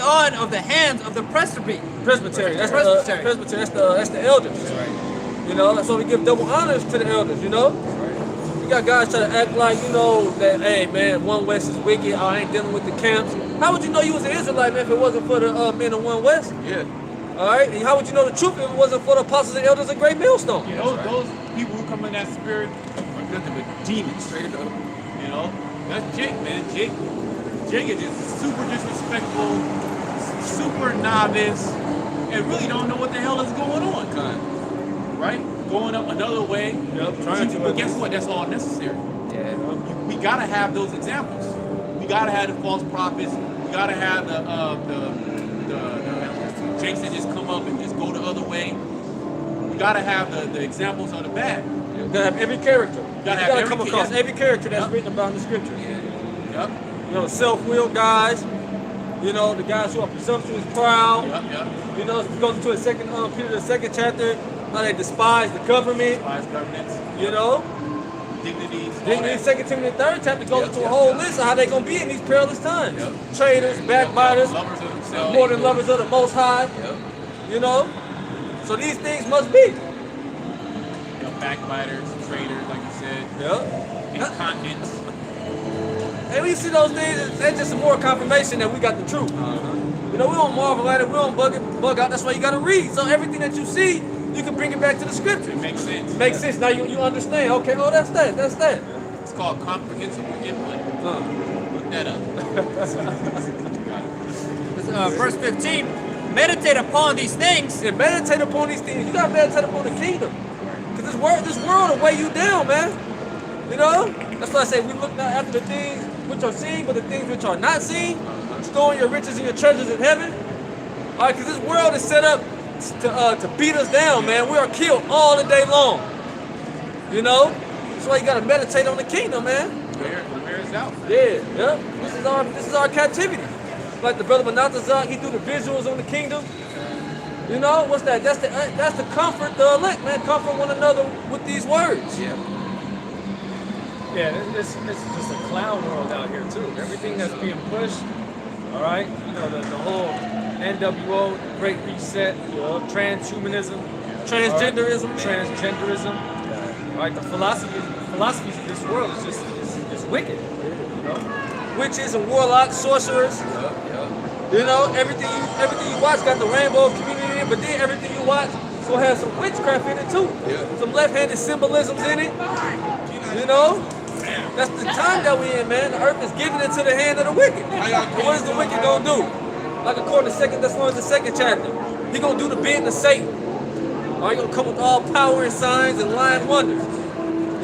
on of the hands of the presbytery. Presbytery. That's Presbytery. Presbytery. That's the elders. That's right. You know, that's why we give double honors to the elders. You know, you got guys trying to act like that. Hey man, One West is wicked. I ain't dealing with the camps. How would you know you was an Israelite, man, if it wasn't for the men of One West? Yeah. All right. And how would you know the truth if it wasn't for the apostles and elders of Great Millstone? You know, those people who come in that spirit are nothing but demons. Straight up. You know, that's Jake, man. Jake is just super disrespectful, super novice, and really don't know what the hell is going on. Right? Going up another way. Yep. Trying to. But guess what? That's all necessary. Yeah. We gotta have those examples. We gotta have the false prophets. We gotta have the Jakes that just come up and just go the other way. We gotta have the examples of the bad. You gotta have every character. You gotta come across every character that's written about in the scriptures. Yep. You know, self-willed guys. You know, the guys who are presumptuous, proud. Yep. You know, it goes into a second Peter, the second chapter. How they despise the government. Despise governments. You know. Dignities. Then 2 Timothy, the third chapter goes into a whole list of how they're gonna be in these perilous times. Traitors, backbiters, lovers of themselves. more than lovers of the Most High. You know. So these things must be. Backbiters, traitors, like you said. Incontinence. And we see those things, that's just some more confirmation that we got the truth. You know, we don't marvel at it, we don't bug out, that's why you gotta read. So everything that you see, you can bring it back to the scripture. It makes sense. Makes sense. Now you understand. Okay, oh, that's that. It's called comprehensible input. Look that up. Verse 15, meditate upon these things. Yeah, meditate upon these things. You gotta meditate upon the kingdom. Because this world will weigh you down, man. You know? That's why I say we look not after the things which are seen, but the things which are not seen. Storing your riches and your treasures in heaven. All right, because this world is set up to beat us down, man. We are killed all the day long. You know? That's why you gotta meditate on the kingdom, man. Where is out? Yeah. This is our captivity. Like the brother Manatazak, he threw the visuals on the kingdom. You know, what's that? That's the comfort, the elect, man. Comfort one another with these words. Yeah, it's just a clown world out here too. Everything that's being pushed, all right, you know, the whole NWO, the Great Reset, transhumanism, transgenderism, all right, the philosophies of this world is just wicked, you know. Witches and warlocks, sorcerers. You know, everything you watch got the rainbow community in it, but then everything you watch will have some witchcraft in it too. Some left-handed symbolisms in it. You know? That's the time that we in, man. The earth is giving it to the hand of the wicked. What is the wicked gonna do? Like according to 2 Thessalonians, the 2nd chapter, he gonna do the bidding of Satan. Or he gonna come with all power and signs and lying wonders.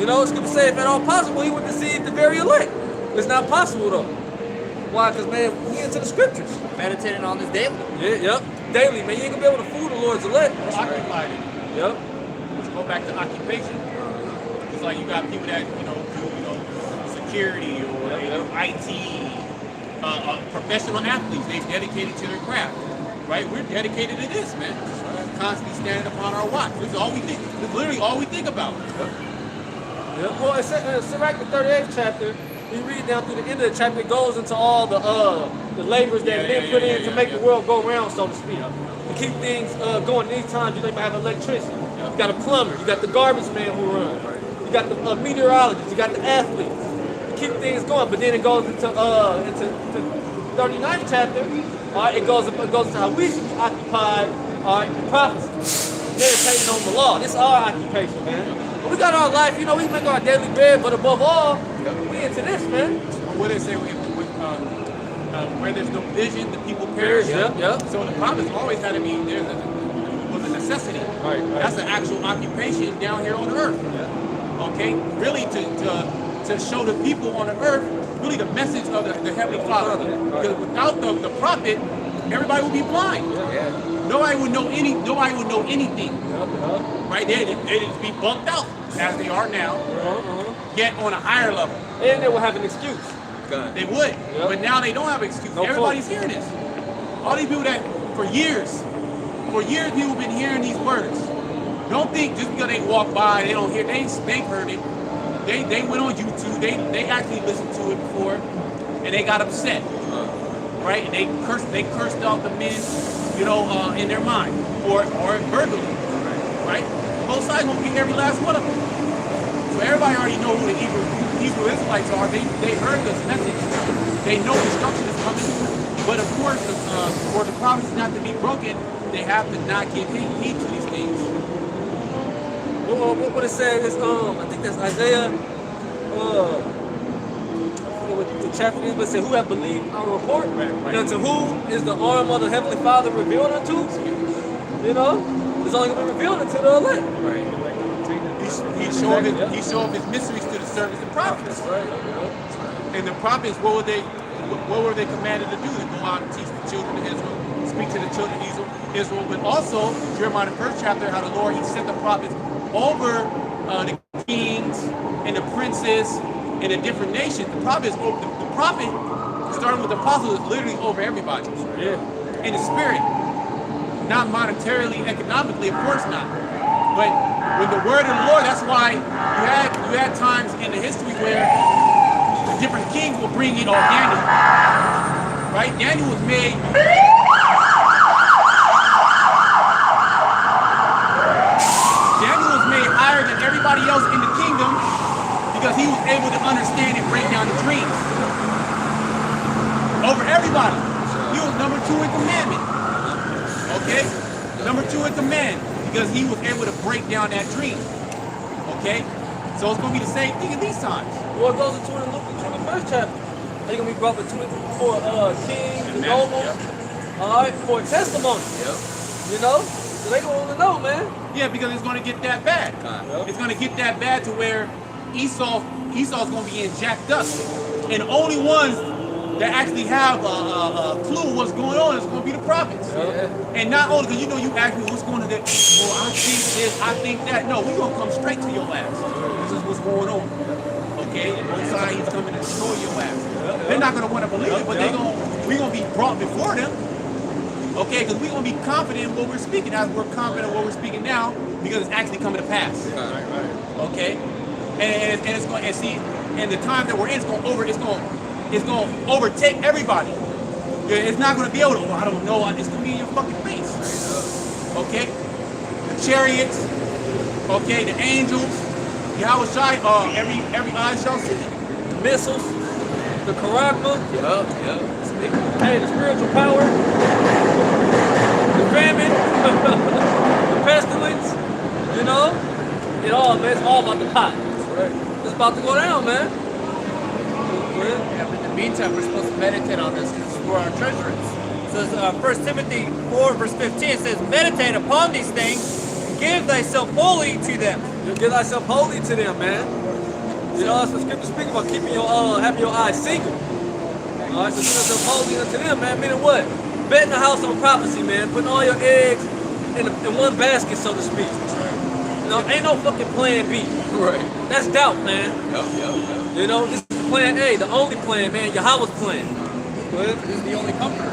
You know, it's gonna say if at all possible, he would deceive the very elect. It's not possible though. Why? Because man, we into the scriptures. Meditating on this daily. Daily, man. You ain't gonna be able to fool the Lord's elect. Occupied. Yep. Let's go back to occupation. It's like you got people that do security or IT, professional athletes. They've dedicated to their craft, right? We're dedicated to this, man. Constantly standing upon our watch. This is all we think. This is literally all we think about. Well, it's Sirach, the 38th chapter. You read down through the end of the chapter, it goes into all the labors that men put in to make the world go round, so to speak. To keep things going. These times, you might have electricity. You got a plumber. You got the garbage man who runs. You got the meteorologist. You got the athletes. To keep things going. But then it goes into 39th chapter. It goes into how we should be occupied. Prophecy. Meditating on the law. This is our occupation, man. We got our life, you know, we make our daily bread, but above all, we into this, man. What they say, where there's no vision, the people perish. So the prophets always had to be there. Was a necessity. Right. That's an actual occupation down here on earth. Okay, really to show the people on the earth really the message of the Heavenly Father. Because without the prophet, everybody would be blind. Nobody would know anything. Right? They'd just be bumped out as they are now, yet on a higher level. And they will have an excuse. They would, but now they don't have an excuse. Everybody's hearing this. All these people that, for years people have been hearing these words. Don't think just because they walk by, they don't hear, they've heard it. They went on YouTube, they actually listened to it before, and they got upset. right? And they cursed out the men, in their mind, or verbally, right? Both sides gonna get every last one of them. So everybody already know who the Hebrew Israelites are. They heard this message. They know destruction is coming. But of course, for the promises not to be broken, they have to not give heed to these things. Well, what it said is, I think that's Isaiah. I forget what the chapter is, but it said, "Who have believed our report? Right. And to whom is the arm of the Heavenly Father revealed unto?" It's only gonna be revealed unto the elect. Right. He showed his mysteries to the servants and prophets. Right. And the prophets, what were they commanded to do? To go out and teach the children of Israel, speak to the children of Israel, but also Jeremiah the 1st chapter, how the Lord, he sent the prophets over the kings and the princes and the different nations. The prophet, starting with the apostles, is literally over everybody. Yeah. In the spirit, not monetarily, economically, of course not. But with the word of the Lord, that's why you had times in the history where the different kings will bring in Daniel. Right? Daniel was made. Daniel was made higher than everybody else in the kingdom because he was able to understand and break down the dreams. Over everybody. He was number 2 in commandment. Okay? Number 2 in command because he was able to break down that dream. Okay? So it's going to be the same thing in these times. Well, it goes into the Luke 21st chapter. They're going to be brought before kings and nobles. All right, for a testimony. Yep. So they going to know, man. Yeah, because it's going to get that bad. It's going to get that bad to where Esau's going to be in jacked up. And the only ones that actually have a clue what's going on is going to be the prophets. And not only, because you ask me what's going on there, well, I think this, I think that. No, we're going to come straight to your ass. This is what's going on. Okay? And both sides, he's coming to destroy your ass. They're not going to want to believe it, but we're going to be brought before them. Okay? Because we're going to be confident in what we're speaking, as we're confident in what we're speaking now, because it's actually coming to pass. Okay? And it's going, and see, and the time that we're in, it's going to overtake everybody. It's not going to be able to, I don't know, it's going to be in your fucking face. Okay? The chariots, okay, the angels, Yahweh Shai, every eye shall see it. The missiles, the character, hey, the spiritual power, the famine, the pestilence, it all, man, it's all about the pot. It's about to go down, man. Yeah, but in the meantime, we're supposed to meditate on this because it's where our treasure is. So 1 Timothy 4, verse 15 says, "Meditate upon these things, give thyself wholly to them." You give thyself wholly to them, man. That's the scripture speaking about keeping having your eyes single. All right, so give yourself wholly unto them, man. Meaning what? Betting the house on prophecy, man. Putting all your eggs in one basket, so to speak. Ain't no fucking plan B. Right. That's doubt, man. This is plan A, the only plan, man. Yahweh's plan. This is the only comforter.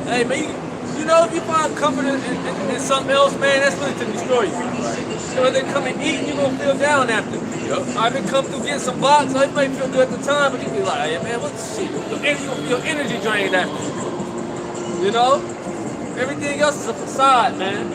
Hey, man, if you find comfort in something else, man, that's really to destroy you. So when they come and eat, you're going to feel down after. I've been come through getting some box, so it may feel good at the time, but you be like, hey, man, what's shit? Your energy drained after. Everything else is a facade, man.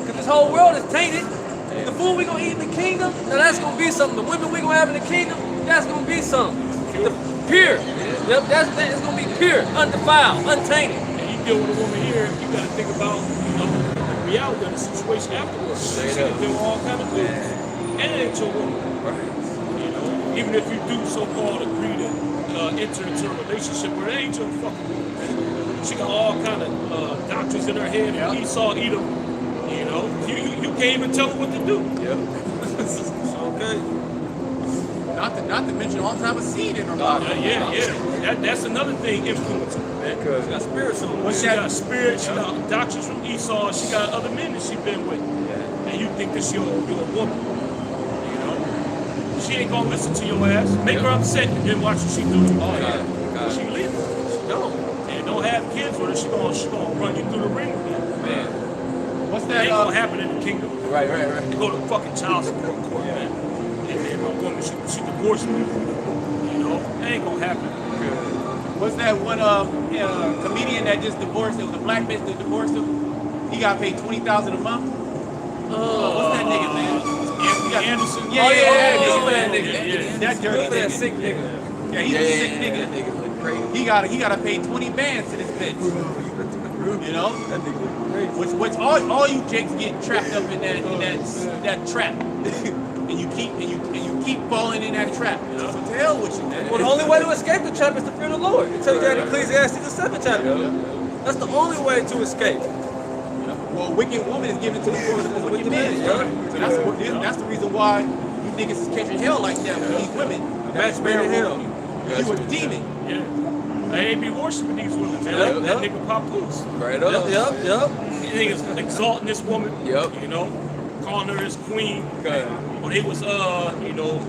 Because this whole world is tainted. The food we gonna eat in the kingdom, now that's gonna be something. The women we gonna have in the kingdom, that's gonna be something. The pure. Yep, it's gonna be pure, undefiled, untainted. And you deal with a woman here, you gotta think about, the reality of the situation afterwards. She's gonna do all kind of things. And it's a woman. Right. Even if you do so-called agree to enter into a relationship with an angel, fucking woman. She got all kind of doctrines in her head, Esau, Edom. You can't even tell her what to do. Okay. Not to mention all type of seed in her body. That's another thing influencing her, man. She got spirits on her. She got spirit, she got doctrines from Esau, she got other men that she been with. And you think that you're a woman. She ain't gonna listen to your ass. Make her upset and then watch what she do. She leaves. And don't have kids with her, she gonna run you through the ring again. Man. What's that? Ain't gonna happen in the kingdom. Right. They go to fucking child support court, man. And then a woman, she divorced me. That ain't gonna happen. What's that one comedian that just divorced? It was a black bitch that divorced him. He got paid $20,000 a month. What's that nigga, man? Anderson. Yeah, nigga. That dirty Good for that nigga. sick nigga. Yeah, he's a sick nigga. That nigga look crazy. He got to pay 20 bands to this bitch. You know? That nigga look crazy. Which all you jakes get trapped up in that trap. and you keep falling in that trap. You know? So to hell with you, man. Well, the only way to escape the trap is to fear the Lord. It tells you that in Ecclesiastes the 7th chapter. That's the only way to escape. Well, a wicked woman is given to the wicked man. So that's the reason why you niggas is catching hell like that with these women. Match made in hell. You a demon. Yeah. They ain't be worshiping these women, man. Like that nigga Papoose. Right up. Yep. Niggas exalting this woman. Yep. You know, calling her his queen. Okay. When they was, you know,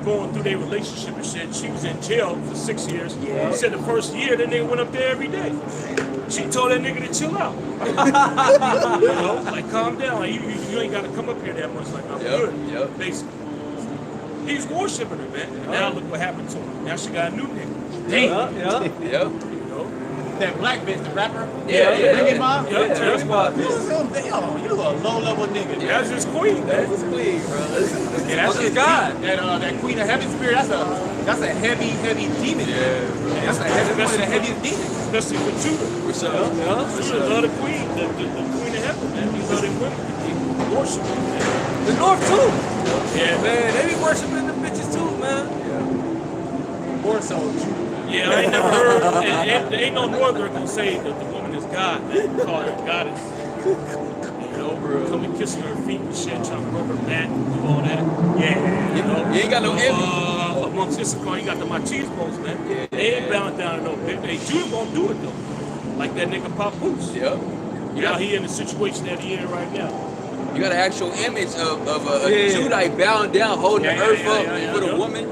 going through their relationship and shit, she was in jail for 6 years. He said the first year, that nigga went up there every day. She told that nigga to chill out. You know, like calm down. Like, you ain't got to come up here that much. Like, I'm good. Yep. Basically. He's worshiping her, man. And now look what happened to her. Now she got a new nigga. Damn. Yep. You know? That black bitch, the rapper. Yeah. Wicked mom. Yeah, That's why. You a low-level nigga. That's his queen, That man. was clean, bro. Yeah, that's Fucking God. That queen of heaven spirit. That's a heavy demon. Yeah, bro. That's one of the heaviest demons. Especially for Judah. What's up? Judah love the queen, the queen of heaven, man. He love them women. He worship them, man. The North too. Yeah, Man, they be worshiping the bitches too, man. More so Judah. Yeah, I ain't never heard. Ain't no northerner gonna say that the woman is God, man. Call her goddess. You know, come and kissing her feet and shit, trying to rub her back and do all that. Yeah, you know. You ain't got no envy. Amongst Issachar, you got the machismos, man. Yeah. They ain't bowing down to no bitch. Hey, Judah gonna do it though. Like that nigga Papoose. Yep. Now he in the situation that he in right now. You got an actual image of a Judite bowing down, holding the earth up for the woman.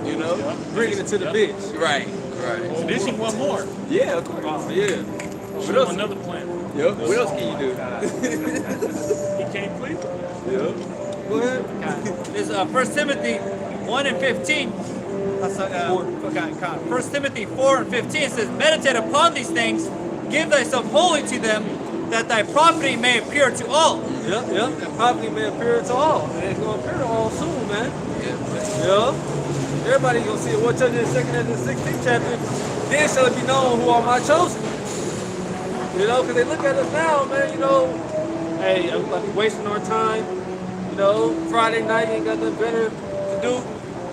You know? Bringing it to the bitch. Right. So then she want more. Yeah, of course. Yeah. What else? Another plan. Yep. What else can you do? He can't please her. Yep. Go ahead. This is 1 Timothy 1 and 15. That's forgotten copy. 1 Timothy 4 and 15 says, meditate upon these things, give thyself wholly to them, that thy property may appear to all. Yep. That probably may appear to all. And it's gonna appear to all soon, man. Yeah. Everybody gonna see it. What tells you in 2nd and 16th chapter? Then shall it be known who are my chosen. You know, because they look at us now, man. You know, hey, like we wasting our time. You know, Friday night ain't got nothing better to do.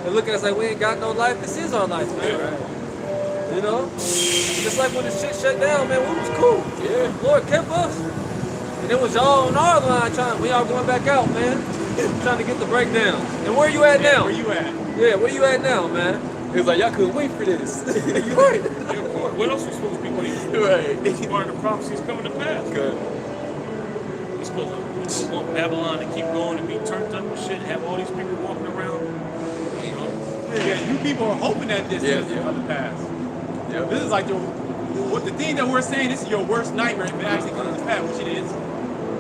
They look at us like we ain't got no life. This is our life, man. You know, just like when the shit shut down, man, we was cool. Yeah, Lord kept us. And it was y'all on our line we all going back out, man. Trying to get the breakdown. And where you at now? Where you at? Yeah, where you at now, man? He was like, y'all couldn't wait for this. You right. What else we supposed to be waiting for? Right. It's part of the prophecies coming to pass. Good. We're supposed to want Babylon to keep going and be turned up and shit, have all these people walking around. You know? Yeah, you people are hoping that this is come to pass. Yeah. This is like the thing that we're saying, this is your worst nightmare if it actually comes to pass, which it is.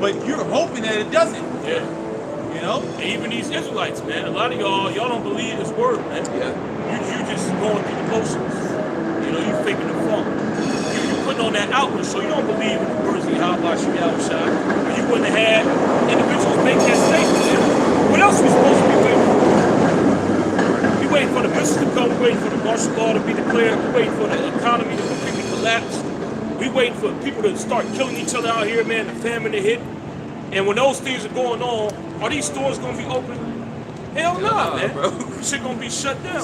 But you're hoping that it doesn't. Yeah. You know? And even these Israelites, man, a lot of y'all don't believe his word, man. Yeah. You just going through the motions. You know, you faking the funk. You putting on that outward, so you don't believe in the words of Yahweh Shah. You wouldn't have had individuals make that statement. What else we supposed to be waiting for? We waiting for the missiles to come, we waiting for the martial law to be declared, we waiting for the economy to completely collapse. We waiting for people to start killing each other out here, man, the famine to hit. And when those things are going on, are these stores gonna be open? Hell no, man. Bro. Shit gonna be shut down.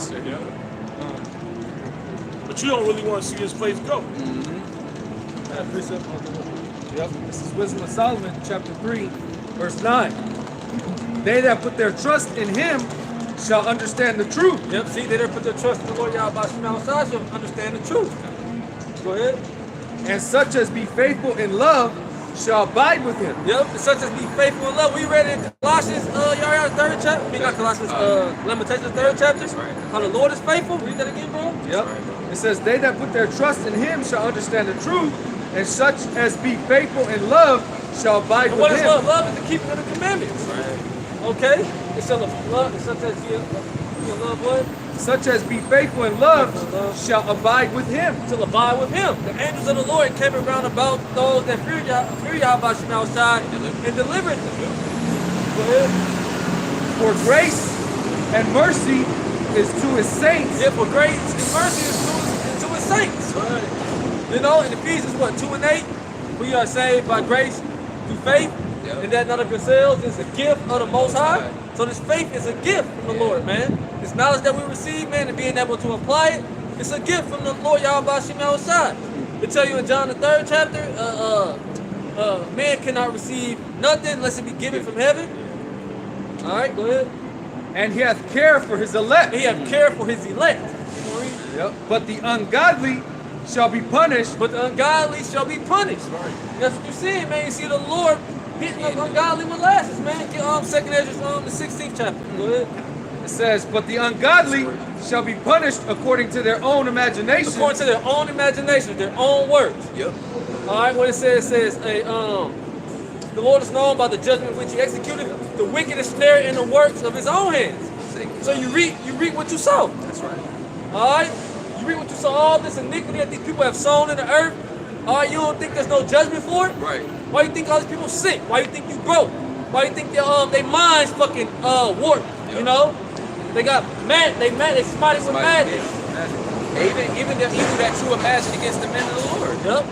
But you don't really want to see this place go. Yep. This is Wisdom of Solomon, chapter 3, verse 9. They that put their trust in him shall understand the truth. Yep, see, they that put their trust in the Lord Yahweh shall understand the truth. Go ahead. And such as be faithful in love shall abide with him. Yep, and such as be faithful in love. We read it in Colossians, y'all 3rd chapter. We got Colossians, Lamentations 3rd chapter. How the Lord is faithful. Read that again, bro. Yep. It says, they that put their trust in him shall understand the truth, and such as be faithful in love shall abide with him. What is love? Love is the keeping of the commandments. Right. Okay? It's such as you love what? such as be faithful in love shall abide with him. To abide with him. The angels of the Lord came around about those that fear Yahweh outside and delivered them. Go ahead. For grace and mercy is to his saints. Yeah, for grace and mercy is to his saints. Right. You know, in Ephesians 2:8, we are saved by grace through faith, and that none of yourselves is a gift of the Most High. So this faith is a gift from the Lord, man. This knowledge that we receive, man, and being able to apply it, it's a gift from the Lord Yahweh Shem outside. They tell you in John the 3rd chapter, man cannot receive nothing unless it be given from heaven. All right, go ahead. And he hath care for his elect. He have care for his elect. Yep. But the ungodly shall be punished. But the ungodly shall be punished. That's what you're seeing, man. You see the Lord hitting the ungodly with lashes, man. Get 2nd Ezra, the 16th chapter. Go ahead. It says, but the ungodly shall be punished according to their own imagination. According to their own imagination, their own words. Yep. All right, what it says, the Lord is known by the judgment which he executed. The wicked is snared in the works of his own hands. So you reap what you sow. That's right. All right? You reap what you sow. All this iniquity that these people have sown in the earth. All right, you don't think there's no judgment for it? Right. Why you think all these people sick? Why you think you broke? Why you think their minds fucking warped? Yep. You know? They got mad, they smited with madness. Even the evil that you imagine against the men of the Lord. Yep.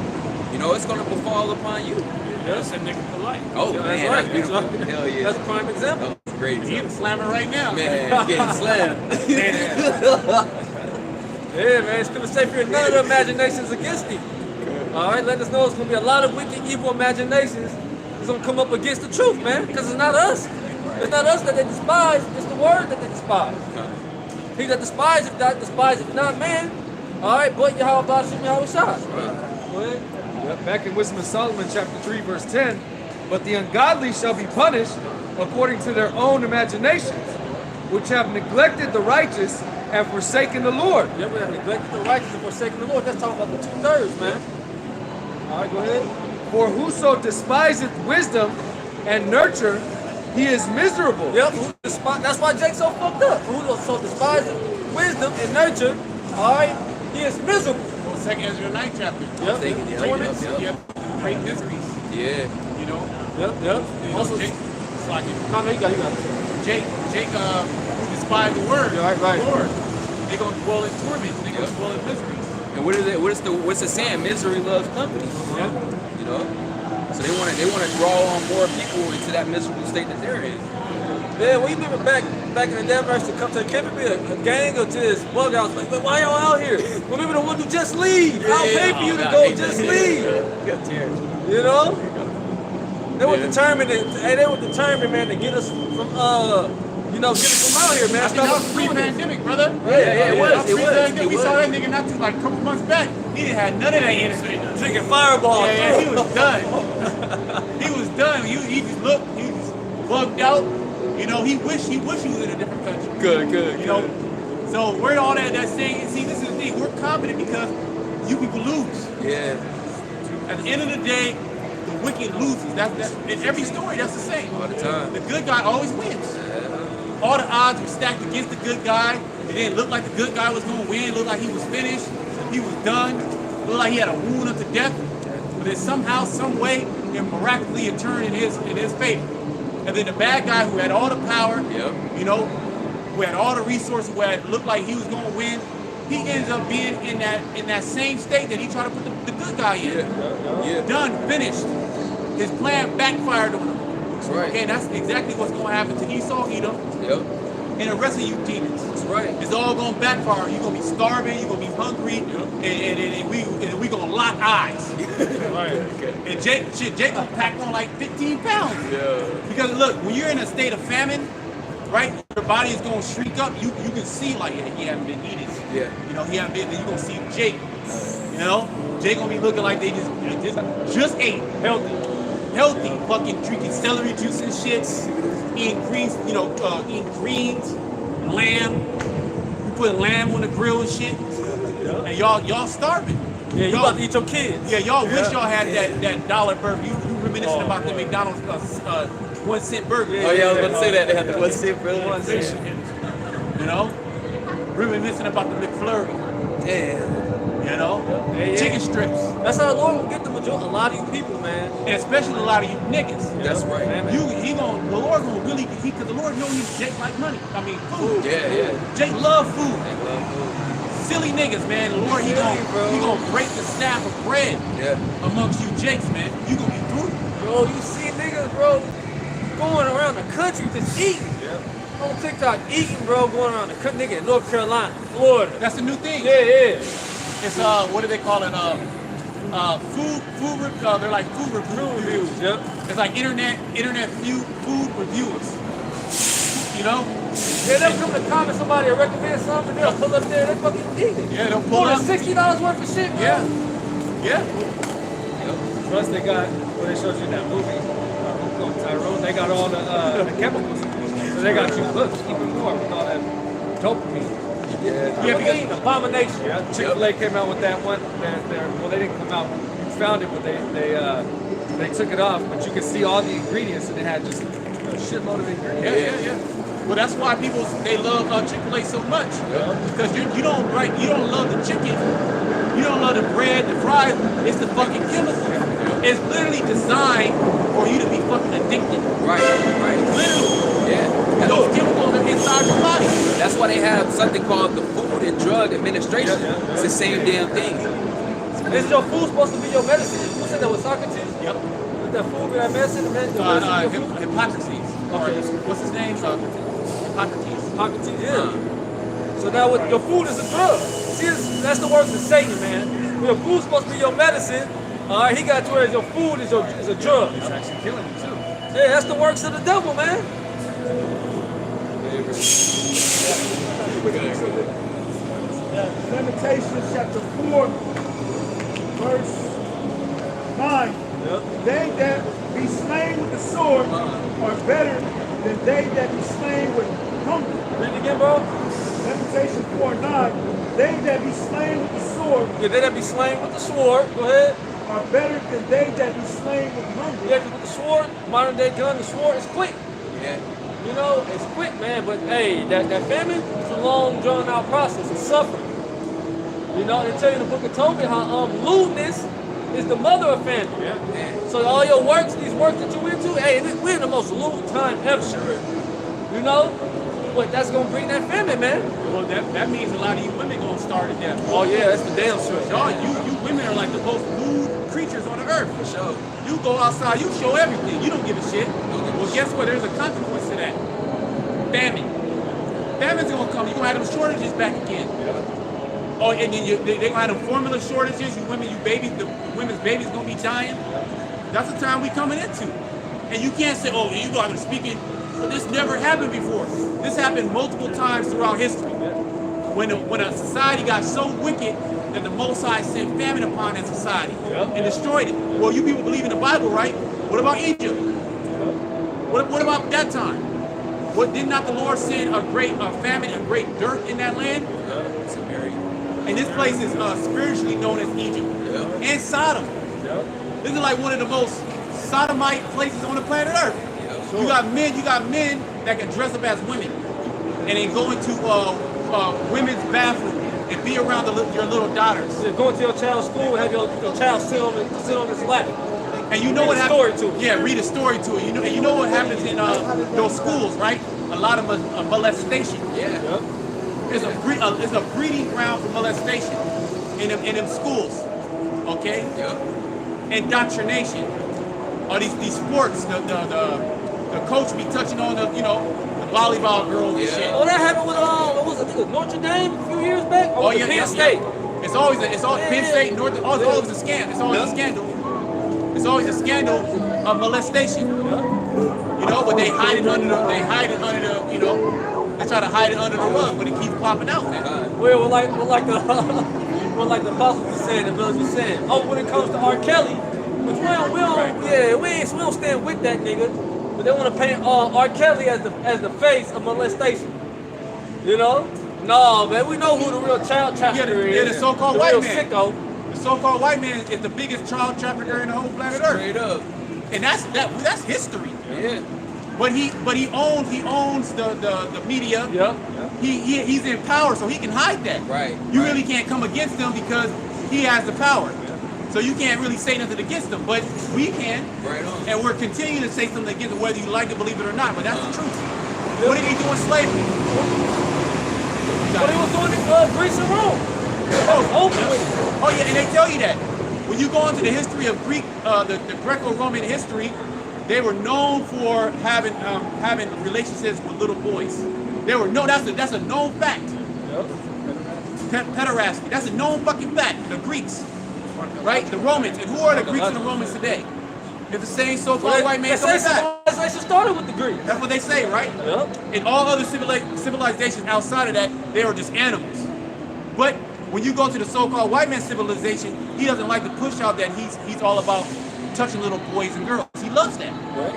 You know, it's gonna befall upon you. That's a nigga polite. Oh Yeah, man, that's right. that's beautiful. Hell yeah. That's a prime example. That's great. He getting slamming right now. Man, getting slammed. Yeah, man, it's gonna say for none of the imaginations against thee. All right, let us know it's gonna be a lot of wicked, evil imaginations. It's gonna come up against the truth, man, because it's not us. It's not us that they despise. It's the word that they despise. He that despiseth not despiseth not man. All right, but Yahweh Shem Yahweh Shah. Go ahead. Yep. Back in Wisdom of Solomon, chapter 3, verse 10. But the ungodly shall be punished according to their own imaginations, which have neglected the righteous and forsaken the Lord. Yeah, we have neglected the righteous and forsaken the Lord. That's talking about the 2/3, man. All right, go ahead. For whoso despiseth wisdom and nurture, he is miserable. Yep, that's why Jake's so fucked up. Who so despises wisdom and nurture, all right, he is miserable. Well, 2nd Ezra 9th chapter. Yep. Thinking, yeah, Torments, yep. you have great miseries. Yeah. You know. Yep. You know, Also, Jake, it's like no, you got it. Jake despised the word. Yeah, right. The Lord. They're gonna dwell in torment. They're gonna dwell in miseries. And what's the saying? Misery loves company. Yeah. You know? So they wanna draw on more people into that miserable state that they're in. Yeah, we remember back in the day, verse to come to can't be a gang or just bug outs. Like, but why y'all out here? Remember the one who just leave. I'll pay for you to go, just leave. You know? They were determined, man, to get us from get us from out here, man. I think that was pre-pandemic, brother. Yeah, it was. We saw that nigga not too like a couple months back. He didn't have none of that energy. Drinking Fireball. Yeah, he was done. He was done. He just looked. He was bugged out. You know, he wished he was in a different country. Good. You know, so we're all that saying. See, this is the thing. We're confident because you people lose. Yeah. At the end of the day, the wicked loses. That's in every story. That's the same. All the time. The good guy always wins. All the odds were stacked against the good guy. It didn't look like the good guy was going to win. It looked like he was finished. He was done. It looked like he had a wound unto death. But then somehow, some way, it miraculously it turned in his favor. And then the bad guy who had all the power, you know, who had all the resources, who had looked like he was going to win, he ends up being in that same state that he tried to put the good guy in. Yeah. Done, finished. His plan backfired on him. That's right. Okay, and that's exactly what's going to happen to Esau, Edom, Yep. and the rest of you demons. That's right. It's all going to backfire. You're going to be starving. You're going to be hungry, and we going to lock eyes. And Jake will pack on like 15 pounds. Yeah. Because look, when you're in a state of famine, right, your body is going to shrink up. You can see like, yeah, he haven't been eating. Yeah. You know, he haven't been. You're going to see Jake. You know, Jake going to be looking like they just ate healthy, fucking drinking celery juice and shit, eating greens, eating greens, lamb. You putting lamb on the grill and shit, and y'all starving. Yeah, you about to eat your kids. Yeah, y'all wish y'all had that dollar burger. You reminiscing about the McDonald's 1 cent burger. Oh yeah, I was about to say that. They had the 1 cent, bro. 1 cent. You know, reminiscing about the McFlurry. You know, chicken strips, That's how the Lord will get the majority. A lot of you people, man. and especially a lot of you niggas. That's right. Man. The Lord gonna really, because the Lord knows Jake like money. I mean, food. Yeah. Jake love food. Silly niggas, man. The Lord, he gonna break the staff of bread amongst you Jakes, man. You gonna be through. Bro, you see niggas, bro, going around the country just eating. On TikTok, eating, bro, going around the country, nigga in North Carolina, Florida. That's the new thing. Yeah. It's what do they call it? They're like food reviews. Yep. It's like internet food reviewers. You know? Yeah, they'll come to comment, somebody will recommend something, they'll pull up there, they fucking eating. Yeah, they'll pull More than up. $60 worth of shit, bro. Yeah. Plus they got, what they showed you in that movie, Tyrone, they got all the chemicals. So they got you hooked even more with all that dopamine. Yeah, because abomination. Yeah, Chick-fil-A came out with that one. Well, they didn't come out. You found it, but they took it off. But you could see all the ingredients, and it had just a shitload of ingredients. Yeah. Well, that's why they love Chick-fil-A so much. Because you don't love the chicken, you don't love the bread, the fries. It's the fucking chemical. It's literally designed for you to be fucking addicted. Right. Literally. Yeah. Those chemicals are inside your body. That's why they have something called the Food and Drug Administration. It's the same damn thing. Is your food supposed to be your medicine? Who said that was Socrates? Yep. Is that food that medicine? Hippocrates. Okay. What's his name? Hippocrates. Socrates, yeah. So now your food is a drug. See, that's the works of Satan, man. Your food's supposed to be your medicine. All right, he got to where your food is a drug. It's actually killing you too. Yeah, that's the works of the devil, man. Lamentations chapter 4, verse 9. They that be slain with the sword are better than they that be slain with hunger. Read it again, bro. Lamentations 4:9. They that be slain with the sword Yeah, they that be slain with the sword. Go ahead. are better than they that be slain with hunger. Yeah, 'cause with the sword, modern day gun, the sword is quick. Yeah. You know, it's quick, man. But hey, that famine is a long, drawn out process. It's suffering. You know, they tell you in the book of Tobit how lewdness is the mother of famine. So all your works, these works that you into, hey, we're in the most lewd time ever. You know? But that's gonna bring that famine, man. Well, that means a lot of you women gonna starve to death. Oh yeah, that's the damn sure. Y'all, you women are like the most lewd creatures on the earth. For sure. You go outside, you show everything. You don't give a shit. Well, guess what? There's a consequence to that. Famine. Famine's gonna come. You're gonna have them shortages back again. Oh, and then they're gonna have them formula shortages. You women, the women's babies gonna be dying. That's the time we coming into. And you can't say, oh, you guys are speaking. But this never happened before. This happened multiple times throughout history. When a society got so wicked that the Most High sent famine upon that society and destroyed it. Well, you people believe in the Bible, right? What about Egypt? What about that time? What did not the Lord send a famine and great dirt in that land? Samaria. And this place is spiritually known as Egypt and Sodom. This is like one of the most sodomite places on the planet Earth. You got men that can dress up as women and then go into women's bathroom and be around your little daughters. Yeah, go into your child's school and have your child sit on his lap. And you know what happens? Read a story to it. Yeah, read a story to it. You know what happens in those schools, right? A lot of molestation. Yeah. It's a breeding ground for molestation in them schools. Okay. Indoctrination. Or these sports. The coach be touching on the volleyball girls and shit. Oh, that happened with what was it, Notre Dame a few years back? Or Penn State? It's always Penn State, North. It's always a scam. It's always a scandal. It's always a scandal of molestation. You know, but they hide it under the. They try to hide it under the rug, but it keeps popping out. Well, like the apostle was saying, the village was saying. Oh, when it comes to R. Kelly, which we don't stand with that nigga. But they want to paint R. Kelly as the face of molestation. You know? No, man, we know who the real child trafficker is. Yeah, the so-called white man. Sicko. The so-called white man is the biggest child trafficker in the whole planet Earth. Straight up. And that's history. Yeah. But he owns the media. Yeah. He's in power, so he can hide that. Right. You really can't come against him because he has the power. So you can't really say nothing against him, but we can. Right on. And we're continuing to say something against him, whether you like to believe it or not. But that's the truth. What did he do in slavery? What he was doing in Greece and Rome. Oh yeah, and they tell you that. When you go into the history of Greek, the Greco-Roman history, they were known for having relationships with little boys. They were that's a known fact. Pederasty, that's a known fucking fact. The Greeks, right? The Romans, and who are the Greeks and the Romans today? They're the same so-called white man coming back. Civilization started with the Greeks. That's what they say, right? Yep. And all other civilizations outside of that, they were just animals. But when you go to the so-called white man civilization, he doesn't like to push out that he's all about touching little boys and girls. He loves that. Right.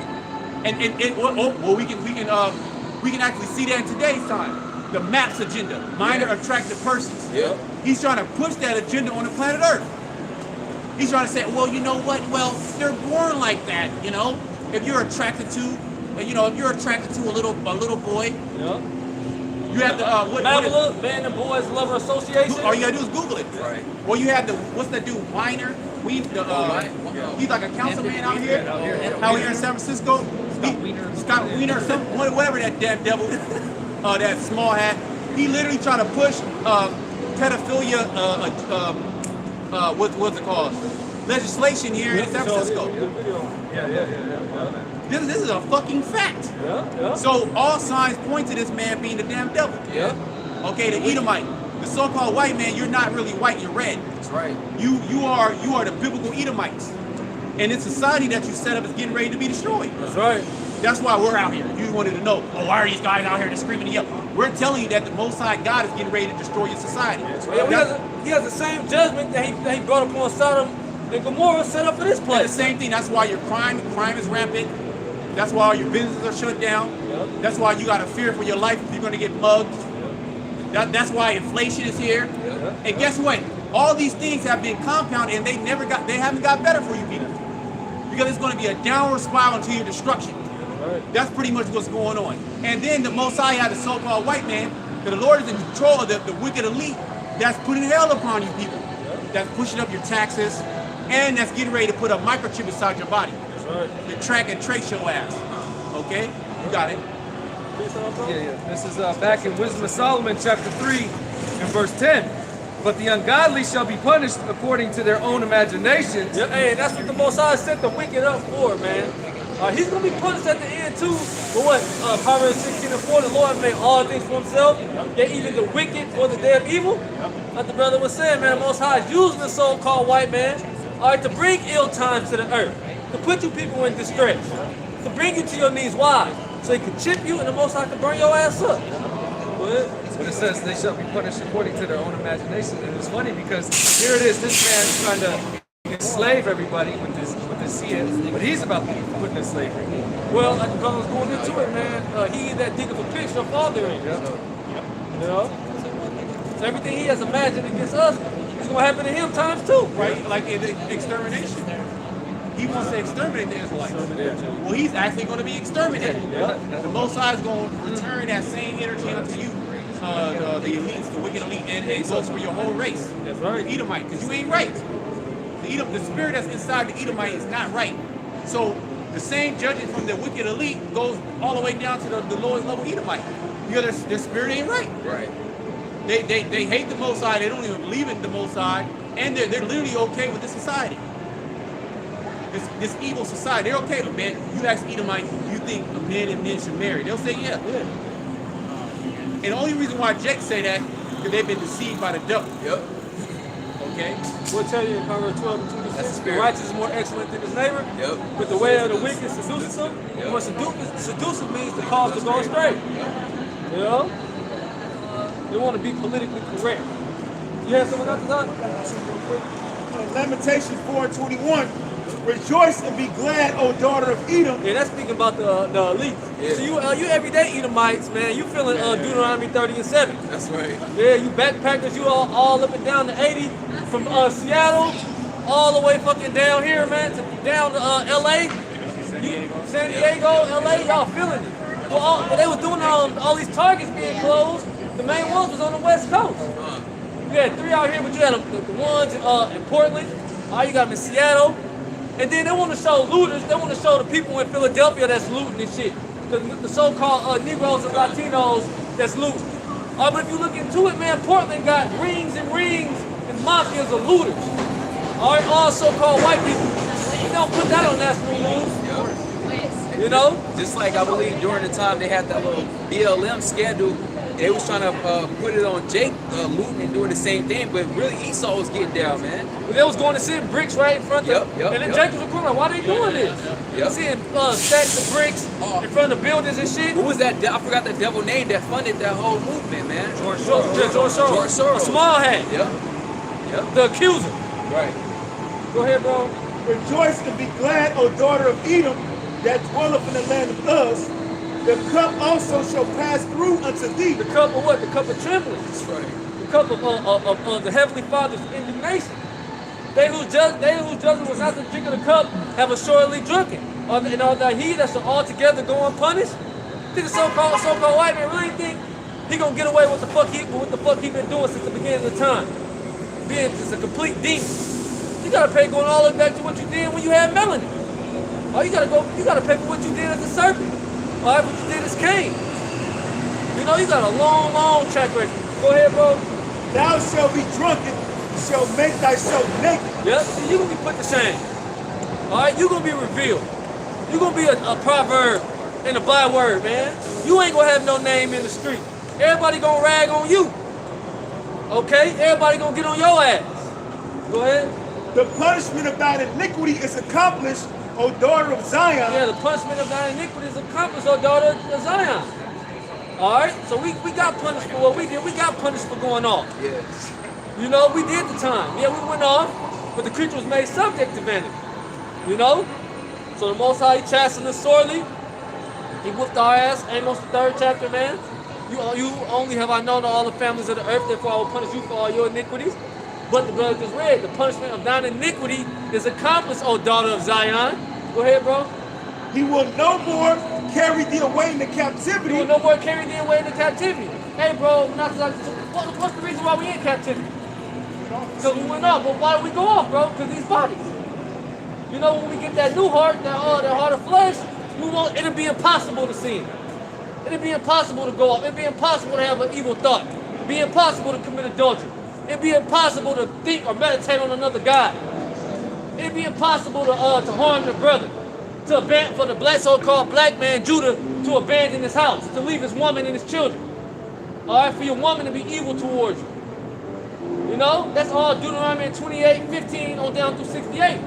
And well, we can actually see that in today's time. The MAPS agenda, minor attractive persons. Yeah. He's trying to push that agenda on the planet Earth. He's trying to say, well, you know what? Well, they're born like that, you know. If you're attracted to, if you're attracted to a little boy, Yeah. you have the Babylon, Man and Boys Lover Association. all you gotta do is Google it. Right. Well, you have what's that dude, Weiner? He's like a councilman out here in San Francisco. Scott Weiner, whatever that damn devil, that small hat. He literally trying to push pedophilia. What's it called? Legislation here in San Francisco. This is a fucking fact. Yeah. So all signs point to this man being the damn devil. Yeah. Okay, the Edomite, the so-called white man. You're not really white. You're red. That's right. You are the biblical Edomites, and this society that you set up is getting ready to be destroyed. That's right. That's why we're out here. You wanted to know, why are these guys out here just screaming and yelling? We're telling you that the Most High God is getting ready to destroy your society. Yeah, he has the same judgment that he brought upon Sodom and Gomorrah set up for this And place. the same thing. That's why your crime is rampant. That's why all your businesses are shut down. Yep. That's why you got to fear for your life if you're going to get mugged. That's why inflation is here. And guess what? All these things have been compounded, and they haven't got better for you people. Because it's going to be a downward spiral into your destruction. That's pretty much what's going on. And then the Most High had the so-called white man, that the Lord is in control of the wicked elite that's putting hell upon you people. That's pushing up your taxes, and that's getting ready to put a microchip inside your body. To track and trace your ass. Okay? You got it. Yeah. This is back in Wisdom of Solomon, chapter 3, and verse 10. But the ungodly shall be punished according to their own imaginations. Yeah, hey, that's what the Most High set the wicked up for, man. He's going to be punished at the end, too. For what? Proverbs 16:4, the Lord made all things for himself, yet even the wicked for the day of evil. Like the brother was saying, man, the Most High is using the so-called white man, to bring ill times to the earth, to put you people in distress, to bring you to your knees. Why? So he can chip you and the Most High can burn your ass up. But it says they shall be punished according to their own imagination. And it's funny because here it is, this man trying to enslave everybody with this sin, but he's about to be put in slavery. Well, like the brother was going into it, man, he that diggeth a pit shall fall therein. You know? So everything he has imagined against us is going to happen to him times two. Right? Like in the extermination. He wants to exterminate the Israelites. Well, he's actually going to be exterminated. The Most High is going to return that same energy unto you, the elites, the wicked elite, and it goes for your whole race. That's right. The Edomite, because you ain't right. The spirit that's inside the Edomite is not right. So the same judging from the wicked elite goes all the way down to the lowest level Edomite. Because their spirit ain't right. Right. They hate the Most High. They don't even believe in the Most High, and they're literally okay with this society. This evil society, they're okay with, man. You ask Edomite, you think a man and men should marry? They'll say yeah. And the only reason why Jake say that because they've been deceived by the devil. Yep. Okay. We'll tell you in Proverbs 12:26, the righteous is more excellent than his neighbor. Yep. But the way of the wicked seduces them. Yep. What seducing means to cause to go astray. You know? They want to be politically correct. You have someone else to talk? Lamentations 4:21. Rejoice and be glad, O daughter of Edom. Yeah, that's speaking about the elite. Yeah. So you everyday Edomites, man, you feeling Deuteronomy 30:7. That's right. Yeah, you backpackers, you all up and down the 80 from Seattle all the way fucking down here, man, down to LA. San Diego, LA, y'all feeling it. Well, they were doing all these targets being closed. The main ones was on the West Coast. You had 3 out here, but you had the ones in Portland. You got them in Seattle. And then they want to show looters. They want to show the people in Philadelphia that's looting and shit. The so-called Negroes and Latinos that's looting. But if you look into it, man, Portland got rings and mafias of looters. All so-called white people. They don't put that on national news. You know? Just like I believe during the time they had that little BLM schedule, they was trying to put it on Jake looting and doing the same thing, but really Esau was getting down, man. They was going to sit bricks right in front of them. And then Jake was recording, like, why they doing this? Seeing stacks of bricks in front of buildings and shit. Who was that? I forgot the devil name that funded that whole movement, man. George Soros. Small hat. Yep. The accuser. Right. Go ahead, bro. Rejoice and be glad, O daughter of Edom, that dwelleth in the land of Uz. The cup also shall pass through unto thee. The cup of what? The cup of trembling. That's right. The cup of the Heavenly Father's indignation. They whose judgment was not to drink of the cup have assuredly drunken. And all that he that shall altogether go unpunished. Think the so-called white man really think he gonna get away with what the fuck he been doing since the beginning of time. Being just a complete demon. You gotta pay going all the way back to what you did when you had melanin. You gotta pay for what you did as a serpent. What you did as Cain. You know, you got a long track record. Go ahead, bro. Thou shalt be drunken, shall make thyself naked. Yep, see, you gonna be put to shame. You gonna be revealed. You gonna be a proverb and a byword, man. You ain't gonna have no name in the street. Everybody gonna rag on you. Okay? Everybody gonna get on your ass. Go ahead. The punishment of thine iniquity is accomplished, O daughter of Zion. Yeah, the punishment of thine iniquity is accomplished, O daughter of Zion. Alright? So we got punished for what we did. We got punished for going off. Yes. You know, we did the time. Yeah, we went off, but the creature was made subject to vanity. You know? So the Most High, he chastened us sorely. He whooped our ass. Amos the 3rd chapter, man. You only have I known all the families of the earth, therefore I will punish you for all your iniquities. But the brother just read, the punishment of thine iniquity is accomplished, O daughter of Zion. Go ahead, bro. He will no more carry thee away into captivity. He will no more carry thee away into captivity. Hey, bro, what's the reason why we in captivity? Because we went off. But why did we go off, bro? Because these bodies. You know, when we get that new heart, that heart of flesh, it'll be impossible to sin. It'll be impossible to go off. It'll be impossible to have an evil thought. It'll be impossible to commit adultery. It'd be impossible to think or meditate on another God. It'd be impossible to harm your brother. For the so-called black man, Judah, to abandon his house, to leave his woman and his children. Alright, for your woman to be evil towards you. You know, that's all Deuteronomy 28:15 on down through 68.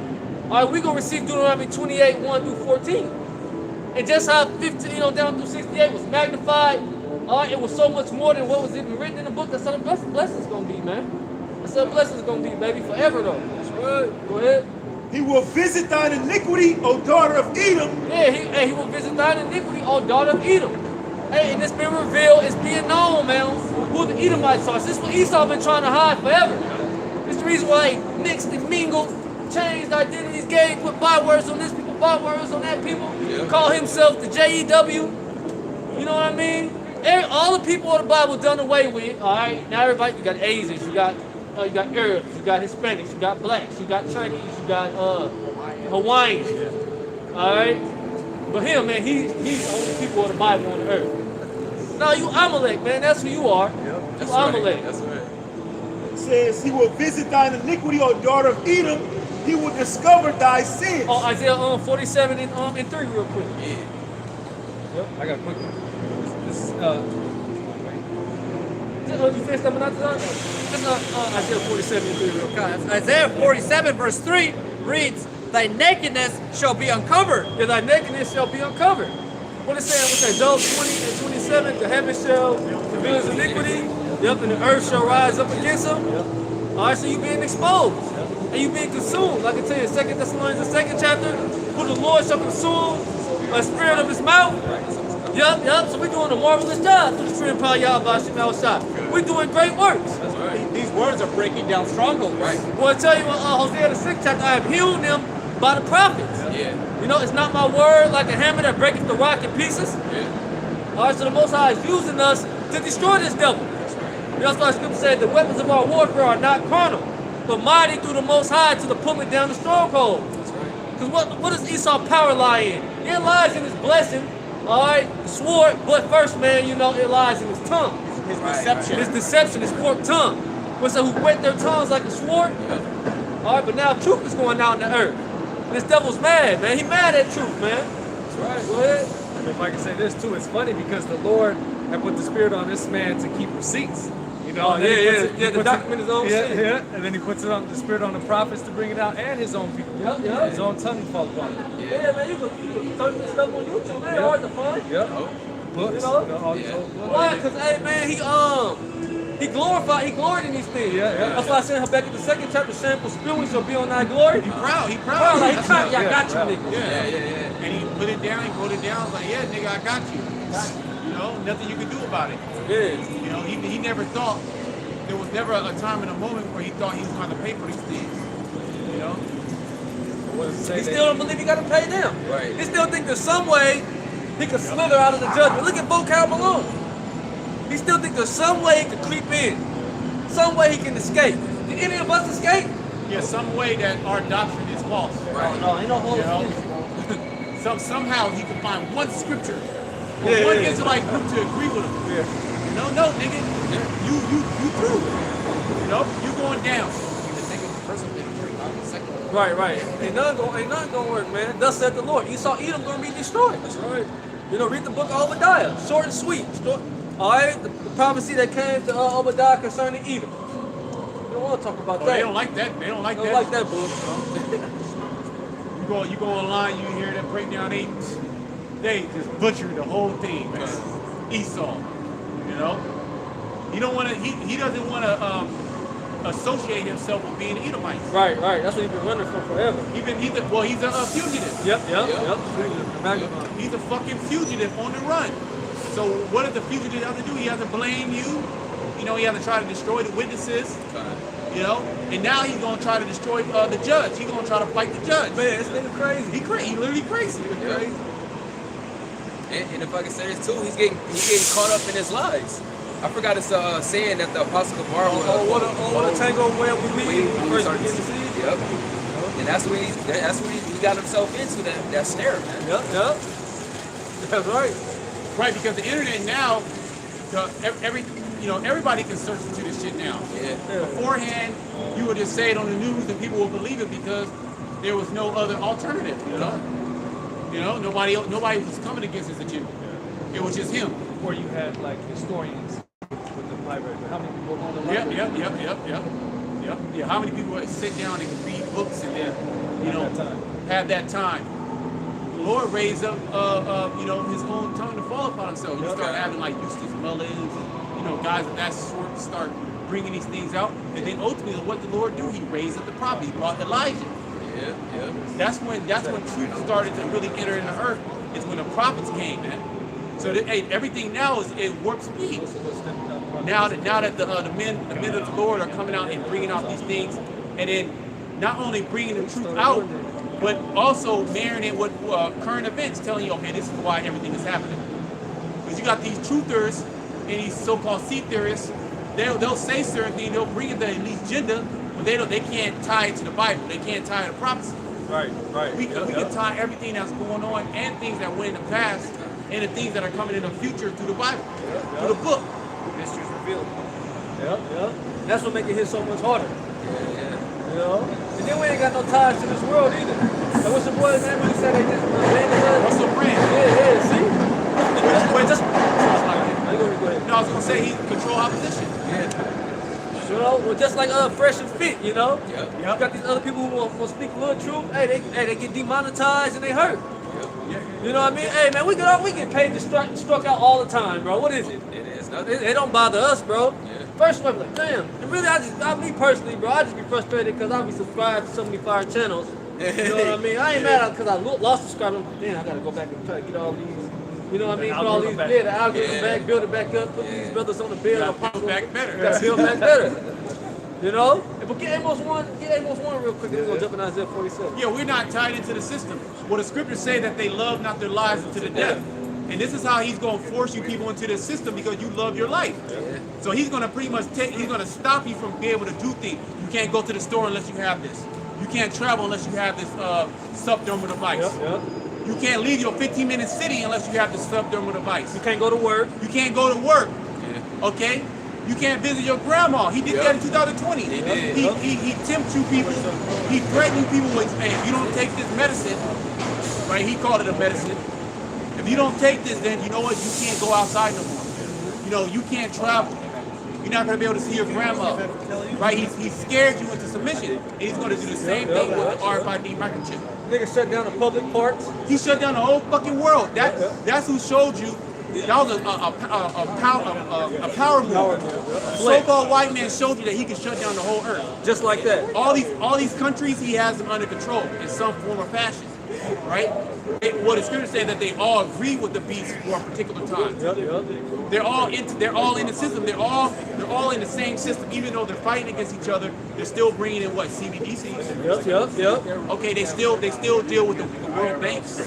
Alright, we're going to receive Deuteronomy 28:1 through 14. And just how 15 on down through 68 was magnified, it was so much more than what was even written in the book. That's how the blessing's going to be, man. That's how the blessing's going to be, baby, forever, though. That's right. Go ahead. He will visit thine iniquity, O daughter of Edom. Yeah, he will visit thine iniquity, O daughter of Edom. Hey, and it's been revealed, it's being known, man, who the Edomites are. This is what Esau been trying to hide forever. It's the reason why he mixed and mingled, changed identities, put bywords on this people, bywords on that people, call himself the JEW. You know what I mean? All the people of the Bible done away with. All right, now everybody, you got Asians, you got Arabs, you got Hispanics, you got blacks, you got Chinese, you got Hawaiians. All right, but him, man, he's the only people of the Bible on the earth. No, you Amalek, man, that's who you are. You Amalek. That's right. It says, he will visit thine iniquity, O daughter of Edom. He will discover thy sins. Oh, Isaiah 47 and 3 real quick. Yeah. Yep, I got a quick one. You finished up Isaiah 47 and 3 real quick. Isaiah 47 verse 3 reads, thy nakedness shall be uncovered. Yeah, thy nakedness shall be uncovered. What is saying? What's that? Job 20 and 27, the heavens shall reveal his iniquity. Yep, and the earth shall rise up against him. Yep. All right, so you being exposed. And you being consumed. Like I tell you, 2 Thessalonians, the 2nd chapter, who the Lord shall consume by the spirit of his mouth. Yep. So we're doing a marvelous job through the spirit of Yahweh Shemel Shah. We're doing great works. That's right. These words are breaking down strongholds. Right. Well, I tell you, Hosea the 6th chapter, I have healed them by the prophets. Yeah. You know, it's not my word like a hammer that breaketh the rock in pieces. Yeah. All right, so the Most High is using us to destroy this devil. You know, that's why Scripture said the weapons of our warfare are not carnal, but mighty through the Most High to the pulling down the stronghold. Because what does Esau's power lie in? It lies in his blessing, all right, sword, but first, man, you know, it lies in his tongue. His deception. His deception, his forked tongue. What's that, who whet their tongues like a sword? All right, but now truth is going out in the earth. And this devil's mad, man. He mad at truth, man. That's right. Go ahead. If I can say this too, it's funny because the Lord had put the spirit on this man to keep receipts. You know, and then he puts it- he to puts document his own yeah, sin. yeah, and then he puts it on the spirit on the prophets to bring it out, and his own people. Yep. His own tongue fall upon it. Yeah, man, you can search this stuff on YouTube, man. Hard to find. Yep. Books. You know? all these old books. Why? Because, hey, man, he gloried in these things. Yeah. That's why I said Habakkuk the 2nd chapter, shameful spewing shall be on thy glory. He proud. He Proud, proud. like, That's I yeah, got you, proud. nigga. Yeah. And he put it down. He wrote it down. Like, yeah, nigga, I got you. You know, nothing you can do about it. Yeah. You know, he never thought. There was never a time and a moment where he thought he was going to pay for these things. You know. What does it say? He still don't believe he got to pay them. Right. He still think there's some way he could slither out of the judgment. Look at vocab alone. He still think there's some way he could creep in. Some way he can escape. Did any of us escape? Yeah, some way that our doctrine is false. Oh, no, ain't no whole You know? Somehow he can find one scripture or Yeah, one yeah. Israelite group to agree with him. Yeah. No, nigga. You through. You know, you going down. Right. Ain't nothing gonna work, man. Thus said the Lord. Esau, Edom gonna be destroyed. That's right. You know, read the book of Obadiah. Short and sweet. All right, the prophecy that came to Obadiah concerning Edom. You don't want to talk about that. They don't like that. They don't like Don't that. like that book. You go online, you hear that breakdown. They just butchered the whole thing, man. Esau. You know, he don't want to. He doesn't want to associate himself with being Edomite. Right. That's what he's been running for forever. He's a fugitive. Yep. He's a fucking fugitive on the run. So what does the fugitive have to do? He has to blame you. You know, he has to try to destroy the witnesses. You know, and now he's gonna try to destroy the judge. He's gonna try to fight the judge. Man, this nigga crazy. He literally crazy. Yeah. And if I can say this too, he's getting caught up in his lies. I forgot his saying that the Apostle Bar was. What a tango where we lead. First begin to see. Yep. And that's when he got himself into that snare, man. Yep. That's right. Right, because the internet now, everybody can search into this shit now. Yeah. Beforehand, you would just say it on the news and people would believe it because there was no other alternative. You know, nobody was coming against his agenda. It was just him. Before you had like historians with the library, but how many people own the library? Yep. Yeah, how many people would sit down and read books and then, have that time? The Lord raised up, his own tongue to fall upon himself. He started having like Eustace Mullins, guys of that sort start bringing these things out. And then ultimately, what the Lord do? He raised up the prophet. He brought Elijah. Yeah. That's when truth started to really enter in the earth. Is when the prophets came, man. So everything now is at warp speed. Now that the men of the Lord are coming out and bringing out these things, and then not only bringing the truth out, but also marrying it with current events, telling you, okay, this is why everything is happening. Because you got these truthers and these so-called seed theorists, they'll say certain things, they'll bring in the elite agenda, but they can't tie it to the Bible. They can't tie it to prophecy. Right. We can tie everything that's going on and things that went in the past and the things that are coming in the future through the Bible, through the book. Mysteries revealed. Yep. That's what makes it hit so much harder. Yeah. You know? And then we ain't got no ties to this world either. And what's the boy's name when he said they just abandoned us? Russell Brand. Yeah, see? Go ahead. No, I was gonna say he control opposition. You know, well, just like Fresh and Fit, you know? Yep. You got these other people who will speak a little truth. Hey, they get demonetized and they hurt. You know what I mean? Hey, man, we get paid to struck out all the time, bro. What is it? It is nothing. It don't bother us, bro. Yeah. First one, like, damn. And really, me personally, bro, I just be frustrated because I be subscribed to so many fire channels. You know what I mean? I ain't mad because I lost subscribers. Damn, I gotta go back and try to get all these. You know what I mean? Put all these, the algorithm back, build it back up, put these brothers on the bill. Build back better. Gotta build back better. You know? But get Amos 1 real quick, then we're going to jump in Isaiah 47. Yeah, we're not tied into the system. Well, the scriptures say that they love not their lives into the death. And this is how he's going to force you people into this system because you love your life. So he's going to pretty much he's going to stop you from being able to do things. You can't go to the store unless you have this. You can't travel unless you have this subdermal device. You can't leave your 15-minute city unless you have the subdermal device. You can't go to work. You can't go to work. Okay? You can't visit your grandma. He did that in 2020. He tempts you people. He threatened you people with, hey, if you don't take this medicine, right? He called it a medicine. If you don't take this, then you know what? You can't go outside no more. You know, you can't travel. You're not going to be able to see your grandma, right? He scared you into submission. And he's going to do the same thing with the RFID microchip. Nigga shut down the public parks. He shut down the whole fucking world. That's who showed you. That was a power move. So-called white man showed you that he could shut down the whole earth. Just like that. All these countries, he has them under control in some form or fashion, right? What the scripture says that they all agree with the beast for a particular time. They're all in the system. They're all in the same system. Even though they're fighting against each other, they're still bringing in what CBDCs. Yep. Okay, they still deal with the world banks.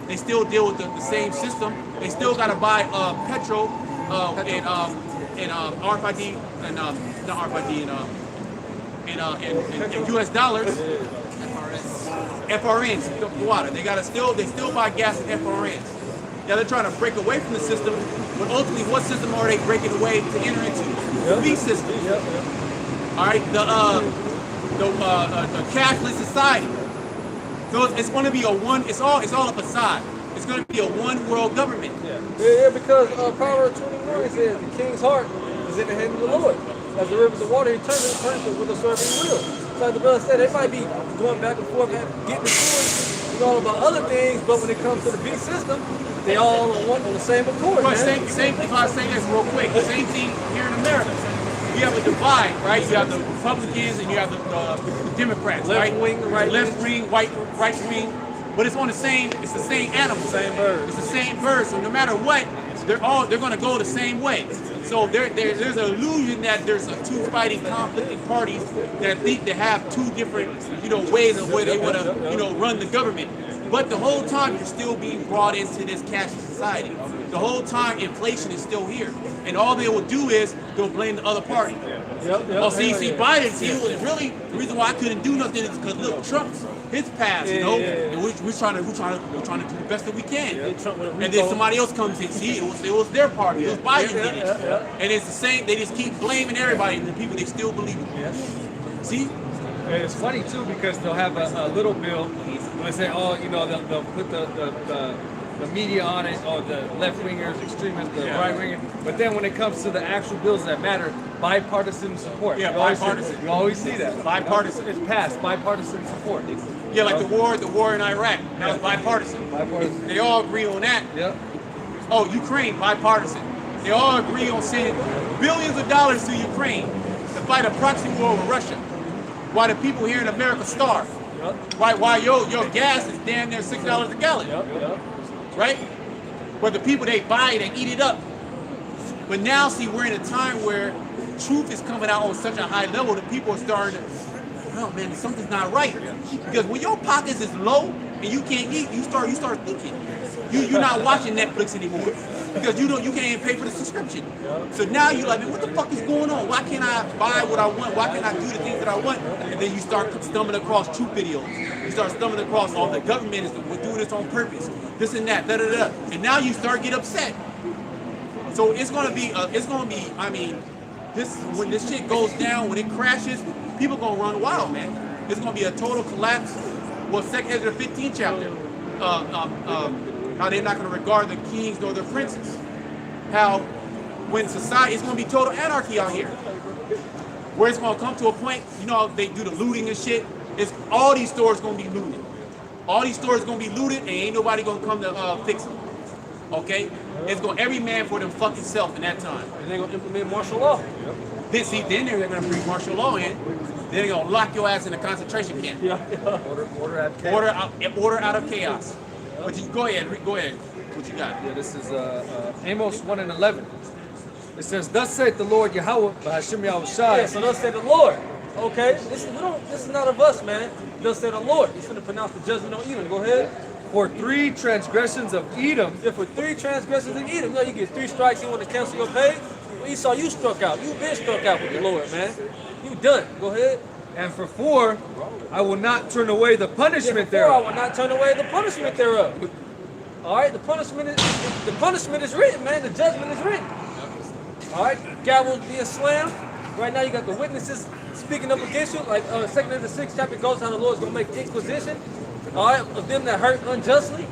They still deal with the same system. They still gotta buy petrol and RFID and not RFID and US dollars. FRNs, the water. They still buy gas and FRNs. Now they're trying to break away from the system, but ultimately, what system are they breaking away to enter into? The beast system. All right, the cashless society. So it's going to be it's all a facade. It's going to be a one world government. Yeah, because Proverbs 21 says the king's heart is in the hand of the Lord. As the rivers of water, he turns it with a servant will. So like the brother said, they might be going back and forth, getting into it, all about other things, but when it comes to the beast system, they all on the same accord. Well, same. If I say this real quick, same thing here in America. You have a divide, right? You have the Republicans and you have the Democrats, left right? Wing, right wing, right wing. But it's the same animal. Same bird. It's the same bird. So no matter what, they're gonna go the same way. So there's an illusion that there's two fighting, conflicting parties that think they have two different, ways of where they want to, run the government. But the whole time you're still being brought into this cashless society. The whole time inflation is still here, and all they will do is they'll blame the other party. See, Biden, really the reason why I couldn't do nothing is because look, Trump's his past, and we're trying to do the best that we can. And then somebody else comes in, see, it was their party, it was Biden did it, and it's the same. They just keep blaming everybody, and the people they still believe in. See. And it's funny too because they'll have a little bill and they say, they'll put the media on it, or the left wingers, extremists, the right wingers. But then when it comes to the actual bills that matter, bipartisan support. Yeah, bipartisan. You always see that. Bipartisan. It's passed. Bipartisan support. Yeah, like the war in Iraq. That was bipartisan. They all agree on that. Yep. Oh, Ukraine, bipartisan. They all agree on sending billions of dollars to Ukraine to fight a proxy war with Russia. Why the people here in America starve. Why your gas is damn near $6 a gallon. Right? But the people, they buy it and eat it up. But now, see, we're in a time where truth is coming out on such a high level that people are starting to, oh man, something's not right. Because when your pockets is low and you can't eat, you start thinking. You're not watching Netflix anymore. Because you can't even pay for the subscription. So now you're like, man, what the fuck is going on? Why can't I buy what I want? Why can't I do the things that I want? And then you start stumbling across truth videos. You start stumbling across, the government is doing this on purpose. This and that, da-da-da. And now you start get upset. So it's gonna be, I mean, when this shit goes down, when it crashes, people gonna run wild, man. It's gonna be a total collapse. Well, Ezra 15 chapter, how they're not gonna regard the kings nor the princes. How when society, it's gonna be total anarchy out here. Where it's gonna come to a point, they do the looting and shit. It's all these stores gonna be looted. All these stores gonna be looted, and ain't nobody gonna come to fix them. Okay? It's gonna every man for them fucking self in that time. And they're gonna implement martial law. Then they're gonna bring martial law in. Then they're gonna lock your ass in a concentration camp. Order out of chaos. But you go ahead. What you got? Yeah, this is Amos 1:11. It says, "Thus saith the Lord Yahweh, by Hashem Yahushai." Yeah, so thus said the Lord. Okay, this is not of us, man. Thus said the Lord. He's going to pronounce the judgment on Edom. Go ahead. For 3 transgressions of Edom, Yeah, for 3 transgressions in Edom, you get 3 strikes. You want to cancel your pay? Well, Esau, you struck out. You been struck out with the Lord, man. You done. Go ahead. and for 4, I will not turn away the punishment Therefore, I thereof. will not turn away the punishment thereof. All right, the punishment is written, man. The judgment is written. All right, gavel being slammed. Right now, you got the witnesses speaking up against you. Like 2nd to the 6th chapter goes how the Lord's gonna make inquisition. All right, of them that hurt unjustly.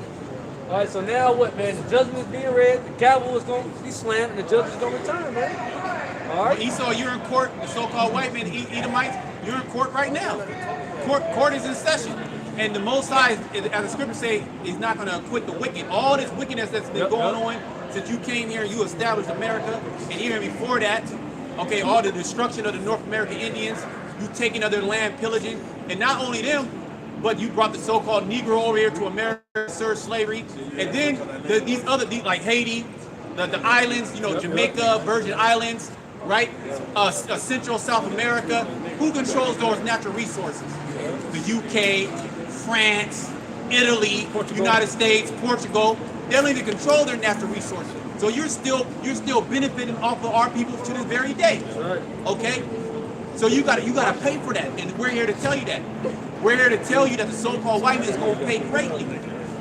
All right, so now what, man? The judgment is being read. The gavel is gonna be slammed, and the judge is gonna return, man. All right. Esau, you're in court. The so-called white men, Edomites, you're in court right now. Court is in session. And the Most High, as the scriptures say, is not going to acquit the wicked. All this wickedness that's been going on since you came here, you established America, and even before that, okay, all the destruction of the North American Indians, you taking of their land, pillaging, and not only them, but you brought the so-called Negro over here to America, served slavery, and then these like Haiti, the islands, you know, Jamaica, Virgin Islands, right? Central South America. Who controls those natural resources? The UK, France, Italy, United States, Portugal. They don't even control their natural resources. So you're still benefiting off of our people to this very day. Okay? So you gotta pay for that. And we're here to tell you that. We're here to tell you that the so-called white man is gonna pay greatly.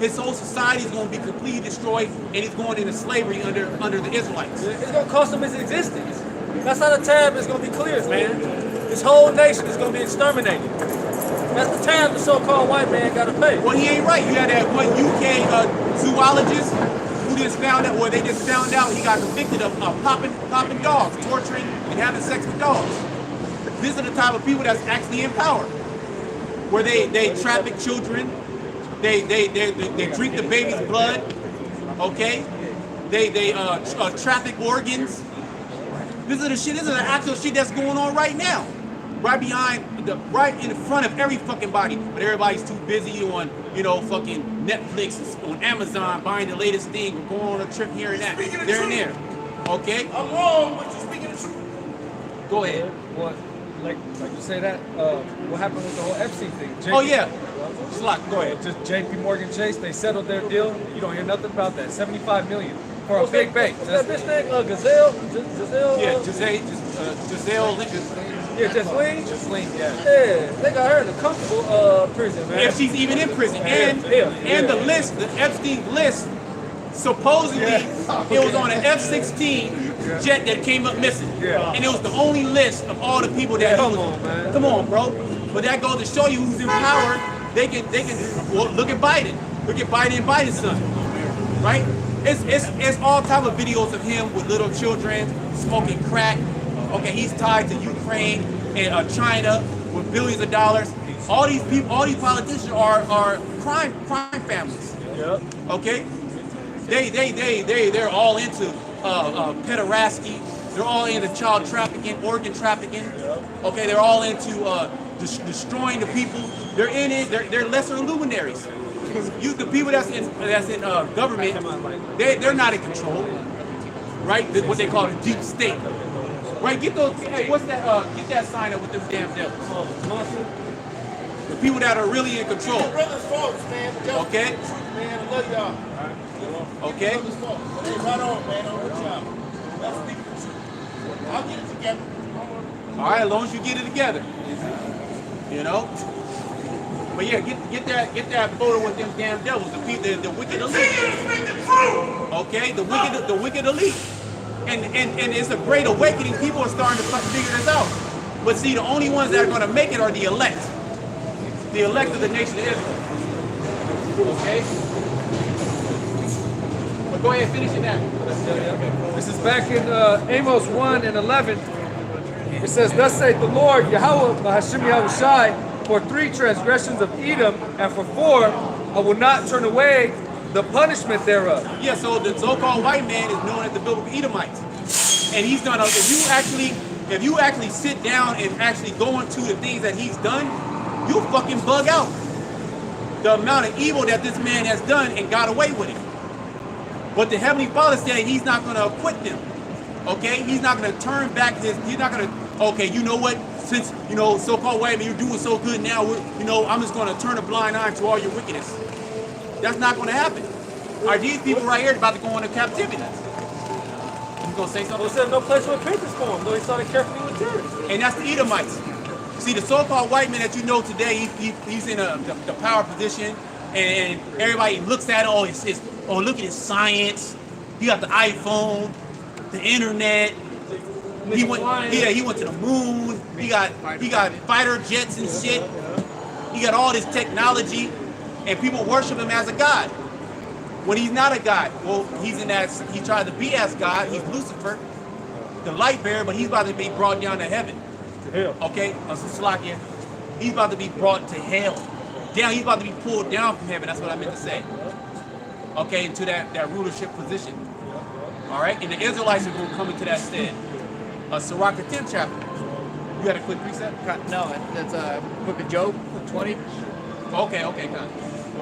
His whole society is going to be completely destroyed, and he's going into slavery under the Israelites. It's going to cost him his existence. That's how the tab is going to be cleared, man. This whole nation is going to be exterminated. That's the tab the so-called white man got to pay. Well, he ain't right. You had that one UK zoologist who just found out, well, they just found out he got convicted of popping dogs, torturing and having sex with dogs. These are the type of people that's actually in power, where they traffic children. They drink the baby's blood, okay? They traffic organs. This is the actual shit that's going on right now, right in front of every fucking body. But everybody's too busy on, fucking Netflix, on Amazon, buying the latest thing, or going on a trip here and that, there and there, okay? I'm wrong, but you're speaking the truth. Go ahead. What, like you say that, what happened with the whole Epstein thing? Oh yeah. Go ahead. Just JP Morgan Chase, they settled their deal. You don't hear nothing about that. $75 million for a big bank. What's that bitch name? Giselle? Yeah, Giselle. Yeah, Jasleen? Jasleen, yeah. Yeah, they got her in a comfortable prison, man. If she's even in prison. And the list, the Epstein list, supposedly it was on an F-16 jet that came up missing. Yeah. And it was the only list of all the people that Come on, man. Come on, bro. But that goes to show you who's in power. They can well, look at Biden. Look at Biden and Biden's son. Right? It's all type of videos of him with little children smoking crack. Okay, he's tied to Ukraine and China with billions of dollars. All these people, all these politicians are crime families. Yep. Okay? They're all into pederasty. They're all into child trafficking, organ trafficking. Okay, they're all into destroying the people. They're in it. They're lesser luminaries. The people that's in government, they're not in control, right? What they call the deep state, right? Get those. Hey, what's that? Get that sign up with them damn devils. The people that are really in control. Brothers, folks, man. Okay. Man, I love y'all. Okay. Brothers, folks. Hey, right on, man. On with y'all. Let's speak the truth. I'll get it together. All right, as long as you get it together. But yeah, get that photo with them damn devils, the wicked elite. Okay, the wicked elite. And it's a great awakening. People are starting to figure this out. But see, the only ones that are going to make it are the elect. The elect of the nation of Israel. Okay? But go ahead, finish it now. This is back in Amos 1 and 11. It says, "Thus saith the Lord, Yahweh, Hashem Yahushai, for 3 transgressions of Edom, and for 4, I will not turn away the punishment thereof." Yeah, so the so-called white man is known as the biblical Edomites. And he's gonna, if you actually sit down and actually go into the things that he's done, you'll fucking bug out. The amount of evil that this man has done and got away with it. But the Heavenly Father said he's not gonna acquit them. Okay? He's not gonna turn back he's not gonna, okay, you know what? since so-called white men, you're doing so good now, I'm just going to turn a blind eye to all your wickedness. That's not going to happen. Are these people right here about to go into captivity? You going to say something? Well, said no place for repentance for him, though he started carefully with tears. And that's the Edomites. See, the so-called white man that you know today, he's in the power position, and everybody looks at it. Oh, look at his science. He got the iPhone, the internet. He went to the moon. He got fighter jets and shit. He got all this technology, and people worship him as a god. When he's not a god, well, he tried to be as God. He's Lucifer, the light bearer, but he's about to be brought down to heaven. Okay, Slakia. He's about to be brought to hell. Down, he's about to be pulled down from heaven. That's what I meant to say. Okay, into that rulership position. All right, and the Israelites are going to come into that stead. Sirach, the 10th chapter. You got a quick precept? No, that's Book of Job, 20. Okay, go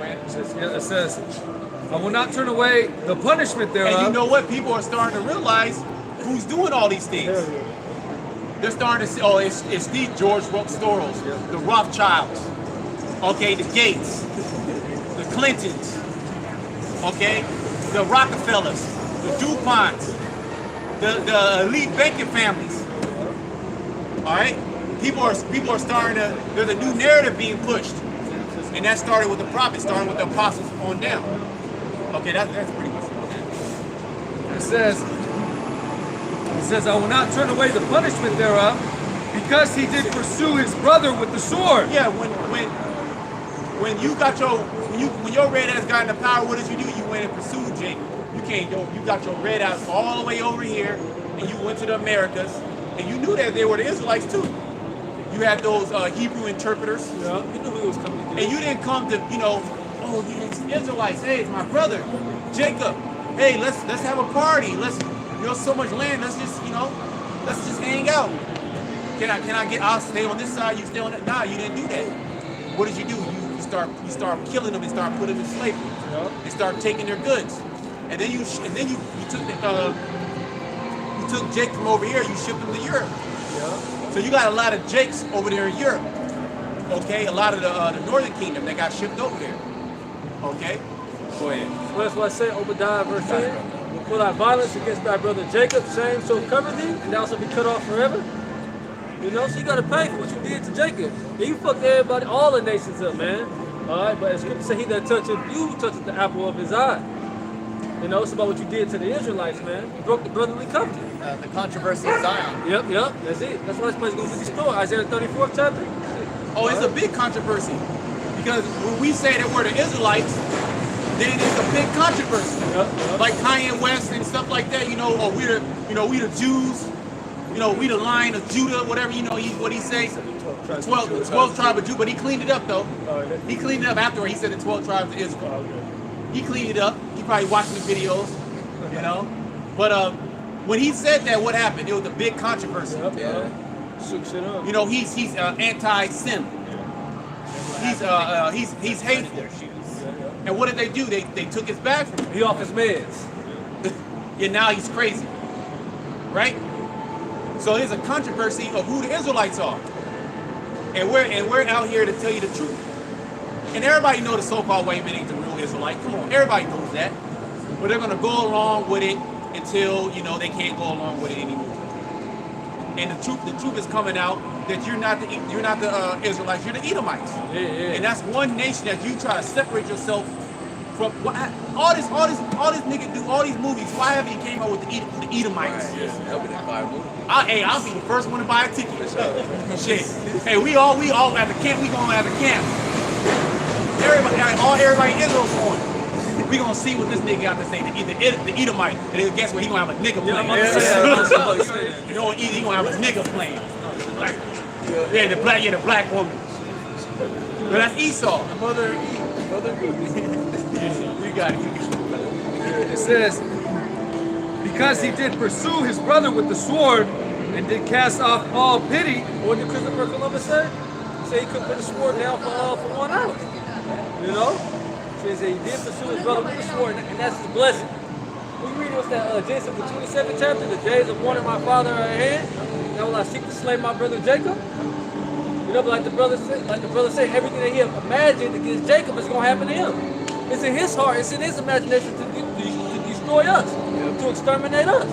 ahead. It says, I will not turn away the punishment thereof. And you know what? People are starting to realize who's doing all these things. They're starting to see, it's the George Soros, the Rothschilds, okay, the Gates, the Clintons, okay, the Rockefellers, the DuPonts, the elite banking families. All right, people are starting to. There's a new narrative being pushed, and that started with the prophets, starting with the apostles on down. Okay, that's pretty much. It says, I will not turn away the punishment thereof, because he did pursue his brother with the sword. Yeah, when your red ass got into power, what did you do? You went and pursued Jacob. You got your red ass all the way over here, and you went to the Americas, and you knew that they were the Israelites too. You had those Hebrew interpreters. Yeah, you knew he was coming to get and you didn't come to, oh, it's Israelites. Hey, it's my brother, Jacob. Hey, let's have a party. So much land. Let's just hang out. I'll stay on this side. You stay on that. Nah, you didn't do that. What did you do? You start killing them and start putting them in slavery. Yeah. And start taking their goods. And then you took Jake from over here. You shipped him to Europe. Yeah. So you got a lot of Jakes over there in Europe. Okay, a lot of the Northern Kingdom that got shipped over there. Okay, go ahead. Well, that's what I say, Obadiah verse 10. For thy violence against thy brother Jacob, shame shall cover thee, and thou shalt be cut off forever. So you got to pay for what you did to Jacob. And you fucked everybody, all the nations up, man. All right, but as Scripture say, he that toucheth you toucheth the apple of his eye. It's about what you did to the Israelites, man. You broke the brotherly covenant. The controversy of Zion. Yep, that's it. That's why this place is going to be destroyed. Isaiah 34th chapter. Oh, it's a big controversy. Because when we say that we're the Israelites, then it's a big controversy. Yep. Like Kanye West and stuff like that, we the Jews, we the Lion of Judah, whatever, what he say? 12 tribe of Judah, but he cleaned it up though. He cleaned it up afterward. He said the 12 tribes of Israel. He cleaned it up. He probably watching the videos, But when he said that, what happened? It was a big controversy. Yeah. Shook shit up. He's anti-sin. He's hateful. And what did they do? They took his bag from him. He off his meds. Yeah, now he's crazy. Right? So there's a controversy of who the Israelites are. And we're out here to tell you the truth. And everybody knows the so-called white man ain't the real Israelite. Come on, everybody knows that. But they're gonna go along with it until they can't go along with it anymore. And the truth is coming out that you're not the Israelites, you're the Edomites. Yeah. And that's one nation that you try to separate yourself from. All this nigga do all these movies. Why haven't he came out with the Edomites? I'll be the first one to buy a ticket. Shit. Hey, we all at the camp. We gonna have a camp. Everybody in Israel's going. We gonna see what this nigga got to say. The Edomite. And then guess what? He gonna have a nigga playing. He gonna have a nigga playing. The black woman. But that's Esau. Mother You got it. It says, because he did pursue his brother with the sword and did cast off all pity. What did Christopher Columbus say? He said he couldn't put the sword down for 1 hour. So he said he did pursue his brother with the sword, and that's his blessing. We read what's that, Genesis the 27th chapter, the days of warning my father at hand. Now will I seek to slay my brother Jacob? You know, but like the brother said, everything that he imagined against Jacob is gonna happen to him. It's in his heart, it's in his imagination to destroy us, to exterminate us.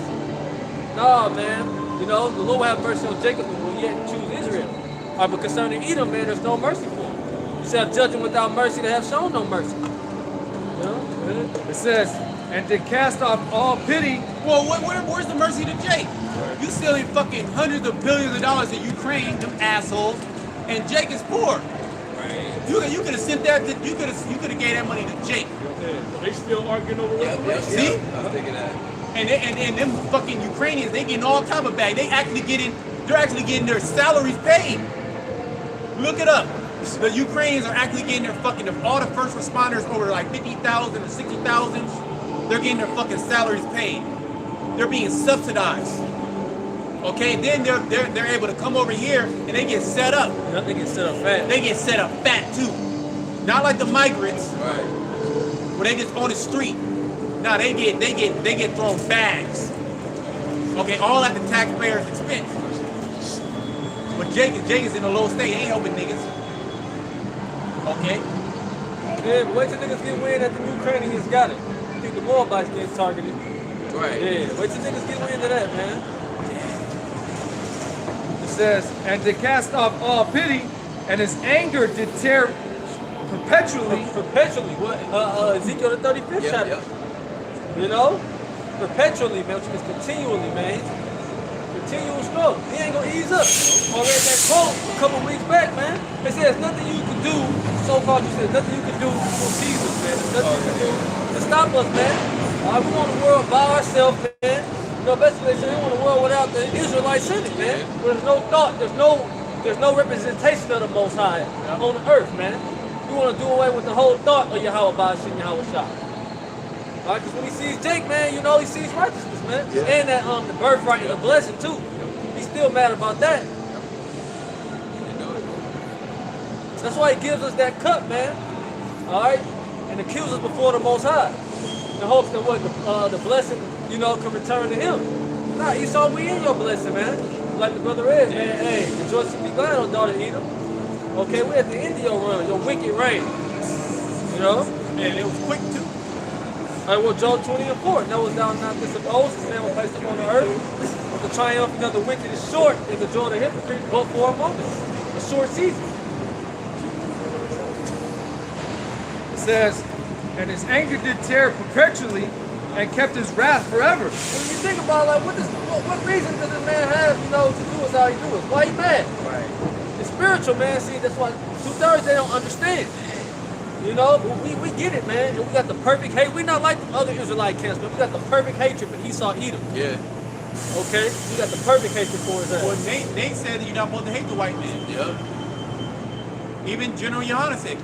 No, man. You know, the Lord will have mercy on Jacob and will yet choose Israel. But concerning Edom, man, there's no mercy for him. You shall have judged him without mercy to have shown no mercy. You know? It says, and to cast off all pity. Well, where's the mercy to Jake? You stealing fucking hundreds of billions of dollars in Ukraine, them assholes, and Jake is poor. You could have sent that. You could have gave that money to Jake. They still arguing over reparations. See? I was thinking that. And them fucking Ukrainians, they getting all type of bag. They're actually getting their salaries paid. Look it up. The Ukrainians are actually getting their fucking, all the first responders over like 50,000 or 60,000, they're getting their fucking salaries paid. They're being subsidized. Okay, then they're able to come over here and they get set up. They get set up fat. They get set up fat too. Not like the migrants, Right. where they just on the street. Now they get thrown bags. Okay, all at the taxpayers' expense. But Jake is in a low state, he ain't helping niggas. Okay? Yeah, but wait till niggas get wind that the Ukrainians got it. You think the Moabites getting targeted? Right. Yeah, wait till niggas get wind of that, man. It says, and to cast off all pity, and his anger did tear perpetually. Perpetually. What? Ezekiel the 35th chapter. You know? Perpetually, man, which means continually, man. Continual struggle. He ain't gonna ease up. I read that quote a couple weeks back, man. It says nothing you can do, so-called you said, nothing you can do for Jesus, man. There's nothing you can do to stop us, man. We want the world by ourselves, man. You know, basically they say they want a world without the Israelites in it, man. Where there's no thought, there's no representation of the Most High on the earth, man. We want to do away with the whole thought of Yahweh Bash and Yahweh Shah. All right, because when he sees Jake, man, you know he sees righteousness, man. Yeah. And that the birthright and the blessing too. He's still mad about that. That's why he gives us that cup, man. All right, and accuses us before the Most High, in hopes that what the blessing, you know, can return to him. Nah, Esau, we in your blessing, man. Like the brother is, man. Hey, rejoice and be glad, oh daughter Edom. Okay, we're at the end of your run, your wicked reign. You know. Man, it was quick too. All right, well, Job 20 and 4. That was down not this of oaths, his name was placed upon the earth. But the triumph of the wicked is short, and the joy of the hypocrite but for a moment. A short season. It says, and his anger did tear perpetually, and kept his wrath forever. When you think about like what reason does this man have, you know, to do us how he do us? Why he mad? Right. It's spiritual, man. See, that's why 2/3 they don't understand. You know, but we get it, man. And we got the perfect hate. We're not like the other Israelite camps, but we got the perfect hatred for Esau Edom. Yeah. Okay? We got the perfect hatred for his ass. Well, Nate said that you're not supposed to hate the white man. Yep. Even General Yana said,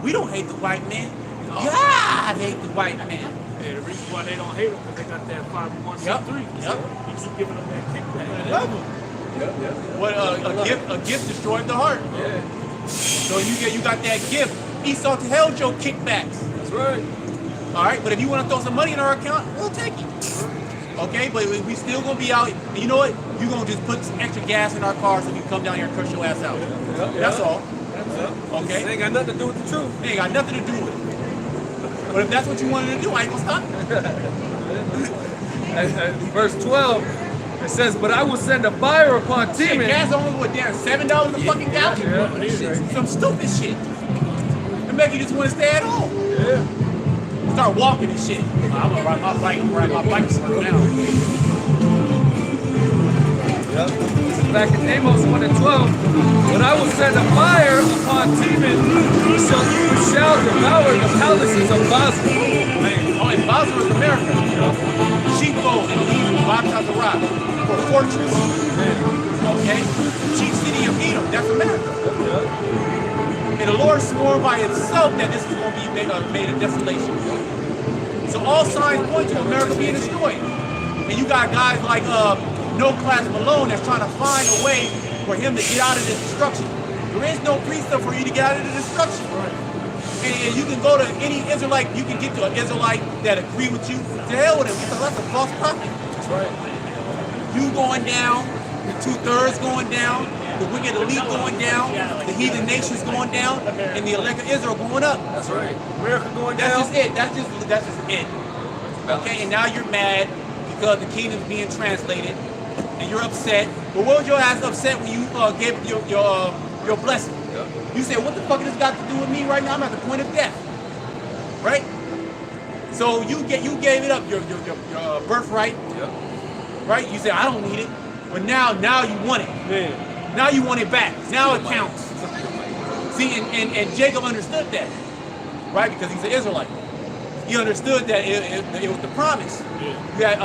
we don't hate the white man. God hate the white man. Yeah, the reason why they don't hate them because they got that 501c3. Yep. You keep giving them that kickback. They love him. What a gift destroyed the heart. Yeah. So you got that gift. Esau held your kickbacks. That's right. All right, but if you want to throw some money in our account, we'll take it. Okay, but we still gonna be out. And you know what? You gonna just put some extra gas in our car so we can come down here and crush your ass out. That's all. Okay. It ain't got nothing to do with the truth. It ain't got nothing to do with it. But if that's what you wanted to do, I ain't gonna stop you. Verse 12, it says, but I will send a fire upon Shit, Teman. gas only what damn $7 a fucking gallon. Some stupid shit. It make you just want to stay at home. Start walking and shit. I'm gonna ride my bike. I'm gonna ride my bike to work now. This is back in Amos 1 and 12. But I will send a fire upon Teman, who shall devour the palaces of Basra. Oh, and Basra is America. Sheepfold and Edom, Batazarah, for fortress. Okay? Chief city of Edom, that's America. And the Lord swore by himself that this is going to be made a desolation. So all signs point to America being destroyed. And you got guys like No Class Malone that's trying to find a way for him to get out of this destruction. There is no precept for you to get out of the destruction. and you can go to any Israelite, you can get to an Israelite that agree with you. To hell with him, because that's a false prophet. That's right. You going down, the 2/3 going down, the wicked elite going down, the heathen nations going down, and the elect of Israel going up. That's right. America going That's down. just it. That's just it. Okay, and now you're mad because the kingdom's being translated, and you're upset. But what was your ass upset when you gave your blessing? You said, what the fuck has this got to do with me right now? I'm at the point of death, right? So you gave it up, your birthright, right? You said, I don't need it, but now you want it. Man. Now you want it back. Now it counts. See, and Jacob understood that, right? Because he's an Israelite. He understood that it was the promise. You had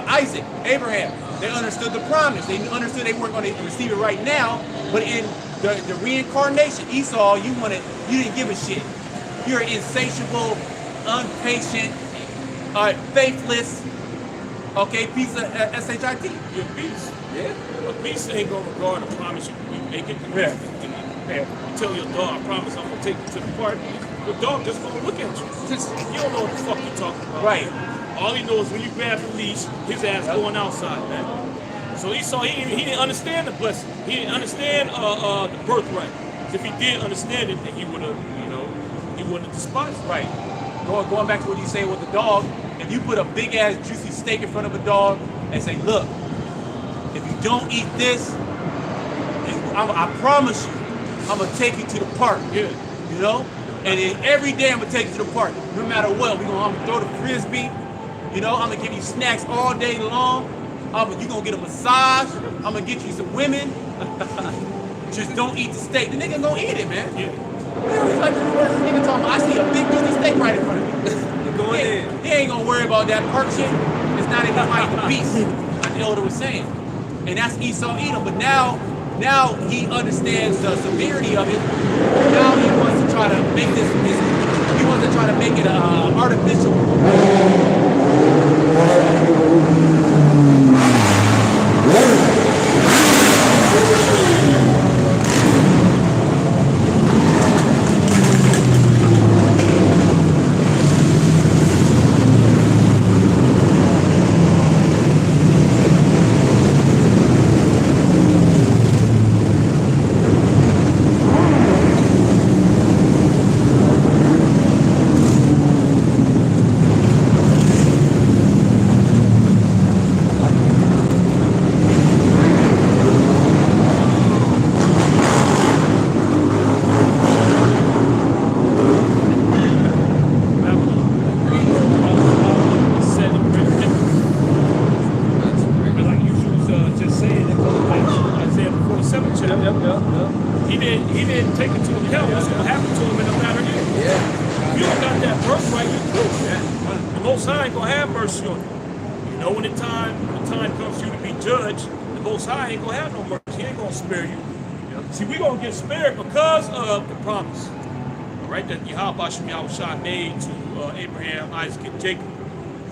Isaac, Abraham. They understood the promise. They understood they weren't going to receive it right now, but in the reincarnation, Esau, you didn't give a shit. You're insatiable, impatient, faithless, okay, piece of S-H-I-T. You're a beast. Yeah. A beast ain't gonna regard a promise you make it. You tell your dog, I promise I'm gonna take you to the party. The dog just gonna look at you. You don't know what the fuck you're talking about. Right. All he knows is when you grab the leash, his ass going outside, man. So Esau, he didn't understand the blessing. He didn't understand the birthright. If he did understand it, then he would have, he wouldn't have despised it. Right. Going back to what you say with the dog, if you put a big ass juicy steak in front of a dog and say, look, if you don't eat this, I promise you, I'm gonna take you to the park. Yeah. You know? And then every day I'm gonna take you to the park. No matter what, I'm gonna throw the frisbee. I'm gonna give you snacks all day long. You gonna get a massage. I'm gonna get you some women. Just don't eat the steak. The nigga gonna eat it, man. Yeah. It's like this nigga talking about, I see a big juicy steak right in front of me. He ain't gonna worry about that park shit. It's not even like the beast. Like the elder was saying. And that's Esau Edom. But now he understands the severity of it. Now he wants to try to make he wants to try to make it artificial. He didn't take into account what's going to happen to him in a latter day. If you don't got that birthright, you're through. The Most High ain't going to have mercy on you. When the time comes for you to be judged, the Most High ain't going to have no mercy. He ain't going to spare you. See, we're going to get spared because of the promise. All right, that Yahweh Shem Yahushua made to Abraham, Isaac, and Jacob.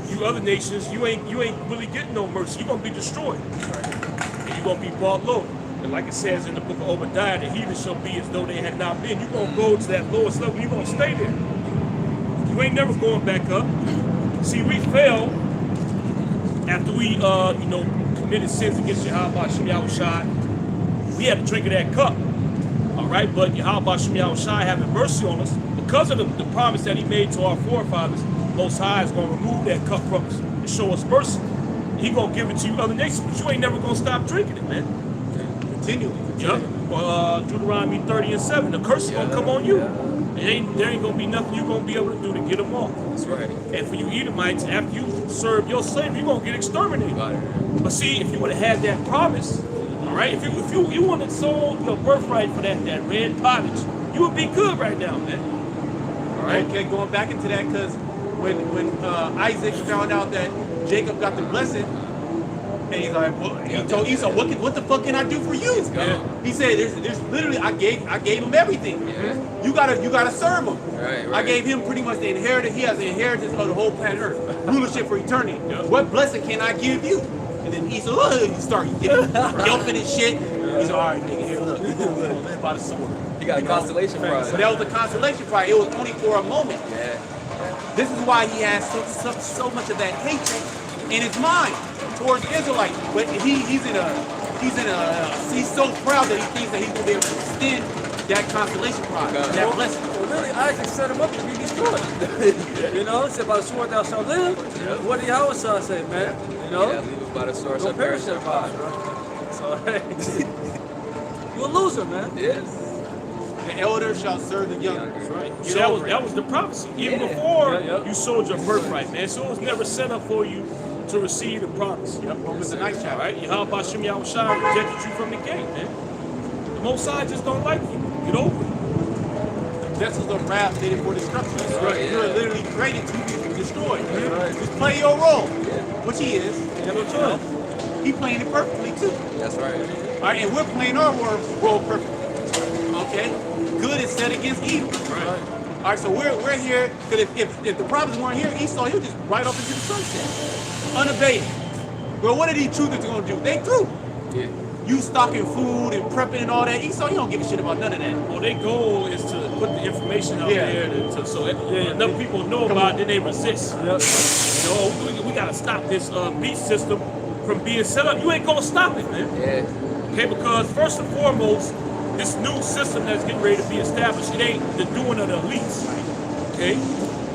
You other nations, you ain't really getting no mercy. You're going to be destroyed. And you're going to be brought low. And like it says in the book of Obadiah, the heathen shall be as though they had not been. You're going to go to that lowest level. You're going to stay there. You ain't never going back up. See, we fell after we, committed sins against Yahweh Shem Yahushua. We had to drink of that cup. All right, but Yahweh Shem Yahushua having mercy on us, because of the promise that he made to our forefathers, Most High is going to remove that cup from us and show us mercy. He going to give it to you other nations, but you ain't never going to stop drinking it, man. Continually. Yep. Deuteronomy 30:7. The curse is going to come on you. There ain't going to be nothing you're going to be able to do to get them off. That's right. And for you Edomites, after you serve your slave, you're going to get exterminated. But see, if you would have had that promise, all right, if you would have sold your birthright for that red pottage, you would be good right now, man. All right. Okay, going back into that, because when Isaac found out that Jacob got the blessing, and he's like, well, he told Esau, what the fuck can I do for you? He said, there's literally, I gave him everything. Yeah. You gotta serve him. Right. I gave him pretty much the inheritance. He has the inheritance of the whole planet Earth, rulership for eternity. What blessing can I give you? And then Esau, you start yelping and shit. He's like, all right, nigga, here, look, you're gonna live by the sword. He got a constellation prize. So that was a consolation prize. It was only for a moment. Yeah. This is why he has so much of that hatred in his mind towards the Israelites. But he's so proud that he thinks that he's gonna be able to extend that consolation prize, that blessing. Well, really, Isaac set him up to be destroyed. You know, it's about the sword thou shalt live. What did Yahweh say, man? You know, Yeah, leave it by the sword. don't perish thereby. So, hey, you're a loser, man. Yes. The elder shall serve the younger. Right. Yeah, that was the prophecy. Even before you sold your birthright, man. So it was never set up for you to receive the promise. Yep, Romans the 9th chapter. All right. Yahweh Hashem Yahweh Shai rejected you from the gate, man. The Most High just don't like you. Get over it. Vessels of wrath needed for destruction. right, You're yeah. literally created to be destroyed. Just play your role, which he is. You have no choice. He playing it perfectly too. That's right. All right, and we're playing our role perfectly. Okay, good is set against evil. Right. All right, so we're here because if the prophets weren't here, Esau he'll just ride off into the sunset, unabated. Well, what are these truthers going to do? They through. Yeah. You stocking food and prepping and all that. Esau, you don't give a shit about none of that. Well, their goal is to put the information out Yeah. there so enough people know about it, then they resist. Yep. You know, we got to stop this beast system from being set up. You ain't going to stop it, man. Yeah. Okay, because first and foremost, this new system that's getting ready to be established, it ain't the doing of the elites. Okay?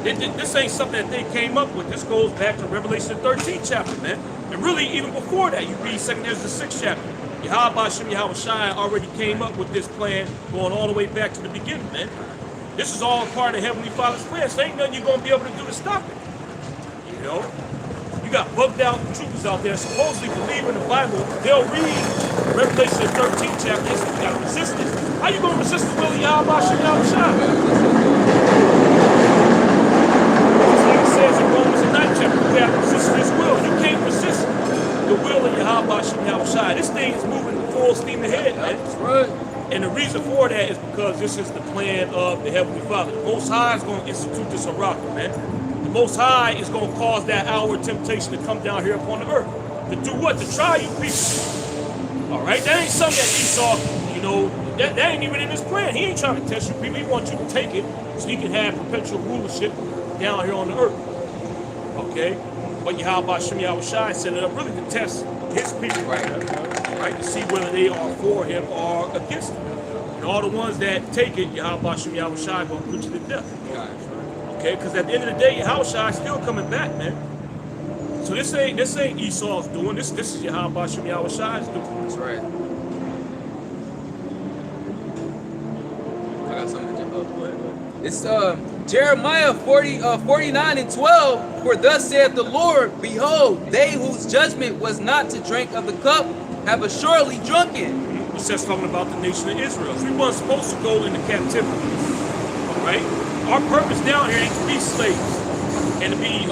This ain't something that they came up with. This goes back to Revelation 13 chapter, man. And really, even before that, you read 2 Ezra the 6th chapter. Yahweh Hashem Yahweh Shai already came up with this plan going all the way back to the beginning, man. This is all part of Heavenly Father's plan, so ain't nothing you're going to be able to do to stop it. You know? You got bugged out troopers out there supposedly believe in the Bible. They'll read Revelation 13 chapter. They say, you got to resist this. How you going to resist the will of Yahweh Hashem Yahweh Shai? Just like it says in Romans the 9th chapter, you have to resist his will. You can't resist the will of Yahweh Hashem Yahweh Shai. This thing is moving full steam ahead, man. That's right. And the reason for that is because this is the plan of the Heavenly Father. The Most High is going to institute this Arakim, man. The Most High is going to cause that hour of temptation to come down here upon the earth. To do what? To try you people. All right? That ain't something that Esau, you know, that ain't even in his plan. He ain't trying to test you people. He wants you to take it so he can have perpetual rulership down here on the earth. Okay? But Yahweh Hashem Yahweh Shai set it up really to test his people. Right? To see whether they are for him or against him. And all the ones that take it, Yahweh Hashem Yahweh Shai going to put you to death. Okay? Because at the end of the day, Yahweh Shai is still coming back, man. So this ain't Esau's doing. This is Yahweh Hashem Yahweh Shai's doing. That's right. I got something to jump up. It's Jeremiah 49:12. For thus saith the Lord, behold, they whose judgment was not to drink of the cup have assuredly drunken. It's just talking about the nation of Israel. We weren't supposed to go into captivity. All right? Our purpose down here ain't to be slaves and to be,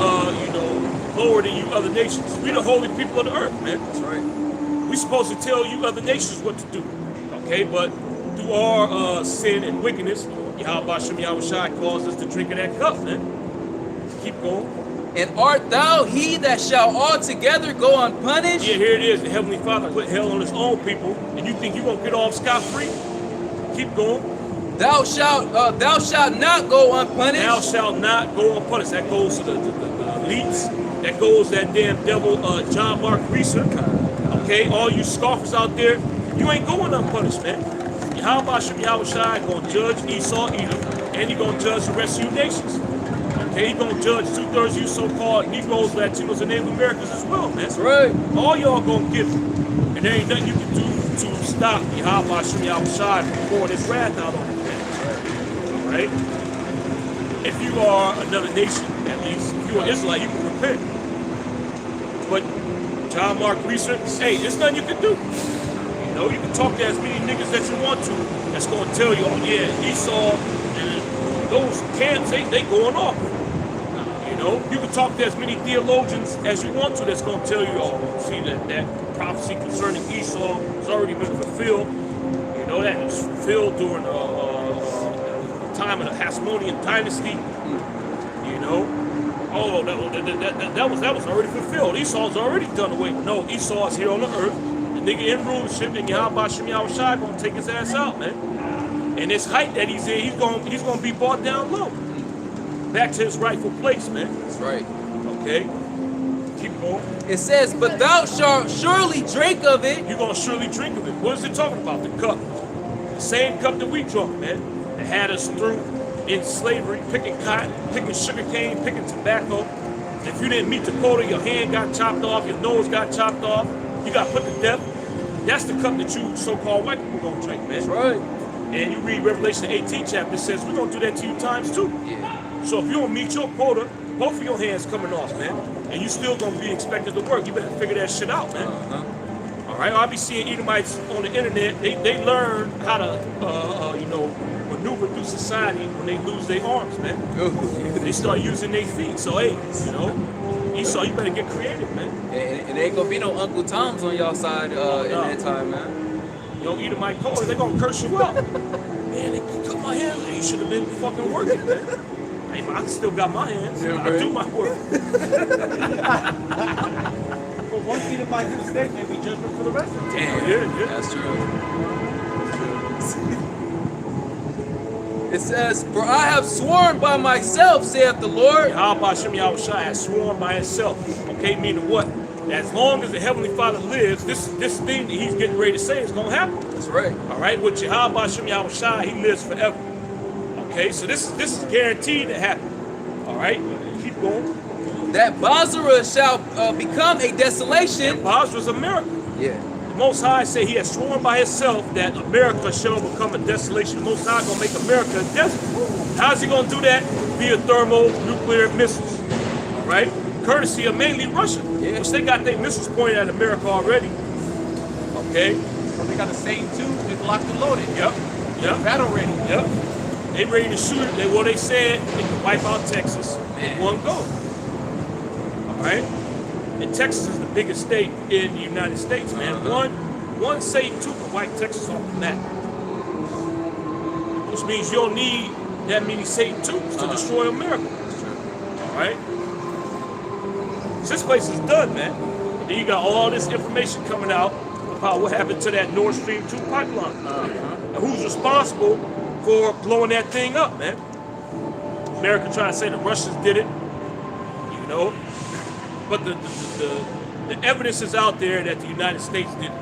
lower than you other nations. We the holy people of the earth, man. That's right. We supposed to tell you other nations what to do. Okay? But through our sin and wickedness, Yahweh Hashem Yahweh Shai caused us to drink of that cup, man. Keep going. And art thou he that shall altogether go unpunished? Yeah, here it is. The Heavenly Father put hell on his own people, and you think you're going to get off scot-free? Keep going. Thou shalt not go unpunished. Thou shalt not go unpunished. That goes to the elites. That goes that damn devil, John Mark Reeser. Okay, all you scoffers out there, you ain't going unpunished, man. Yahweh Hashem Yahweh Shai going to judge Esau, Edom, and you're going to judge the rest of you nations. Okay, he's going to judge 2/3 of you so-called Negroes, Latinos, and Native Americans as well, man. That's right. All y'all going to get it. And there ain't nothing you can do to stop Yahweh Hashem Yahweh Shai from pouring his wrath out on you, man. All right? If you are another nation, at least, if you're an Israelite, you can repent. But John Mark Reeser, hey, there's nothing you can do. You know, you can talk to as many niggas that you want to. That's going to tell you, oh yeah, Esau and those camps, they going off. You know, you can talk to as many theologians as you want to. That's going to tell you, oh, see that prophecy concerning Esau has already been fulfilled. You know, that was fulfilled during the time of the Hasmonean dynasty. You know, oh, that was already fulfilled. Esau's already done away. No, Esau is here on the earth. The nigga in rulership, and Yahweh Hashem Yahweh Shai gonna take his ass out, man. And this height that he's in, he's gonna be brought down low, back to his rightful place, man. That's right. Okay, keep going. It says, but thou shalt surely drink of it. You're gonna surely drink of it. What is it talking about? The cup, the same cup that we drunk, man. That had us through in slavery, picking cotton, picking sugar cane, picking tobacco. If you didn't meet the quota, your hand got chopped off, your nose got chopped off, you got put to death. That's the cup that you so-called white people gonna drink, man. That's right. And you read Revelation 18 chapter, it says we're gonna do that to you times 2. Yeah. So if you don't meet your quota, both of your hands coming off, man. And you still gonna be expected to work. You better figure that shit out, man. All right, I'll be seeing Edomites on the internet. They learn how to, maneuver through society when they lose their arms, man. They start using their feet. So hey, Esau, you better get creative, man. And there ain't gonna be no Uncle Toms on y'all side in that time, man. You don't Edomite quota, they gonna curse you out. Man, they cut my hands. You should have been fucking working, man. Hey, I still got my hands. Yeah, I do my work. But once you might do mistake, maybe judgment for the rest of them. Damn. Yeah. That's true. It says, for I have sworn by myself, saith the Lord. How about Shem Yahushua has sworn by himself? Okay, meaning what? As long as the Heavenly Father lives, this thing that he's getting ready to say is going to happen. That's right. All right, with Jehovah Shem Yahushua, he lives forever. Okay, so this is guaranteed to happen. All right, keep going. That Basra shall become a desolation. And Basra's America. Yeah. The Most High say he has sworn by himself that America shall become a desolation. The Most High gonna make America a desert. How's he gonna do that? Via thermonuclear missiles. All right, courtesy of mainly Russia, which they got their missiles pointed at America already. Okay. So they got the same two that's locked and loaded. Yep. Battle ready. Yep. They ready to shoot it. They said they can wipe out Texas in one go. All right. And Texas is the biggest state in the United States, man. One Satan too can wipe Texas off the map. Which means you don't need that many Satan tubes to destroy America. All right. So this place is done, man. And then you got all this information coming out about what happened to that Nord Stream 2 pipeline. And who's responsible for blowing that thing up, man? America trying to say the Russians did it, but the evidence is out there that the United States did it.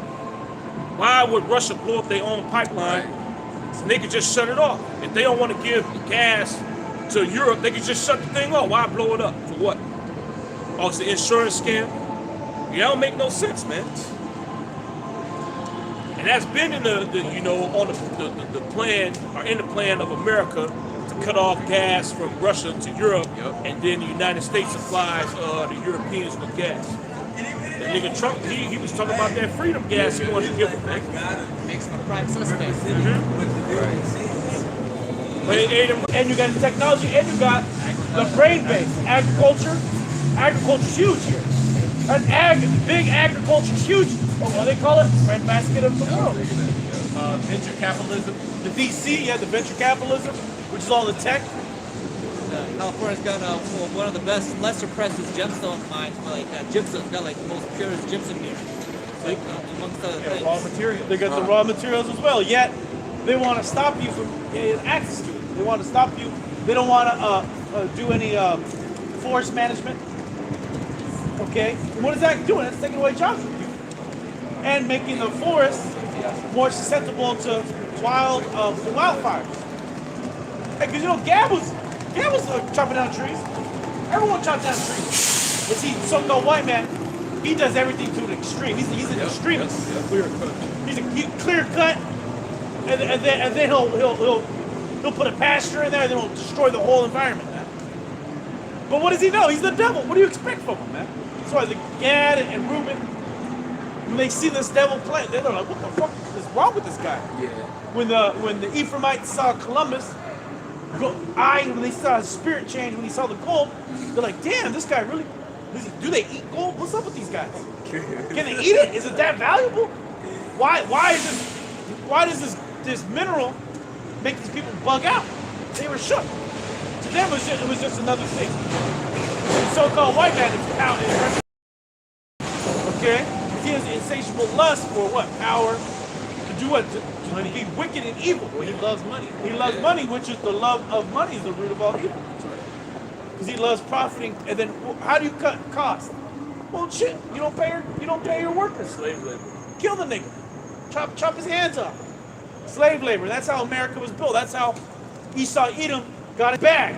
Why would Russia blow up their own pipeline? So they could just shut it off. If they don't want to give gas to Europe, they could just shut the thing off. Why blow it up? For what? Oh, it's an insurance scam? That don't make no sense, man. And that's been in the plan, or in the plan of America to cut off gas from Russia to Europe, and then the United States supplies the Europeans with gas. That nigga Trump, he was talking about that freedom gas he wanted to give them, man. Makes them a prime suspect. And you got the technology, and you got the brain base. Agriculture's huge here. Big agriculture's huge. What do they call it? Breadbasket of the world. Venture capitalism. The VC, you have the venture capitalism, which is all the tech. California's got one of the best lesser presses gemstone mines. Gypsum's got the most purest gypsum here. Amongst other things. Raw materials. They got the raw materials as well. Yet they want to stop you from getting access to it. They want to stop you. They don't want to do any forest management. Okay, and what is that doing? It's taking away jobs from you and making the forest more susceptible to wildfires. Because Gab was chopping down trees. Everyone chopped down trees. But see, so-called white man, he does everything to an extreme. He's an extremist. He's a clear cut, and then he'll put a pasture in there, and then he'll destroy the whole environment, man. But what does he know? He's the devil. What do you expect from him, man? That's why the Gad and Reuben, when they see this devil play, they're like, what the fuck is wrong with this guy? Yeah. When the Ephraimites saw Columbus, when they saw his spirit change, when he saw the gold, they're like, damn, this guy really, do they eat gold? What's up with these guys? Can they eat it? Is it that valuable? Why does this mineral make these people bug out? They were shook. To them, it was just another thing. The so-called white man is out in okay? He has insatiable lust for what? Power, do what? To be wicked and evil. Well, he loves money. He loves money, which is the love of money is the root of all evil. Because he loves profiting. And then how do you cut costs? Well, shit, you don't pay your workers. Slave labor. Kill the nigga. Chop his hands off. Slave labor. That's how America was built. That's how Esau Edom got it back.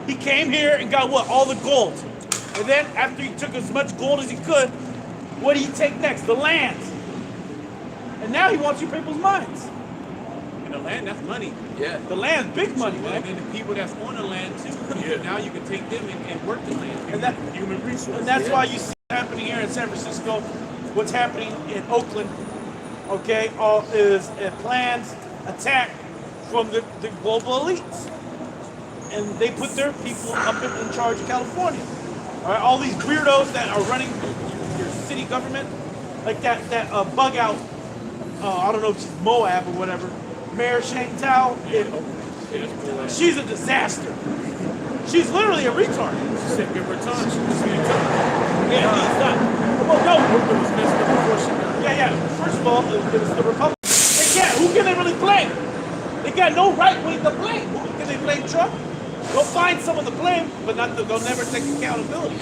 He came here and got what? All the gold. And then after he took as much gold as he could, what did he take next? The lands. And now he wants your people's minds. And the land, that's money. Yeah. The land's big money, And man. then the people that's on the land too. Now you can take them and work the land. And that, Human resources. and that's why you see happening here in San Francisco, what's happening in Oakland, okay, all is a planned attack from the global elites. And they put their people up in charge of California. All right, all these weirdos that are running your city government, like that bug out, I don't know if she's Moab or whatever, Mayor Shangtao, she's a disaster. She's literally a retard. She said, give her time. She was being time. Yeah, he's not. Well, no, It was messed up before she got yeah. First of all, it was the Republicans. Who can they really blame? They got no right wing to blame. Who can they blame? Trump? They'll find someone to blame, but they'll never take accountability.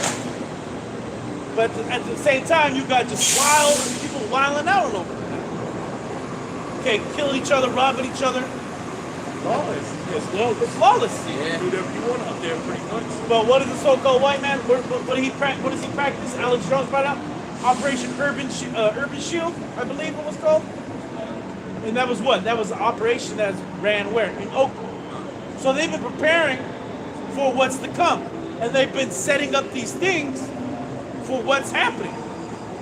But at the same time, you got just wild people wilding out all over. Okay, killing each other, robbing each other. lawless. It's lawless. It's lawless. Yeah. Do whatever you want out there, pretty much. But what is the so-called white man? What does he practice? Alex Jones brought out Operation Urban Shield, I believe it was called. And that was what? That was an operation that ran where? In Oakland. So they've been preparing for what's to come. And they've been setting up these things for what's happening.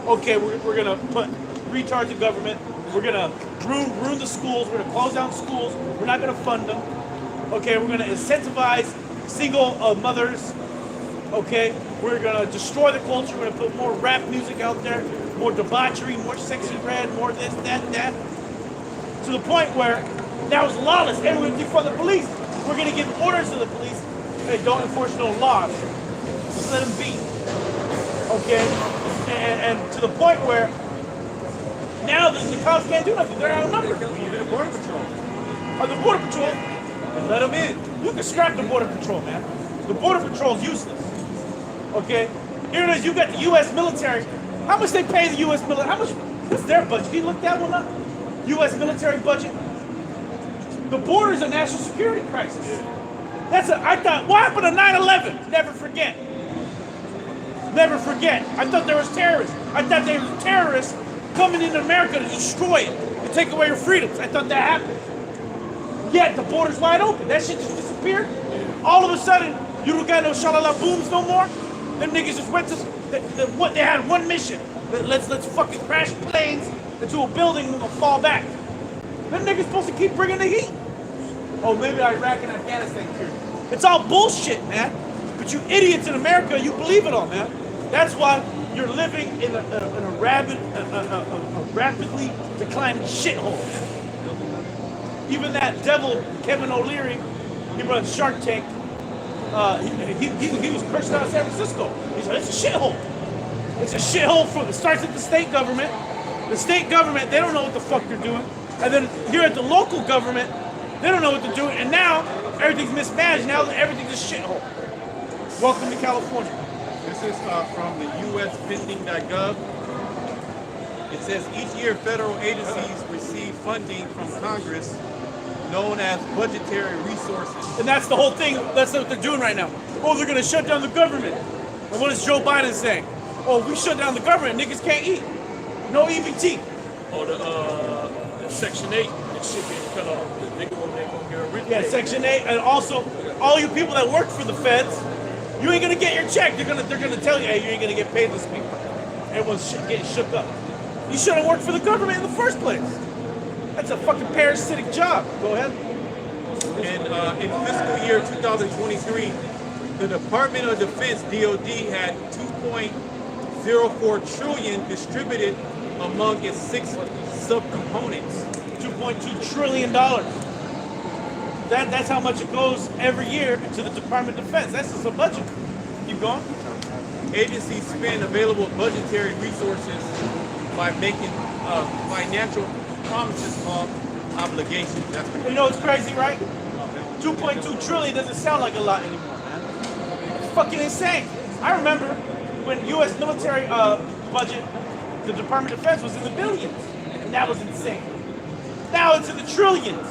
Okay, we're going to put retards in government. We're going to ruin the schools. We're going to close down schools. We're not going to fund them. Okay, we're going to incentivize single mothers. Okay, we're going to destroy the culture. We're going to put more rap music out there, more debauchery, more sexy red, more this, that. To the point where now it's lawless. Everyone defund the police. We're going to give orders to the police. Hey, don't enforce no laws. Just let them be. Okay? And to the point where now the cops can't do nothing. They're outnumbered. The Border Patrol. Or the Border Patrol, let them in. You can scrap the Border Patrol, man. The Border Patrol's useless. Okay? Here it is. You got the U.S. military. How much they pay the U.S. military? How much? What's their budget? Can you look that one up? U.S. military budget. The border is a national security crisis. I thought, what happened to 9/11? Never forget. Never forget. I thought there was terrorists. I thought there was terrorists coming into America to destroy it, to take away your freedoms. I thought that happened. Yet the border's wide open. That shit just disappeared. All of a sudden, you don't got no shalala booms no more. Them niggas just went to they had one mission. Let's fucking crash planes into a building and we're gonna fall back. Them niggas supposed to keep bringing the heat. Oh, maybe Iraq and Afghanistan period. It's all bullshit, man. But you idiots in America, you believe it all, man. That's why you're living in a rapidly declining shithole. Even that devil, Kevin O'Leary, he runs Shark Tank. He was cursed out of San Francisco. He said, it's a shithole. It's a shithole it starts at the state government. The state government, they don't know what the fuck they're doing. And then here at the local government, they don't know what they're doing. And now, everything's mismanaged. Now everything's a shithole. Welcome to California. This is from the USpending.gov. It says each year federal agencies receive funding from Congress known as budgetary resources. And that's the whole thing. That's what they're doing right now. Oh, they're going to shut down the government. And what is Joe Biden saying? Oh, we shut down the government. Niggas can't eat. No EBT. Or the Section 8, it should be cut off. The nigga when they gonna get a rich Yeah, pay. Section 8. And also, all you people that work for the feds, you ain't going to get your check. They're gonna tell you, hey, you ain't going to get paid this week. Everyone's getting shook up. You shouldn't work for the government in the first place. That's a fucking parasitic job. Go ahead. And in fiscal year 2023, the Department of Defense, DOD, had $2.04 trillion distributed among its 6 subcomponents. $2.2 trillion. That's how much it goes every year to the Department of Defense. That's just a budget. Keep going. Agencies spend available budgetary resources by making financial promises are obligations. That's what You know what's crazy, right? 2.2 trillion doesn't sound like a lot anymore, man. It's fucking insane. I remember when U.S. military budget, the Department of Defense was in the billions, and that was insane. Now it's in the trillions.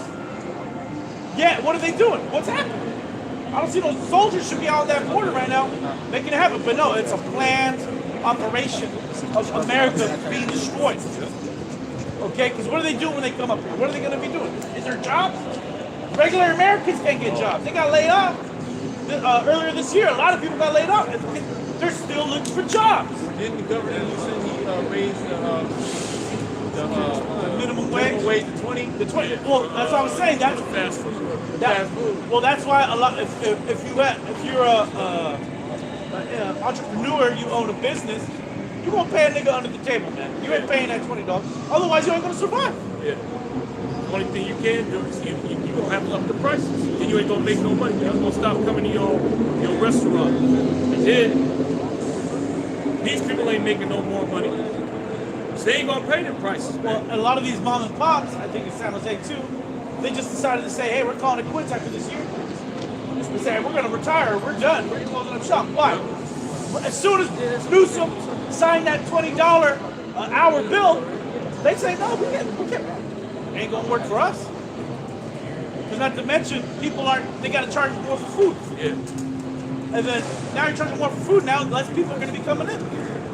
Yeah, what are they doing? What's happening? I don't see those soldiers should be out on that border right now making it happen. But no, it's a planned operation of America being destroyed. Okay, because what do they do when they come up here? What are they going to be doing? Is there jobs? Regular Americans can't get jobs. They got laid off. Earlier this year, a lot of people got laid off. They're still looking for jobs. Didn't the governor raise the Minimum wage to 20? The 20. Well, that's what I was saying. That's Fast food. that. Well, that's why a lot. If you're a entrepreneur, you own a business, you won't pay a nigga under the table, man. You ain't paying that $20. Otherwise, you ain't gonna survive. Yeah. The only thing you can do is you gonna have to up the prices. Then you ain't gonna make no money. They're gonna stop coming to your restaurant. And then these people ain't making no more money. So they ain't gonna pay their prices. Well, a lot of these mom and pops, I think in San Jose too, they just decided to say, hey, we're calling it quits after this year. They say, we're gonna retire, we're done, we're closing up shop. Why? As soon as Newsom signed that $20 an hour bill, they say, no, we can't. It ain't gonna work for us. Because not to mention, they gotta charge more for food. Yeah. And then now you're charging more for food, now less people are gonna be coming in.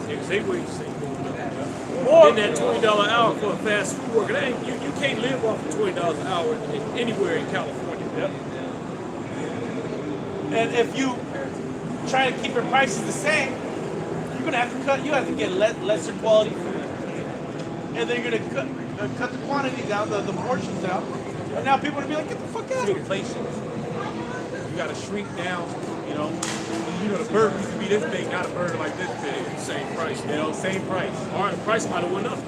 Yeah, they wages ain't going up. Or, Then that $20 an hour for a fast food worker, that ain't, you can't live off of $20 an hour anywhere in California. Yep. and if you try to keep your prices the same, you're gonna have to get lesser quality food. And then you're gonna cut the quantity down, the portions down. And now people are gonna be like, get the fuck out of here. Inflation. You gotta shrink down, you know. The bird used to be this big, not a bird like this big. Same price. Same price. All right, the price might have went up.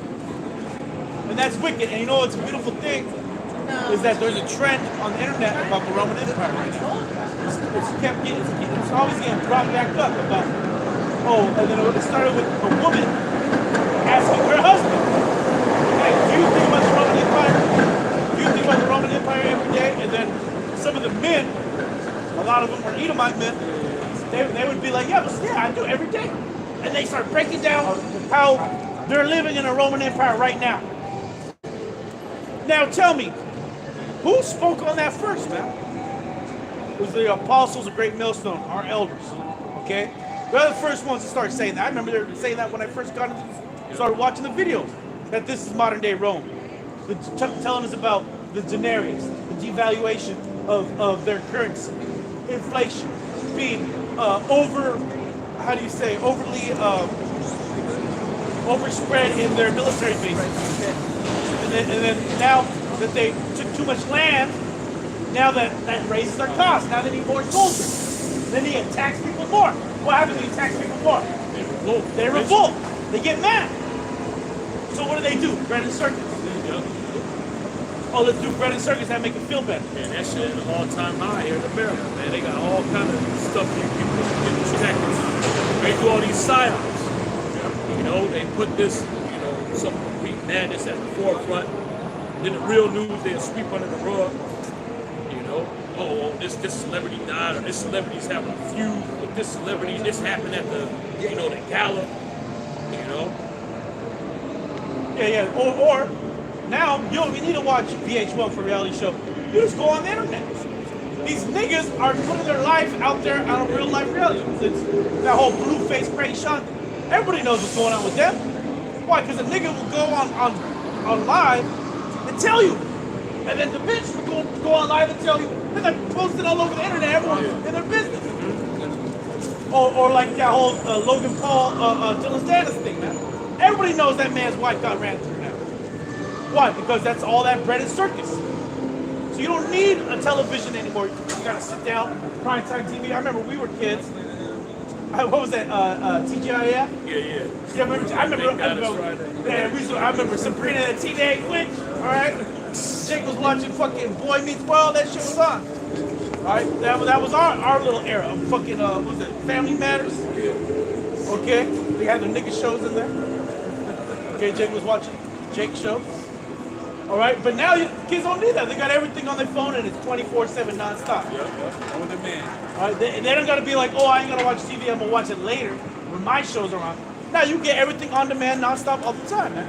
And that's wicked. And you know what's a beautiful thing is that there's a trend on the internet about the Roman Empire right now. It's always getting brought back up about, and then it started with a woman asking her husband, hey, do you think about the Roman Empire? Do you think about the Roman Empire every day? And then some of the men, a lot of them were Edomite men, they would be like, yeah, I do every day. And they start breaking down how they're living in a Roman Empire right now. Now tell me, who spoke on that first, man? It was the apostles of Great Millstone, our elders, okay? They're the first ones to start saying that. I remember they were saying that when I first started watching the videos, that this is modern day Rome. Telling us about the denarius, the devaluation of their currency, inflation, being overly overspread in their military bases. And then now that they took too much land, now that raises their costs. Now they need more soldiers. Then they tax people more. What happens when you tax people more? They revolt. They get mad. So what do? Bread and circus. Oh, let's do bread and circus. That make it feel better. Man, that shit is an all-time high here in America, man. They got all kind of stuff you can distract on. They do all these psyops. You know, they put this, some complete madness at the forefront. Then the real news, they'll sweep under the rug. This celebrity died, or this celebrity's having a feud with this celebrity. This happened at the gala. Yeah. Or now you don't even need to watch VH1 for a reality show. You just go on the internet. These niggas are putting their life out there on a real life reality. It's that whole blue face Craig Sean. Everybody knows what's going on with them. Why? Because a nigga will go on live and tell you. And then the bitch will go on live and tell you. And they're posting all over the internet, everyone in their business. Or like that whole Logan Paul, Dylan Stannis thing, man. Everybody knows that man's wife got ran through now. Why? Because that's all that bread and circus. So you don't need a television anymore. You gotta sit down, primetime TV. I remember we were kids. What was that? TGIF? Yeah. I remember Sabrina the Teenage Witch. All right. Jake was watching fucking Boy Meets World. That shit was on. All right. That was our little era of fucking what was it? Family Matters. Okay. They had the nigga shows in there. Okay. Jake was watching Jake's show. All right, but now kids don't need that. They got everything on their phone and it's 24/7 nonstop. With the man. All right, they don't gotta be like, oh, I ain't gonna watch TV. I'm gonna watch it later when my shows are on. Now you get everything on demand nonstop all the time, man.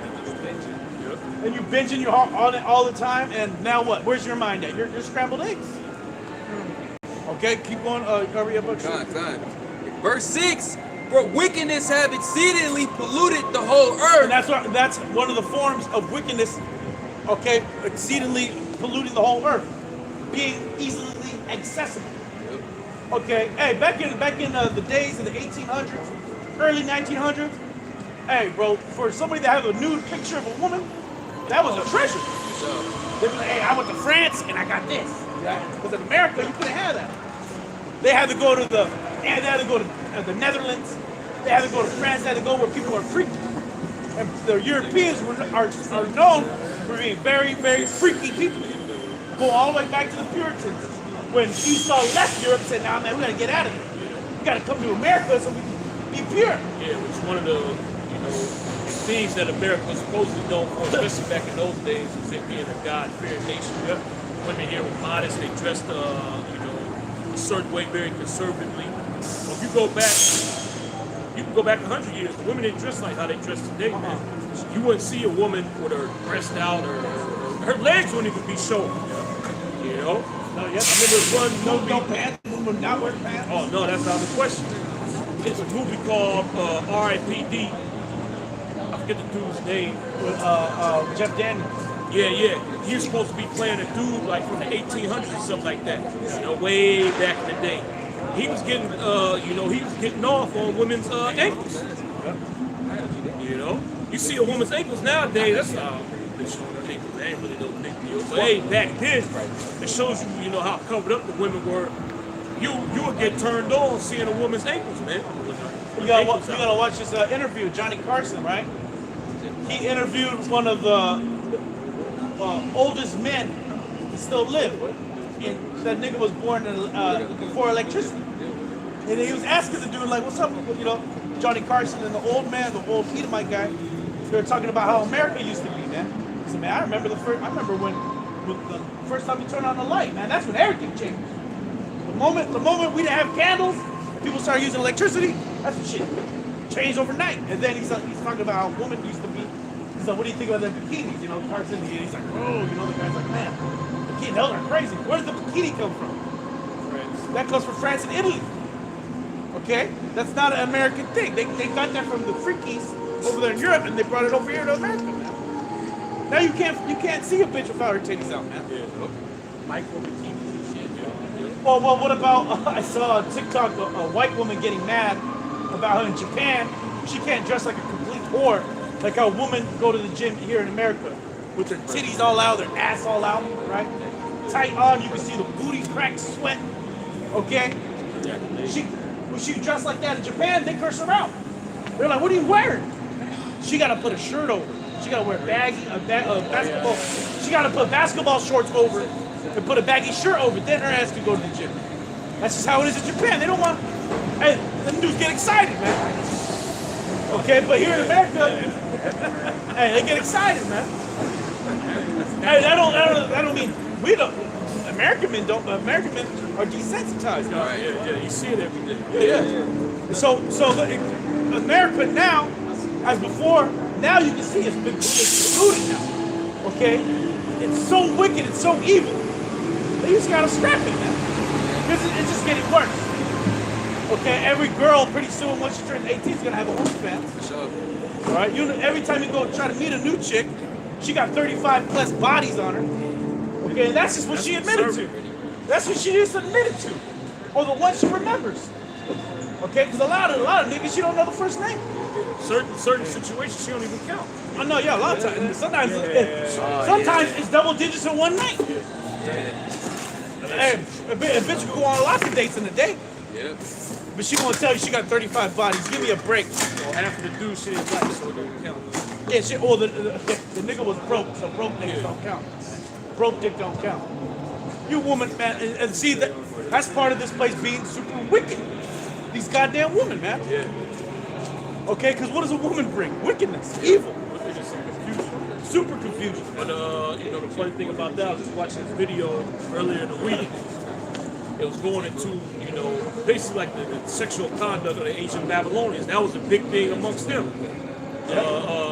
And you're binging your heart on it all the time. And now what? Where's your mind at? You're scrambled eggs. Okay, keep going. Hurry up. Time. Verse 6. For wickedness have exceedingly polluted the whole earth. And that's one of the forms of wickedness. Okay, exceedingly polluting the whole earth, being easily accessible. Okay, hey, back in the days of the 1800s, early 1900s, hey, bro, for somebody to have a nude picture of a woman, that was a treasure. They'd be like, hey, I went to France and I got this. Because in America, you couldn't have that. They had to go to the Netherlands. They had to go to France. They had to go where people are freaky. And the Europeans are known for being very, very freaky people. Go all the way back to the Puritans. When Esau left Europe, said, "Nah, man, we gotta get out of here. We gotta come to America so we can be pure." Yeah, which is one of the things that America was supposedly known for, especially back in those days, was it being a God-fearing nation. Women here were modest. They dressed, a certain way, very conservatively. So if you go back 100 years. The women didn't dress like how they dress today, man. You wouldn't see a woman with her breast out or her legs wouldn't even be showing. You know? No, yes. I remember one movie. No pants. Women not wearing pants. Oh no, that's not the question. It's a movie called R.I.P.D. I forget the dude's name. With Jeff Daniels. Yeah. He was supposed to be playing a dude like from the 1800s or something like that. You know, way back in the day. He was getting, getting off on women's ankles. You know, you see a woman's ankles nowadays. That's they showing her ankles. They ain't really no big deal. But hey, back then, it shows you, how covered up the women were. You would get turned on seeing a woman's ankles, man. You gotta watch this interview, Johnny Carson, right? He interviewed one of the oldest men to still live. And that nigga was born before electricity. And he was asking the dude, like, what's up, Johnny Carson and the old man, the old Edomite guy. They were talking about how America used to be, man. He said, man, I remember when the first time you turned on the light, man, that's when everything changed. The moment we didn't have candles, people started using electricity, that's when shit changed overnight. And then he's talking about how women used to be. He's like, what do you think about the bikinis? Carson, he's like, oh, the guy's like, man, bikini, those are crazy. Where does the bikini come from? France. That comes from France and Italy. Okay? That's not an American thing. They got that from the freakies over there in Europe and they brought it over here to America, man. Now you can't see a bitch without her titties out, man. Yeah. Micro bikinis and shit. Yeah. Well, what about, I saw on TikTok a white woman getting mad about how in Japan, she can't dress like a complete whore, like how women go to the gym here in America with their titties all out, their ass all out, right? Tight on, you can see the booty crack sweat, okay? When she dressed like that in Japan, they curse her out. They're like, what are you wearing? She gotta put a shirt over. She gotta wear basketball. She gotta put basketball shorts over and put a baggy shirt over. Then her ass can go to the gym. That's just how it is in Japan. They don't want, hey, them dudes get excited, man. Okay, but here in America, hey, they get excited, man. Hey, that don't mean we don't. American men are desensitized. Right, yeah, you see it every day. Yeah. So America now, as before, now you can see it's polluted now. Okay, it's so wicked, it's so evil. They just gotta scrap it, man. Because it's just getting worse. Okay, every girl pretty soon once she turns 18 is gonna have a OnlyFans. For sure. All right, every time you go try to meet a new chick, she got 35 plus bodies on her. Okay, and that's just what she admitted to. That's what she just admitted to, or the one she remembers. Okay, because a lot of niggas, she don't know the first name. Certain situations, she don't even count. I know, yeah, a lot of times. Sometimes it's double digits in one night. Hey, a bitch can go on lots of dates in a day. Yep. But she gonna tell you she got 35 bodies. Give me a break. Well, half of the dudes she didn't like, so it don't count. Yeah, the nigga was broke, so broke niggas don't count. Broke dick don't count. You woman, man, and see that's part of this place being super wicked. These goddamn women, man. Yeah. Okay, because what does a woman bring? Wickedness, evil. super confusing. But you know, the funny thing about that, I was just watching this video earlier in the week. It was going into, you know, basically like the sexual conduct of the ancient Babylonians. That was a big thing amongst them.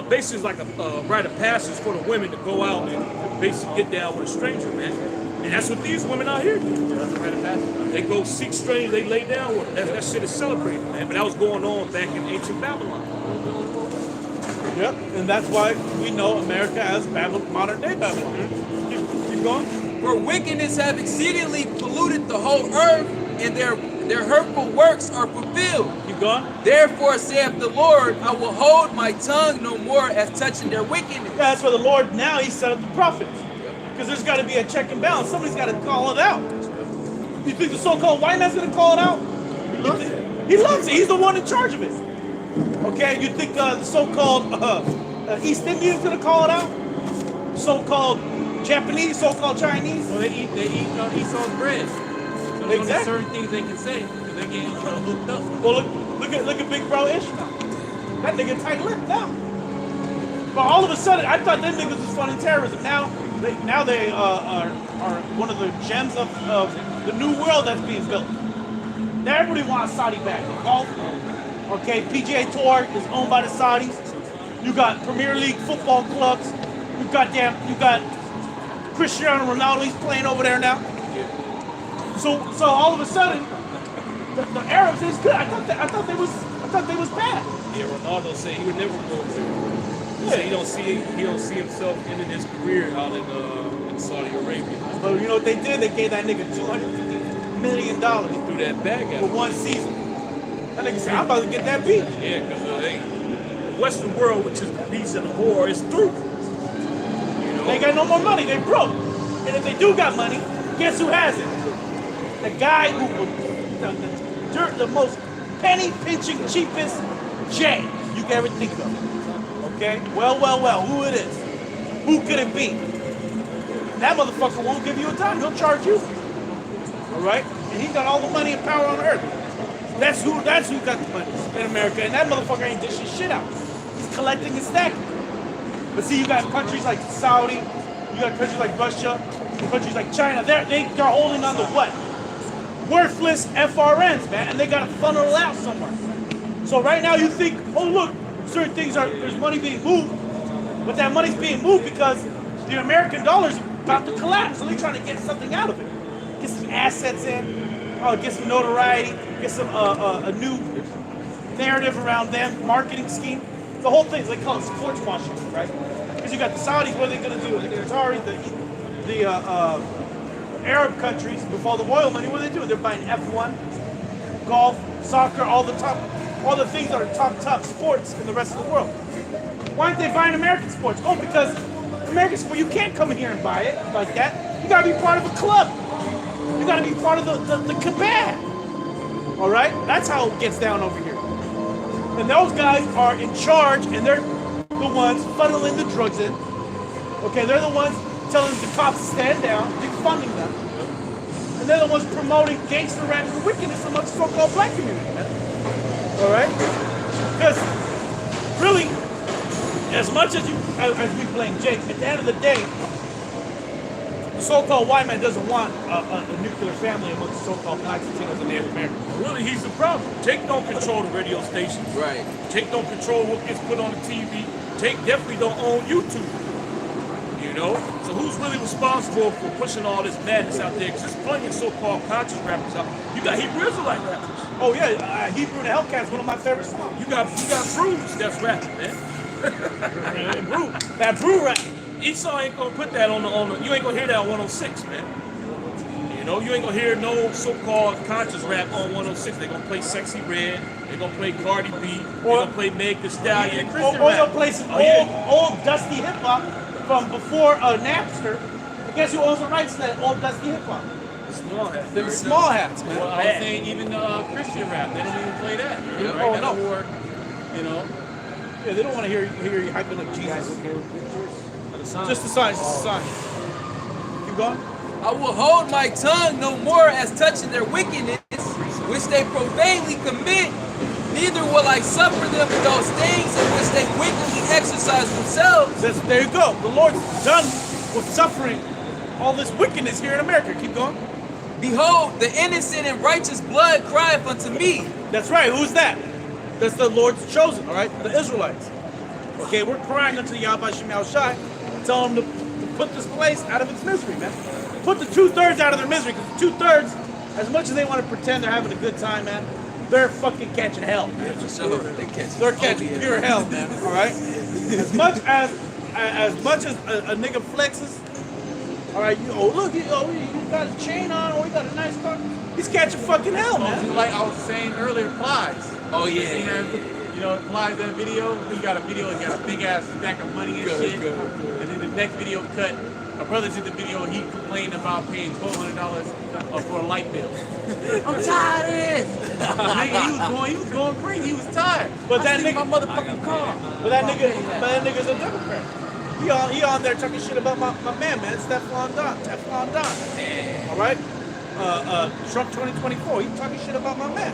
Basically, it's like a rite of passage for the women to go out and basically get down with a stranger, man. And that's what these women out here do. That's a rite of passage. They go seek strangers, they lay down with them. That shit is celebrated, man. But that was going on back in ancient Babylon. Yep, and that's why we know America as modern day Babylon. Keep going. For wickedness have exceedingly polluted the whole earth, and their hurtful works are fulfilled. Keep going. Therefore saith the Lord, I will hold my tongue no more as touching their wickedness. Yeah, that's where the Lord now he set up the prophets. Because there's got to be a check and balance. Somebody's got to call it out. You think the so-called white man's going to call it out? He loves it. He's the one in charge of it. Okay, you think the so-called East Indians going to call it out? So-called Japanese, so-called Chinese? Well, they eat Esau's bread. So there's only certain things they can say because they get hooked up. Well, look at Big Bro Ishmael. That nigga tight-lipped now. But all of a sudden, I thought them niggas was funding terrorism. Now they are one of the gems of the new world that's being built. Now everybody wants Saudi back. Golf, okay, PGA Tour is owned by the Saudis. You got Premier League football clubs. You got Cristiano Ronaldo. He's playing over there now. So all of a sudden, the Arabs is good. I thought they was bad. Yeah, Ronaldo said he would never go there. He said he don't see himself ending his career out in Saudi Arabia. But you know what they did? They gave that nigga $250 million Threw that bag at for him. one season. That nigga said, I'm about to get that beat. Yeah, because the Western world, which is the beast and the whore, is through. You know? They got no more money. They broke. And if they do got money, guess who has it? The guy who was the most penny-pinching, cheapest J you can ever think of. Okay? Well, who it is? Who could it be? That motherfucker won't give you a dime. He'll charge you. All right? And he got all the money and power on earth. That's who got the money in America. And that motherfucker ain't dishing shit out. He's collecting and stacking. But see, you got countries like Saudi, you got countries like Russia, countries like China. They're holding on to what? Worthless FRNs, man. And they got to funnel it out somewhere. So right now you think, oh look, certain things there's money being moved. But that money's being moved because the American dollar's about to collapse. So they're trying to get something out of it. Get some assets in, get some notoriety, get some a new narrative around them, marketing scheme. The whole thing, they call it sports washing, right? Because you got the Saudis, what are they going to do? The Qataris, the Arab countries, with all the oil money, what are they doing? They're buying F1, golf, soccer, all the things that are top sports in the rest of the world. Why aren't they buying American sports? Oh, because American sports, you can't come in here and buy it like that. You got to be part of a club. You got to be part of the cabal. All right? That's how it gets down over here. And those guys are in charge, and they're the ones funneling the drugs in. Okay, they're the ones telling the cops to stand down, defunding them. And they're the ones promoting gangster rap and wickedness amongst the so-called black community, man. All right? Because really, as much as we blame Jake, at the end of the day, the so-called white man doesn't want a nuclear family amongst the so-called blacks, Latinos, and Native Americans. Really, he's the problem. Jake don't control the radio stations. Right. Jake don't control what gets put on the TV. Jake definitely don't own YouTube. You know? So who's really responsible for pushing all this madness out there? Because there's plenty of so-called conscious rappers out. You got Hebrew Israelite rappers. Oh yeah, Hebrew and the Hellcats, one of my favorite songs. You got Brews that's rapping, man. That brew rap. Esau ain't gonna put that on the you ain't gonna hear that on 106, man. You know, you ain't gonna hear no so-called conscious rap on 106. They're gonna play Sexy Red, they're gonna play Cardi B, they're gonna play Meg Thee Stallion, Christian Or rap. they'll play some old dusty hip-hop from before Napster. And guess who owns the rights to that old dusty hip-hop? Small hats. The small hats, man. Well, I was saying even Christian rap, they don't even play that. You know, Oh, right? no. That's more, you know. Yeah, they don't want to hear you hyping up Jesus. Just a sign, Keep going. I will hold my tongue no more as touching their wickedness, which they profanely commit, neither will I suffer them in those things in which they wickedly exercise themselves. There you go. The Lord's done with suffering all this wickedness here in America. Keep going. Behold, the innocent and righteous blood crieth unto me. That's right. Who's that? That's the Lord's chosen, all right? The Israelites. Okay, we're crying unto Yahweh Shem Shai, tell them to put this place out of its misery, man. Put the 2/3 out of their misery, because 2/3, as much as they want to pretend they're having a good time, man, they're fucking catching hell. Yeah, for sure. They're catching pure hell, man. All right. As much as a nigga flexes, all right. Look, you got a chain on, or you got a nice car. He's catching fucking hell, man. Like I was saying earlier, Plies. Oh yeah. You know, Plies that video. He got a video. He got a big ass stack of money and shit. And then the next video cut. My brother did the video. He complained about paying $1,200 for a light bill. I'm tired of this. Nigga, he was going crazy. He was tired. But that nigga, nigga, my motherfucking car. But that nigga's a Democrat. He on there talking shit about my man, Teflon Don. All right. Trump 2024. He's talking shit about my man.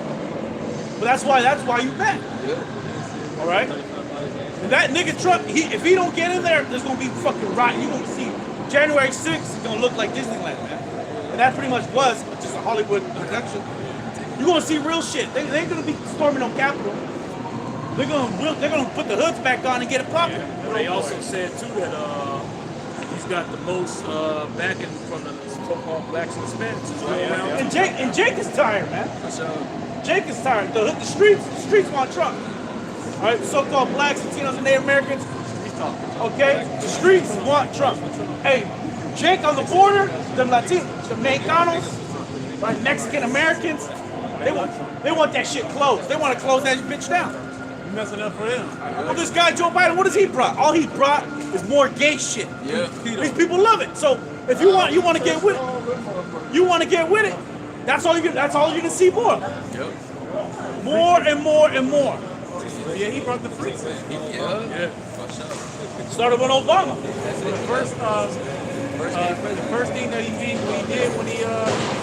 But that's why you mad. Yeah. All right. And that nigga Trump, if he don't get in there, there's gonna be fucking riot. You gonna see January 6th is gonna look like Disneyland, man. And that pretty much was just a Hollywood production. You're gonna see real shit. They ain't gonna be storming on Capitol. They're gonna put the hoods back on and get it popping. Yeah. But they also said too that he's got the most backing from the so-called blacks and Hispanics as well. And Jake is tired, man. Jake is tired. The streets want Trump. All right, so-called blacks, Latinos, and Native Americans. Okay, the streets want Trump. Hey, Jake on the border, the Latinos, the Mexicanos, right, Mexican Americans, they want that shit closed. They want to close that bitch down. You messing up for them. Well, this guy Joe Biden, what has he brought? All he brought is more gay shit. Yeah. These people love it. So if you want to get with it, that's all you're gonna see more. Yep. More and more and more. Yeah, he brought the freaks. Yeah. For sure. Started with Obama. The first thing that he did when he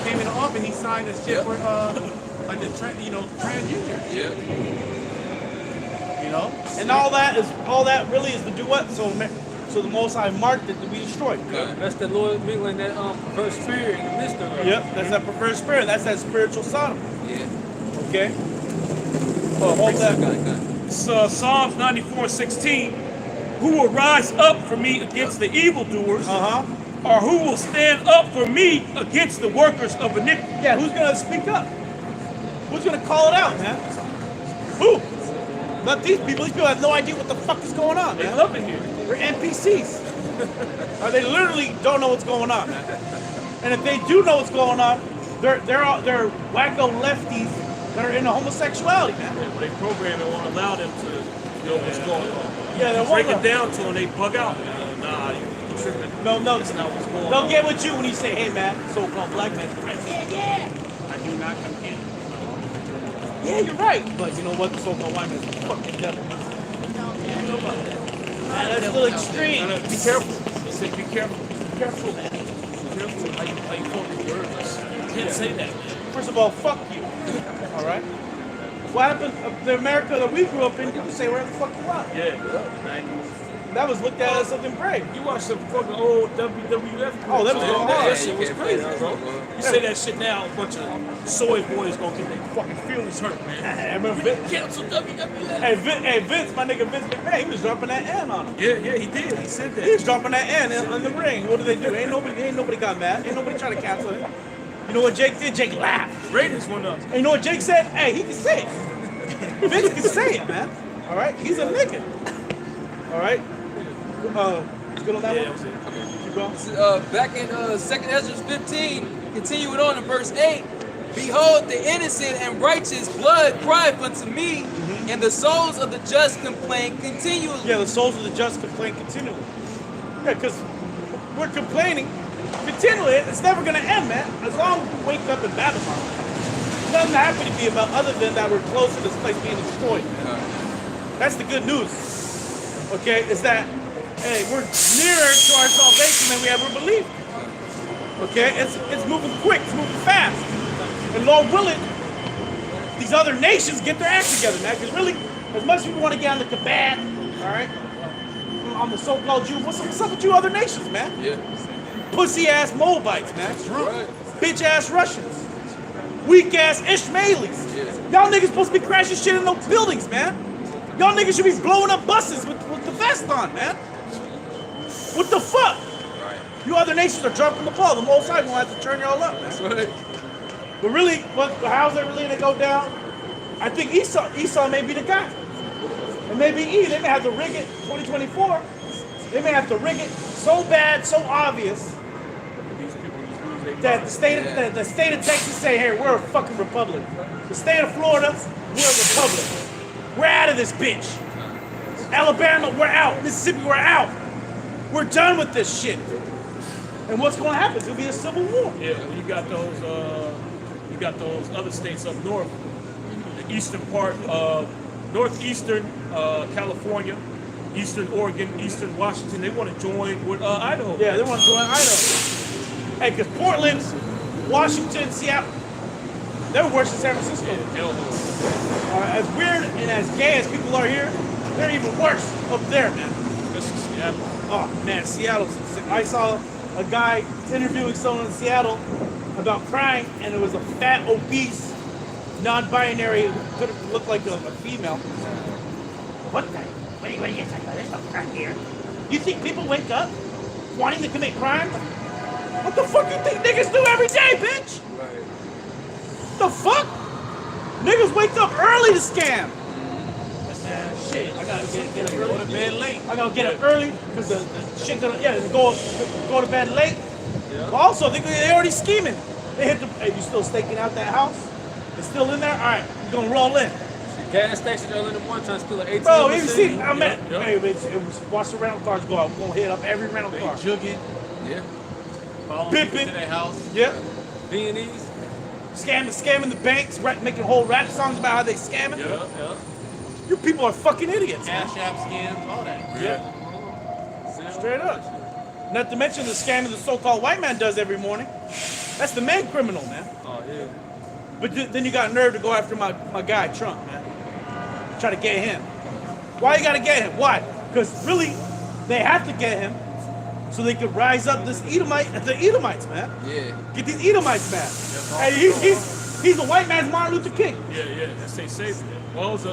came into office, he signed a shit for like the transgender. Yeah. You know, And all that really is to do what? So the Most High marked it to be destroyed. That's the Lord mingling that perverse spirit in the midst of it. Yep, that's that perverse spirit. That's that spiritual Sodom. Yeah. Okay. Well, hold that. Psalms 94:16. Who will rise up for me against the evildoers? Or who will stand up for me against the workers of iniquity? Yeah, who's gonna speak up? Who's gonna call it out, man? Who? Not these people. These people have no idea what the fuck is going on, They man. love it here. They're NPCs. They literally don't know what's going on, man. And if they do know what's going on, they're wacko lefties that are into homosexuality, man. Yeah, but they program it won't allow them to know what's going on. Yeah, they Break won't. it down to them, they bug out. Nah, you tripping. No, That's not what's going they'll on. get with you when you say, "Hey, man, so-called black man." Yeah. I do not condemn. Yeah, you're right. But you know what? The so-called white man's a fucking devil. Man, that's a little extreme. Be careful. He said, be careful. Be careful, man. Be careful how you form your words. You can't say that, man. First of all, fuck you. All right. What happened? The America that we grew up in, you can say whatever the fuck you want. Yeah, 90s. That was looked at as something brave. You watch some fucking old WWF. Oh, that was going hard. That shit was crazy, bro. You say that shit now, a bunch of soy boys gonna get their fucking feelings hurt, man. I remember Vince. Cancel WWF. Hey, Vince, my nigga Vince McMahon, he was dropping that N on him. Yeah, he did. He said He that. was dropping that N in the ring. What did they do? Ain't nobody got mad. Ain't nobody trying to cancel him. You know what Jake did? Jake laughed. Ratings went up. And you know what Jake said? Hey, he can say it. Vince can say it, man. All right? He's a nigga. All right? Good on that Yeah, one? that was it. Keep going. Back in 2nd Ezra 15, continuing on in verse 8, behold, the innocent and righteous blood crieth unto me, and the souls of the just complain continually. Yeah, the souls of the just complain continually. Yeah, because we're complaining continually. It's never going to end, man. As long as we wake up in Babylon, nothing happy to be about other than that we're close to this place being destroyed, man. That's the good news. Okay, is that, hey, we're nearer to our salvation than we ever believed. Okay, it's moving quick, it's moving fast. And Lord willing, these other nations get their act together, man. Because really, as much as we want to get on the kebab, all right, on the so-called Jew, what's up with you other nations, man? Yeah. Pussy-ass Moabites, man. Right. Bitch-ass Russians. Weak-ass Ishmaelis. Y'all niggas supposed to be crashing shit in those buildings, man. Y'all niggas should be blowing up buses with the vest on, man. What the fuck? Right. You other nations are dropping the ball. The Most High gonna have to turn y'all up, man. That's right. But really, how's it really gonna go down? I think Esau may be the guy. And maybe they may have to rig it 2024. They may have to rig it so bad, so obvious that the state of Texas say, hey, we're a fucking republic. The state of Florida, we're a republic. We're out of this bitch. Alabama, we're out. Mississippi, we're out. We're done with this shit. And what's going to happen? It's going to be a civil war. Yeah, you got those other states up north, the eastern part of northeastern California, eastern Oregon, eastern Washington. They want to join with Idaho. Yeah, they want to join Idaho. Hey, because Portland, Washington, Seattle, they're worse than San Francisco. As weird and as gay as people are here, they're even worse up there, man. Seattle. Oh, man, Seattle's sick. I saw a guy interviewing someone in Seattle about crime, and it was a fat, obese, non-binary who could have looked like a female. What the? What are you talking about? There's no crime here. You think people wake up wanting to commit crime? What the fuck you think niggas do every day, bitch? Right. The fuck? Niggas wake up early to scam. Shit, I gotta get up early. Go to bed late. I gotta get up early because the shit gonna go to bed late. Yeah. But also, they already scheming. They hit the. Hey, you still staking out that house? It's still in there. All right, you gonna roll in. Gas station early in the morning trying to steal an ATM. Bro, you see? I mean, Yep. hey, it was watch the rental cars go out. We're gonna hit up every rental They car. jugging, Yeah. following people Pimping. to their house. Yeah. B&E's. Scamming the banks, making whole rap songs about how they scamming. Yeah. You people are fucking idiots. Cash app scams, all that. Yeah. Straight up. Not to mention the scam the so-called white man does every morning. That's the main criminal, man. Oh, yeah. But then you got nerve to go after my guy, Trump, man. Try to get him. Why you gotta get him? Why? Because really, they have to get him so they could rise up the Edomites, man. Yeah. Get these Edomites mad. Hey, he's a white man's Martin Luther King. Yeah. That's they saving it. Well, it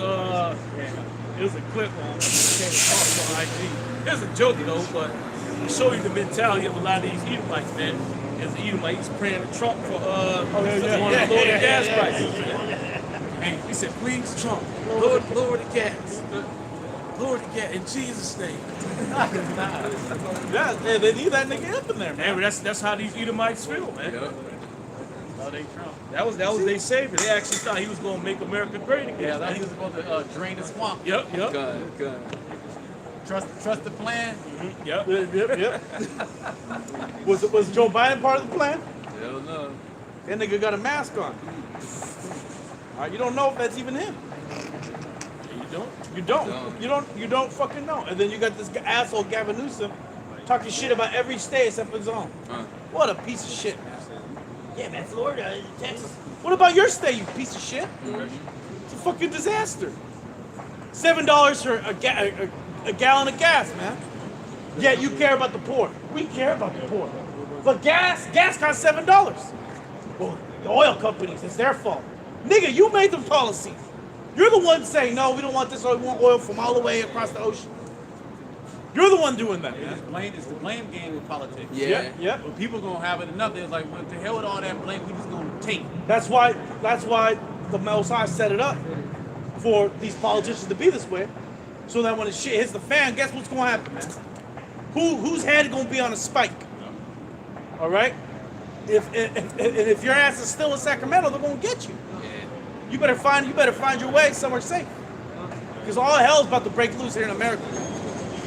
was a clip on on IG. It was a joke though, but to show you the mentality of a lot of these Edomites, man. As the Edomites praying to Trump for lower the gas prices. And he said, please, Trump, lower the gas. Lower the gas in Jesus' name. Yeah, they need that nigga up in there, man. Man, that's how these Edomites feel, man. Yeah. That was their savior. They actually thought he was going to make America great again. Yeah, that he was supposed to drain the swamp. Yep. Good. Trust the plan. Yep. Yep. Was Joe Biden part of the plan? Hell no. That nigga got a mask on. All right, you don't know if that's even him. You don't fucking know. And then you got this asshole Gavin Newsom talking shit about every state except for his own. What a piece of shit, man. Yeah, man, Florida, Texas. What about your state, you piece of shit? It's a fucking disaster. $7 for a gallon of gas, man. Yeah, you care about the poor. We care about the poor. But gas costs $7. Well, the oil companies, it's their fault. Nigga, you made the policies. You're the one saying, no, we don't want this oil, we want oil from all the way across the ocean. You're the one doing that, man. It's the blame game with politics. Yeah. Yep. But people gonna have it enough. They're like, what the hell with all that blame? We just gonna take. That's why the Most High set it up for these politicians to be this way, so that when the shit hits the fan, guess what's gonna happen, man? Whose head gonna be on a spike? All right. If your ass is still in Sacramento, they're gonna get you. You better find your way somewhere safe, because all hell's about to break loose here in America.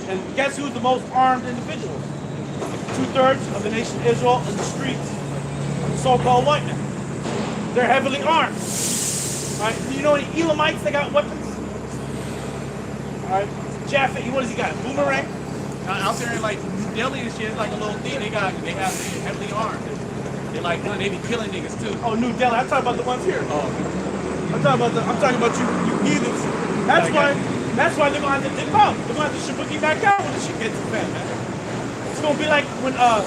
And guess who's the most armed individual? 2/3 of the nation of Israel in the streets, the so-called white men. They're heavily armed. All right, you know any Edomites that got weapons? All right, Japhet, what does he got? Boomerang? Out there in like New Delhi and shit, it's like a little thing. They have heavily armed. They be killing niggas too. Oh, New Delhi. I'm talking about the ones here. Oh, I'm talking about you heathens. That's why they're gonna have to dip out. They're gonna have to shabuki back out when the shit gets too bad, man. It's gonna be like when the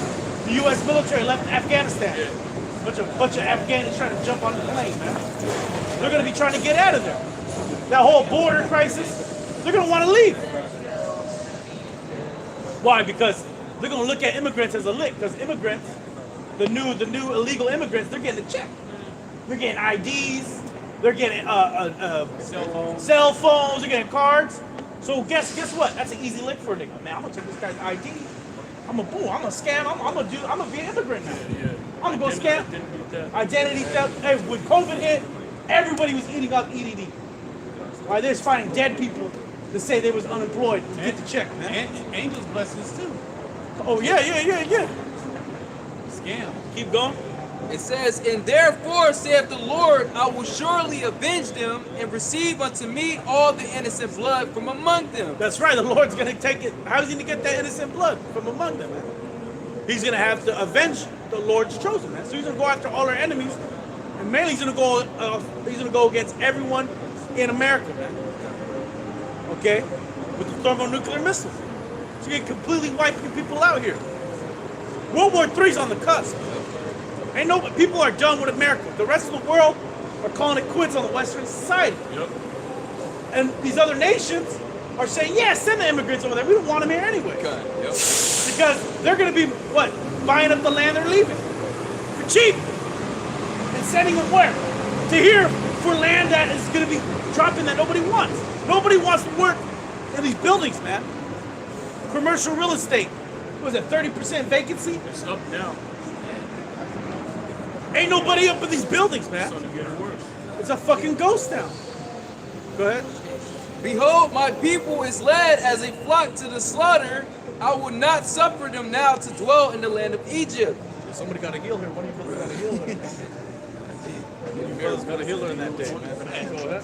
U.S. military left Afghanistan. Bunch of Afghans trying to jump on the plane, man. They're gonna be trying to get out of there. That whole border crisis, they're gonna want to leave. Why? Because they're gonna look at immigrants as a lick. Because immigrants, the new illegal immigrants, they're getting a check. They're getting IDs. They're getting cell phones. They're getting cards. So guess what? That's an easy lick for a nigga. Man, I'm gonna take this guy's ID. I'm gonna scam. I'm gonna be an immigrant now. I'm gonna go scam. Identity theft. Hey, when COVID hit, everybody was eating up EDD. Why they're finding dead people to say they was unemployed to get the check, man. And angels blessings too. Oh yeah. Scam. Keep going. It says, and therefore saith the Lord, I will surely avenge them and receive unto me all the innocent blood from among them. That's right. The Lord's gonna take it. How is he gonna get that innocent blood from among them, man? He's gonna have to avenge the Lord's chosen, man. So he's gonna go after all our enemies, and mainly he's gonna go against everyone in America, man. Okay, with the thermonuclear missiles. So you get completely wiping people out here. World War III's on the cusp. Ain't no, people are done with America. The rest of the world are calling it quits on the Western society. Yep. And these other nations are saying, yeah, send the immigrants over there. We don't want them here anyway. Okay. Yep. Because they're going to be, what, buying up the land they're leaving for cheap. And sending them where? To here for land that is going to be dropping that nobody wants. Nobody wants to work in these buildings, man. Commercial real estate. What was it, 30% vacancy? It's up now. Ain't nobody up in these buildings, man. It's only getting worse. It's a fucking ghost town. Go ahead. Behold, my people is led as a flock to the slaughter. I will not suffer them now to dwell in the land of Egypt. Somebody got to heal her. One of you brothers got to heal her. You brothers got to heal her in that day, man. Go ahead.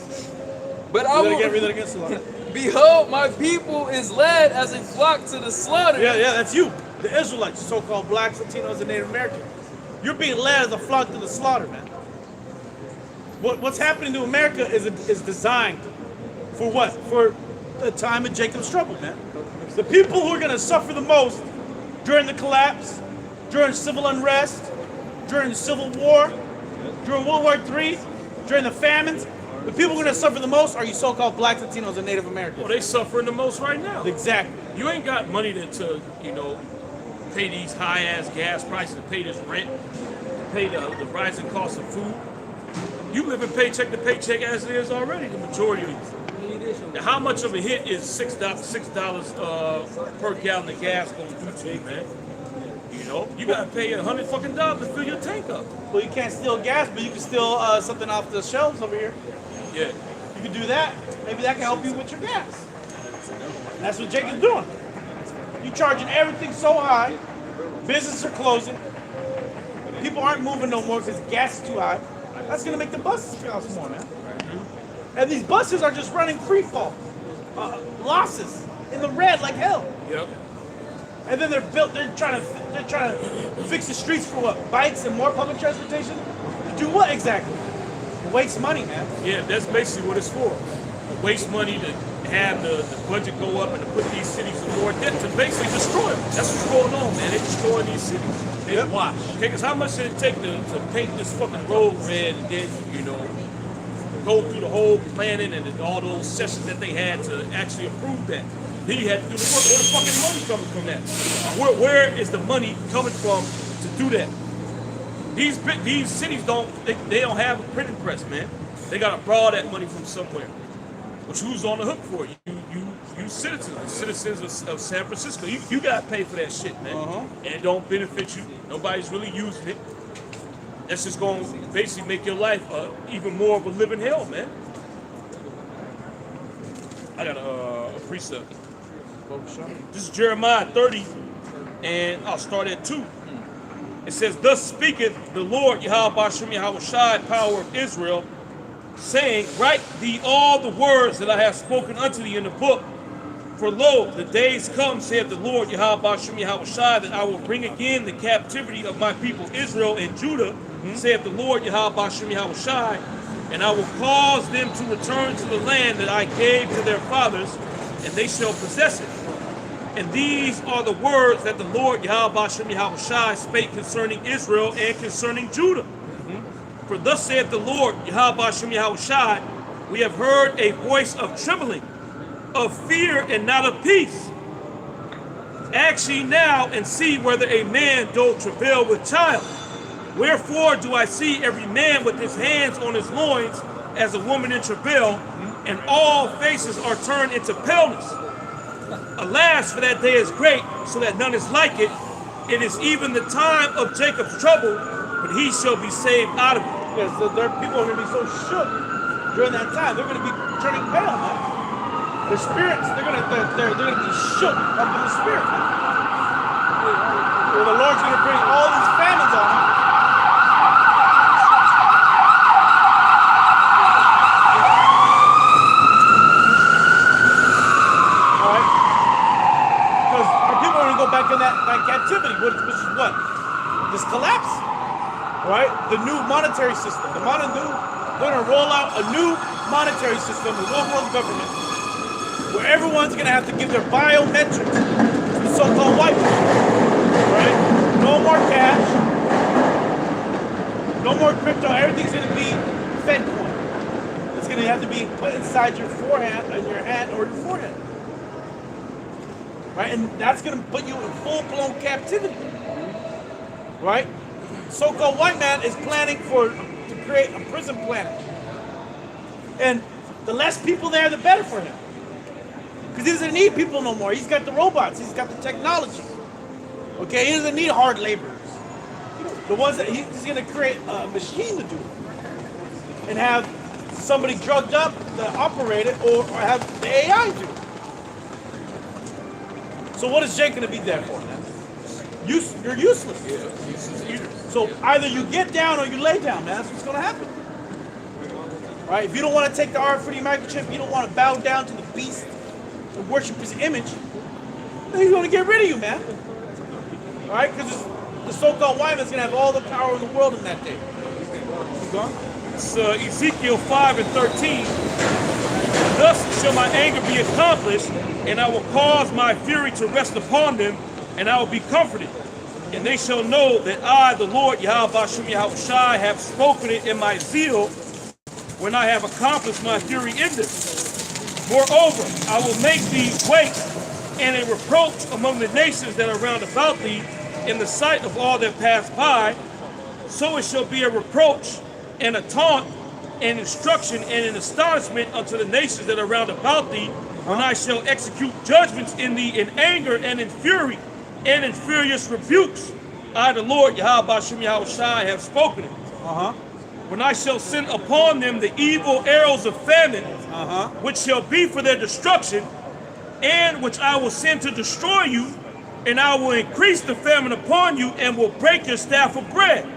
But I will. Read that again, Salon. Behold, my people is led as a flock to the slaughter. Yeah, that's you. The Israelites, so-called blacks, Latinos, and Native Americans. You're being led as a flock to the slaughter, man. What's happening to America is designed for what? For the time of Jacob's trouble, man. The people who are going to suffer the most during the collapse, during civil unrest, during the Civil War, during World War III, during the famines, the people who are going to suffer the most are you so-called blacks, Latinos, and Native Americans. Well, they suffering the most right now. Exactly. You ain't got money to pay these high-ass gas prices, to pay this rent, to pay the rising cost of food. You living paycheck to paycheck as it is already, the majority of you. Now, how much of a hit is $6 per gallon of gas going to do to you, man? You know, you got to pay $100 fucking to fill your tank up. Well, you can't steal gas, but you can steal something off the shelves over here. Yeah. You can do that. Maybe that can help you with your gas. That's what Jacob's doing. You charging everything so high, businesses are closing, people aren't moving no more because gas is too high. That's gonna make the buses cost more, man. And these buses are just running free fall, losses in the red like hell. Yep. And then they're trying to fix the streets for what? Bikes and more public transportation? To do what exactly? Waste money, man. Yeah, that's basically what it's for. To waste money, to have the budget go up and to put these cities in more debt, to basically destroy them. That's what's going on, man. They're destroying these cities. They watch. Okay, because how much did it take to paint this fucking road red and then, go through the whole planning and all those sessions that they had to actually approve that? Then you had to do the work. Where the fucking money coming from that? Where is the money coming from to do that? These cities don't have a printing press, man. They gotta borrow that money from somewhere. Which who's on the hook for it? You citizens of San Francisco. You gotta pay for that shit, man. And it don't benefit you. Nobody's really using it. That's just gonna basically make your life even more of a living hell, man. I got a precept. This is Jeremiah 30, and I'll start at 2. It says, thus speaketh the Lord Yahweh Bashem Yahweh Shai, power of Israel, saying, write thee all the words that I have spoken unto thee in the book. For lo, the days come, saith the Lord Yahweh Bashem Yahweh Shai, that I will bring again the captivity of my people Israel and Judah, saith the Lord Yahweh Bashem Yahweh Shai, and I will cause them to return to the land that I gave to their fathers, and they shall possess it. And these are the words that the Lord Yahweh Bashem Yahushai spake concerning Israel and concerning Judah. For thus saith the Lord Yahweh Bashem Yahushai, we have heard a voice of trembling, of fear and not of peace. Ask ye now and see whether a man doth travail with child. Wherefore do I see every man with his hands on his loins as a woman in travail, and all faces are turned into paleness. Alas, for that day is great, so that none is like it. It is even the time of Jacob's trouble, but he shall be saved out of it. Yeah, so people are going to be so shook during that time. They're going to be turning pale, man. Their spirits, they're going to be shook up in the spirit. Well, the Lord's going to bring all these famines on them. Back in that captivity, which is what? This collapse, right? The new monetary system. They're going to roll out a new monetary system, a one world government, where everyone's going to have to give their biometrics to the so-called white man, right? No more cash, no more crypto. Everything's going to be Fed coin. It's going to have to be put inside your forehand, on your hand or your forehead. Right, and that's going to put you in full-blown captivity, right? So-called white man is planning to create a prison planet, and the less people there, the better for him, because he doesn't need people no more. He's got the robots, he's got the technology. Okay, he doesn't need hard laborers. The ones that he's going to create a machine to do it, and have somebody drugged up to operate it, or have the AI do it. So what is Jake going to be there for, man? You're useless. So either you get down or you lay down, man. That's what's going to happen. All right? If you don't want to take the R40 microchip, you don't want to bow down to the beast and worship his image, then he's going to get rid of you, man. All right? Because the so-called white man's going to have all the power in the world in that day. You gone? It's Ezekiel 5:13. Thus shall my anger be accomplished, and I will cause my fury to rest upon them, and I will be comforted. And they shall know that I, the Lord Yahweh Bashem Yahushai, have spoken it in my zeal, when I have accomplished my fury in them. Moreover, I will make thee waste and a reproach among the nations that are round about thee, in the sight of all that pass by. So it shall be a reproach and a taunt and instruction and an astonishment unto the nations that are round about thee, when I shall execute judgments in thee in anger and in fury and in furious rebukes. I, the Lord Yahweh Bashem Yahushai, have spoken it. When I shall send upon them the evil arrows of famine, which shall be for their destruction, and which I will send to destroy you, and I will increase the famine upon you, and will break your staff of bread.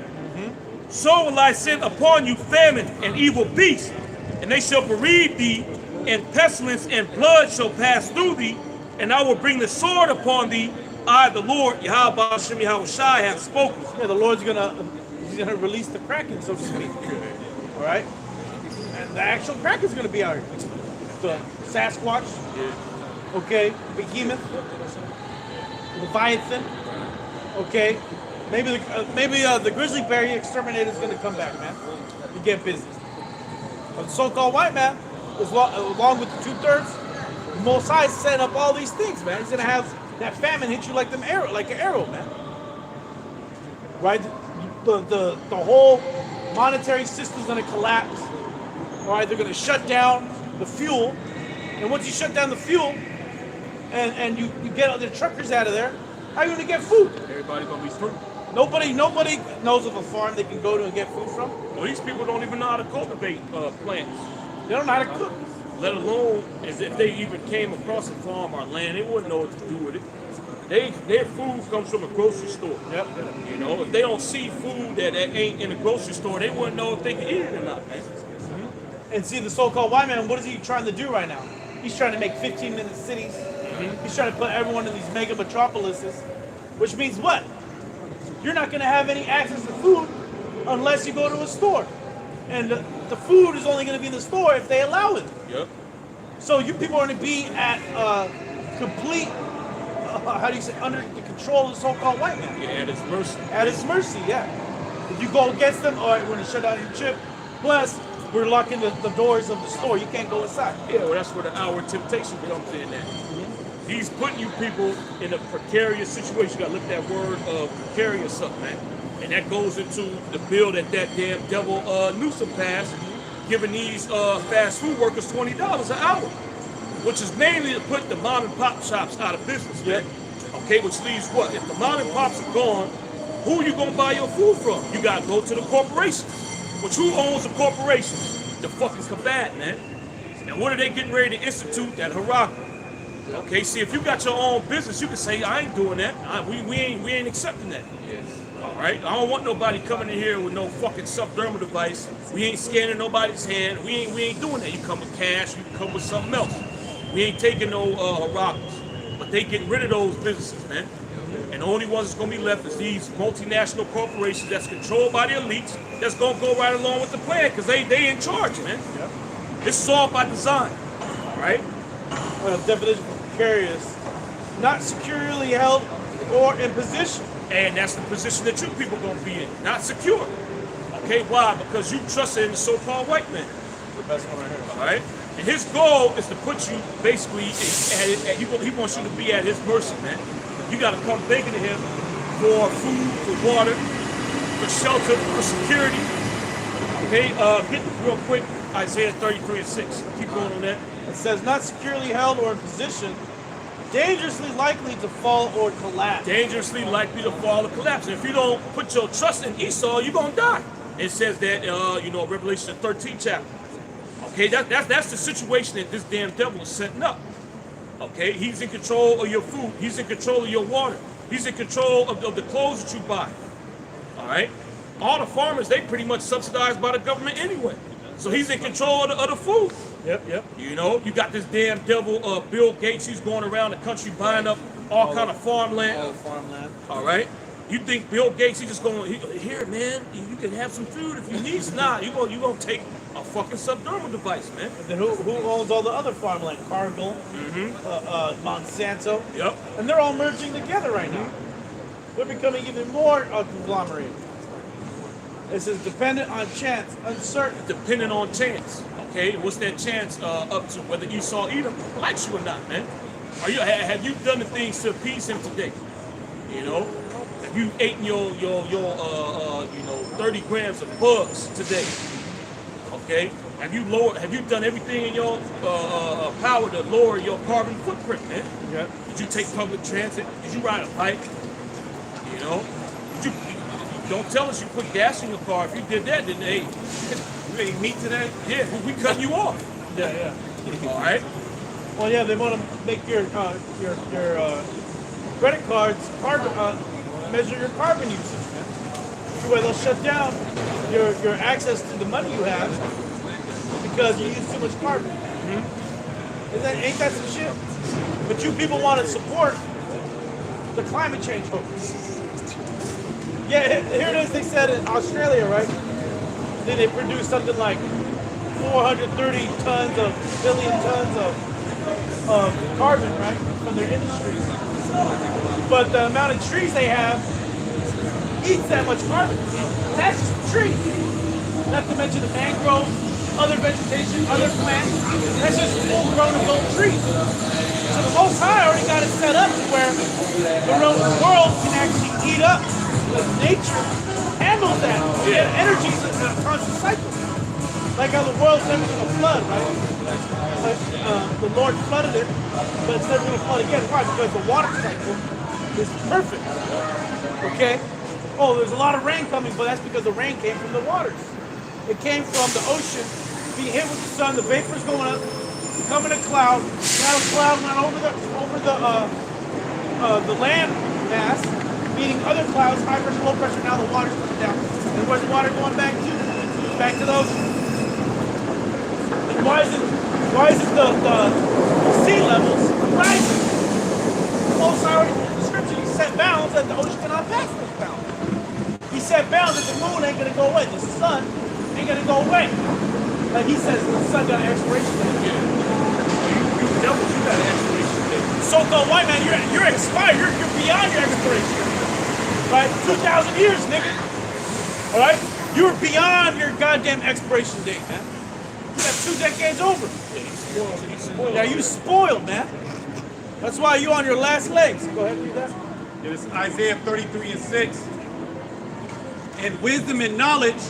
So will I send upon you famine and evil beasts, and they shall bereave thee, and pestilence and blood shall pass through thee, and I will bring the sword upon thee. I, the Lord Yahweh Bashem Yahushai, have spoken. Yeah, the Lord's gonna release the Kraken, so to speak. All right, and the actual Kraken's gonna be out here. The Sasquatch, okay, Behemoth, Leviathan, okay. Maybe the grizzly bear exterminator is gonna come back, man. You get busy. But the so-called white man, along with the 2/3, the Most High set up all these things, man. He's gonna have that famine hit you like an arrow, man. Right? The whole monetary system's gonna collapse. All right, they're gonna shut down the fuel, and once you shut down the fuel, and you get all the truckers out of there, how are you gonna get food? Everybody gonna be through. Nobody knows of a farm they can go to and get food from. Well, these people don't even know how to cultivate plants. They don't know how to cook. Let alone as if they even came across a farm or land, they wouldn't know what to do with it. Their food comes from a grocery store. Yep. You know, if they don't see food that ain't in a grocery store, they wouldn't know if they can eat it or not, man. And see, the so-called white man, what is he trying to do right now? He's trying to make 15-minute cities. He's trying to put everyone in these mega metropolises, which means what? You're not going to have any access to food unless you go to a store. And the food is only going to be in the store if they allow it. Yep. So you people are going to be at complete, how do you say, under the control of the so-called white man. Yeah, at his mercy. At his mercy, yeah. If you go against them, all right, we're going to shut down your chip. Plus, we're locking the doors of the store. You can't go inside. Yeah, well, that's where the hour of temptation comes in at. He's putting you people in a precarious situation. You got to look at that word precarious up, man. And that goes into the bill that damn devil Newsom passed, giving these fast food workers $20 an hour, which is mainly to put the mom and pop shops out of business, man. Okay, which leaves what? If the mom and pops are gone, who are you going to buy your food from? You got to go to the corporations. Which who owns the corporations? The fucking Kabbat, man. And what are they getting ready to institute? That hurrah. Okay, see, if you got your own business, you can say, I ain't doing that. We ain't accepting that. Yes. All right? I don't want nobody coming in here with no fucking subdermal device. We ain't scanning nobody's hand. We ain't doing that. You come with cash, you come with something else. We ain't taking no hurrahs. But they getting rid of those businesses, man. And the only ones that's going to be left is these multinational corporations that's controlled by the elites that's going to go right along with the plan because they in charge, man. Yep. This is all by design, all right? Well, definition for precarious, not securely held or in position. And that's the position that you people going to be in, not secure. Okay, why? Because you trust in the so-called white man. The best one right here. All right? And his goal is to put you basically, he wants you to be at his mercy, man. You got to come begging to him for food, for water, for shelter, for security. Okay, get real quick, Isaiah 33:6. Keep going on that. It says, not securely held or in position, dangerously likely to fall or collapse. Dangerously likely to fall or collapse. And if you don't put your trust in Esau, you're going to die. It says that, Revelation 13 chapter. Okay, that's the situation that this damn devil is setting up. Okay, he's in control of your food. He's in control of your water. He's in control of the clothes that you buy. All right? All the farmers, they pretty much subsidized by the government anyway. So he's in control of the food. Yep. You know, you got this damn devil, Bill Gates. He's going around the country buying up all kind of farmland. All farmland. All right? You think Bill Gates, he's just going, here, man, you can have some food if you need some. Nah, you're going to take a fucking subdermal device, man. And then who owns all the other farmland? Cargill, Monsanto. Yep. And they're all merging together right now. We're becoming even more conglomerated. It says dependent on chance, uncertain. Dependent on chance. Okay, what's that chance up to? Whether Esau Edom likes you or not, man. Have you done the things to appease him today? You know, have you eaten your 30 grams of bugs today? Okay, have you done everything in your power to lower your carbon footprint, man? Yeah. Did you take public transit? Did you ride a bike? You know, don't tell us you put gas in your car. If you did that, then hey, you ate meat today? Yeah, we cutting you off. Yeah. All right. Well, yeah, they want to make your credit cards measure your carbon usage. Where they'll shut down your access to the money you have because you use too much carbon. Ain't that some shit? But you people want to support the climate change focus. Yeah, here it is. They said in Australia, right? Then they produce something like 430 billion tons of carbon, right, from their industries. But the amount of trees they have eats that much carbon. That's just the tree. Not to mention the mangroves, other vegetation, other plants. That's just full-grown adult trees. So the Most High already got it set up to where the world can actually eat up. Because nature handles that. Yeah. Energy is a constant cycle. Like how the world's never going to flood, right? The Lord flooded it, but it's never going to flood again. Why? Because the water cycle is perfect. Okay? Oh, there's a lot of rain coming, but that's because the rain came from the waters. It came from the ocean being hit with the sun, the vapors going up, becoming a cloud. Now the cloud went over the land mass, meaning other clouds, high pressure, low pressure. Now the water's coming down. And where's the water going back to? Back to the ocean. And why is it the sea levels rising? The Most High already in the scripture, he set bounds that the ocean cannot pass those bounds. He set bounds that the moon ain't gonna go away. The sun ain't gonna go away. Like he says, the sun got an expiration date. You devils, you got an expiration date. So-called white man, you're expired. You're beyond your expiration. Right? 2,000 years, nigga. All right? You're beyond your goddamn expiration date, man. You got 2 decades over. He's spoiled. Yeah, you spoiled, man. That's why you on your last legs. Go ahead, read that. It is Isaiah 33:6. And wisdom and knowledge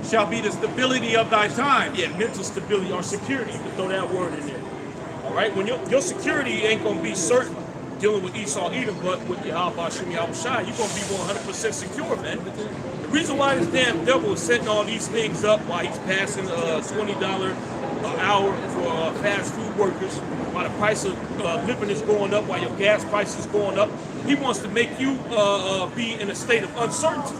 shall be the stability of thy time. Yeah, mental stability or security. You can throw that word in there. All right, when your security ain't gonna be certain dealing with Esau Edom, but with Yahweh Shem Yahweh Shai, you're gonna be 100% secure, man. The reason why this damn devil is setting all these things up, why he's passing $20 an hour for fast food workers, while the price of living is going up, while your gas price is going up, he wants to make you be in a state of uncertainty.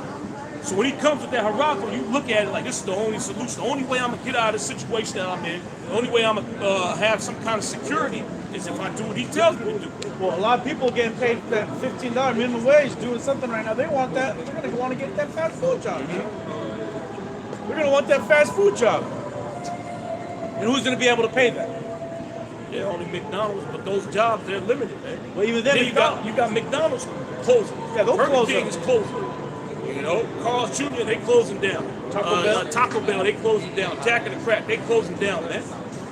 So when he comes with that harassment, you look at it like this is the only solution. The only way I'm gonna get out of the situation that I'm in, the only way I'm gonna have some kind of security is if I do what he tells me to do. Well, a lot of people getting paid that $15 minimum wage doing something right now. They want that. They're gonna want to get that fast food job. They're gonna want that fast food job. And who's gonna be able to pay that? Yeah, only McDonald's, but those jobs they're limited, man. Well, even then, you got McDonald's closing. Yeah, they'll Burger close King up. is closing. You know, Carl's Jr. they closing down. Taco Bell they closing down. Jack and the Crack they closing down, man.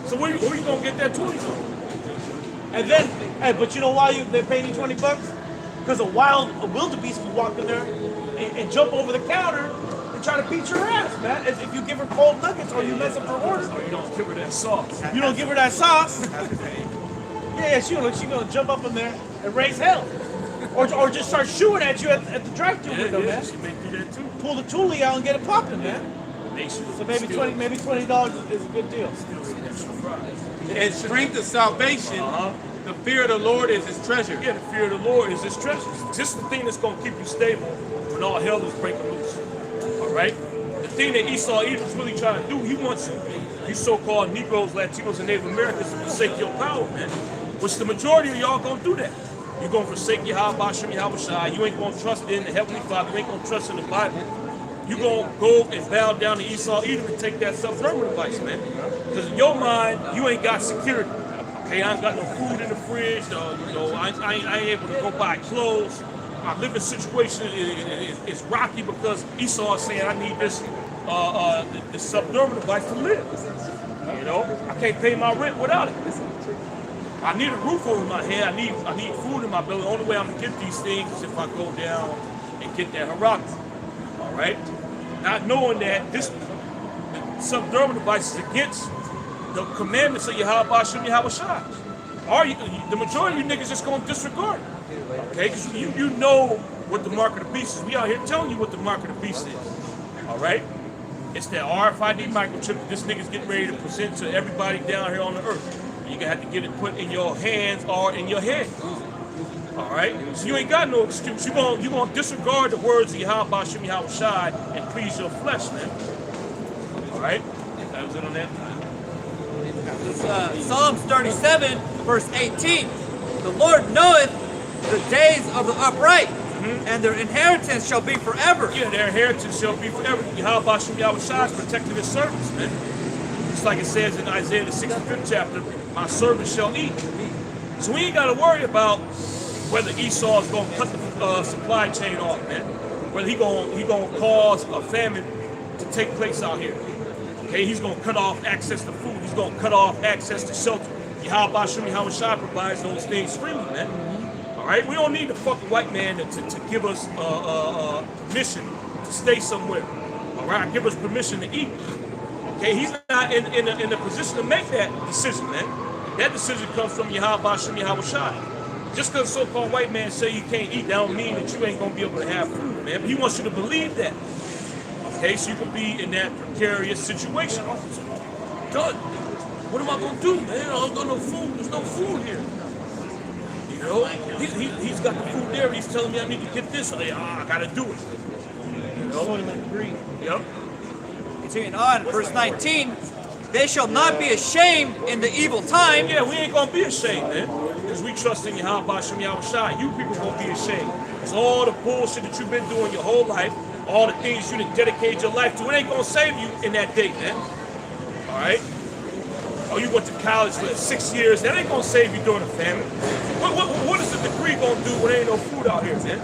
So where you gonna get that 20 from? And then, hey, but you know why they're paying you $20? Because a wildebeest will walk in there and jump over the counter and try to beat your ass, man. As if you give her cold nuggets or you mess up her order. You don't give her that sauce. You don't give her that sauce. Yeah, she gonna jump up in there and raise hell. Or just start shooting at you at the drive-thru window, man. She may do that too. Pull the toolie out and get it popping, man. So maybe $20 is a good deal. And strength of salvation, the fear of the Lord is his treasure. Yeah, the fear of the Lord is his treasure. This is the thing that's going to keep you stable when all hell is breaking loose. All right? The thing that Esau Edom is really trying to do, he wants you so-called Negroes, Latinos, and Native Americans to forsake your power, man. Which the majority of y'all going to do that. You're going to forsake Yahweh Shem Yahweh Shai. You ain't going to trust in the Heavenly Father. You ain't going to trust in the Bible. You're going to go and bow down to Esau Edom and take that self-government advice, man. Because in your mind, you ain't got security. Okay, I ain't got no food in the fridge. I ain't able to go buy clothes. My living situation is rocky because Esau is saying I need this self-government advice to live. You know, I can't pay my rent without it. I need a roof over my head. I need food in my belly. The only way I'm gonna get these things is if I go down and get that harak. All right, not knowing that this subdermal device is against the commandments of Yahweh Shem Yahweh Shai. The majority of you niggas just gonna disregard it. Okay, because you know what the mark of the beast is. We out here telling you what the mark of the beast is. All right, it's that RFID microchip that this nigga's getting ready to present to everybody down here on the earth. You're gonna have to get it put in your hands or in your head. All right? So you ain't got no excuse. You're gonna disregard the words of Yahweh Shem Yahweh Shai and please your flesh, man. All right? That was it on that. Psalms 37, verse 18. The Lord knoweth the days of the upright, and their inheritance shall be forever. Yeah, their inheritance shall be forever. Yahweh Shem Yahweh Shai is protecting his servants, man. Just like it says in Isaiah the 65th chapter, my servants shall eat. So we ain't got to worry about whether Esau is going to cut the supply chain off, man. Whether he gonna cause a famine to take place out here. Okay, he's going to cut off access to food. He's going to cut off access to shelter. Yahweh Shem Yahweh Shai provides those things freely, man. All right, we don't need the fucking white man to give us permission to stay somewhere. All right, give us permission to eat. Okay, he's not in a position to make that decision, man. That decision comes from Yahweh Shem Yahweh Shai. Just because so-called white man say you can't eat, that don't mean that you ain't gonna be able to have food, man. But he wants you to believe that. Okay, so you can be in that precarious situation. God, what am I gonna do, man? I don't got no food. There's no food here. You know, he's got the food there. He's telling me I need to get this. I gotta do it. You know, yep. Continuing on, verse 19. They shall not be ashamed in the evil time. Yeah, we ain't gonna be ashamed, man. Because we trust in Yahweh Shem Yahweh Shai. You people gonna be ashamed. It's all the bullshit that you've been doing your whole life. all the things you done dedicated your life to, it ain't gonna save you in that day, man. All right? Oh, you went to college for 6 years, that ain't gonna save you during a famine. What is a degree gonna do when there ain't no food out here, man?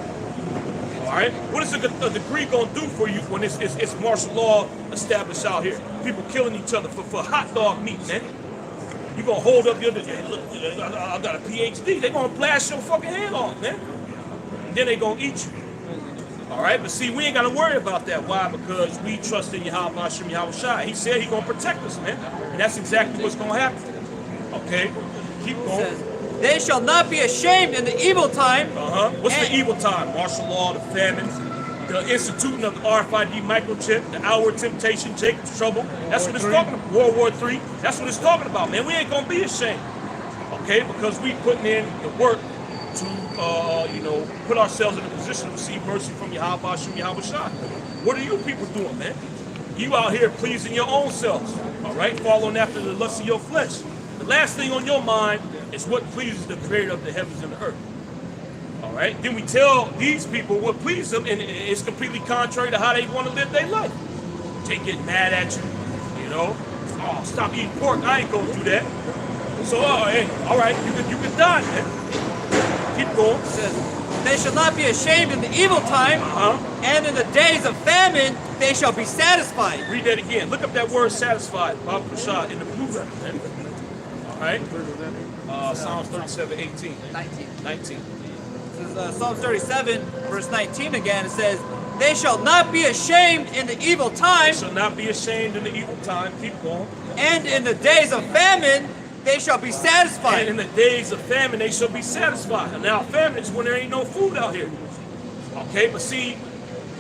All right? What is a degree gonna do for you when it's martial law established out here? People killing each other for hot dog meat, man. You gonna hold up your, hey, look, I got a PhD. They gonna blast your fucking head off, man. And then they gonna eat you. All right, but see, we ain't gotta worry about that. Why? Because we trust in Yahweh Hashem Yahweh Shai. He said he gonna protect us, man. And that's exactly what's gonna happen. Okay, keep going. It says, they shall not be ashamed in the evil time. What's the evil time? Martial law, the famines, the instituting of the RFID microchip, the outward temptation, Jacob's trouble. That's what it's talking about. World War III. That's what it's talking about, man. We ain't gonna be ashamed. Okay, because we putting in the work to, put ourselves in a position to receive mercy from Yahweh Hashem Yahweh Shai. What are you people doing, man? You out here pleasing your own selves, all right? Following after the lust of your flesh. The last thing on your mind is what pleases the creator of the heavens and the earth. All right? Then we tell these people what pleases them, and it's completely contrary to how they want to live their life. They get mad at you, Oh, stop eating pork. I ain't gonna do that. So, hey, all right, you can die, man. Keep going. It says, they shall not be ashamed in the evil time, and in the days of famine they shall be satisfied. Read that again. Look up that word satisfied, Bob Prashad, in the blue letter, man. All right? Psalms 37:18. 19. This is Psalms 37, verse 19 again. It says, they shall not be ashamed in the evil time. They shall not be ashamed in the evil time. Keep going. And in the days of famine they shall be satisfied. And in the days of famine, they shall be satisfied. And now famine is when there ain't no food out here. Okay, but see,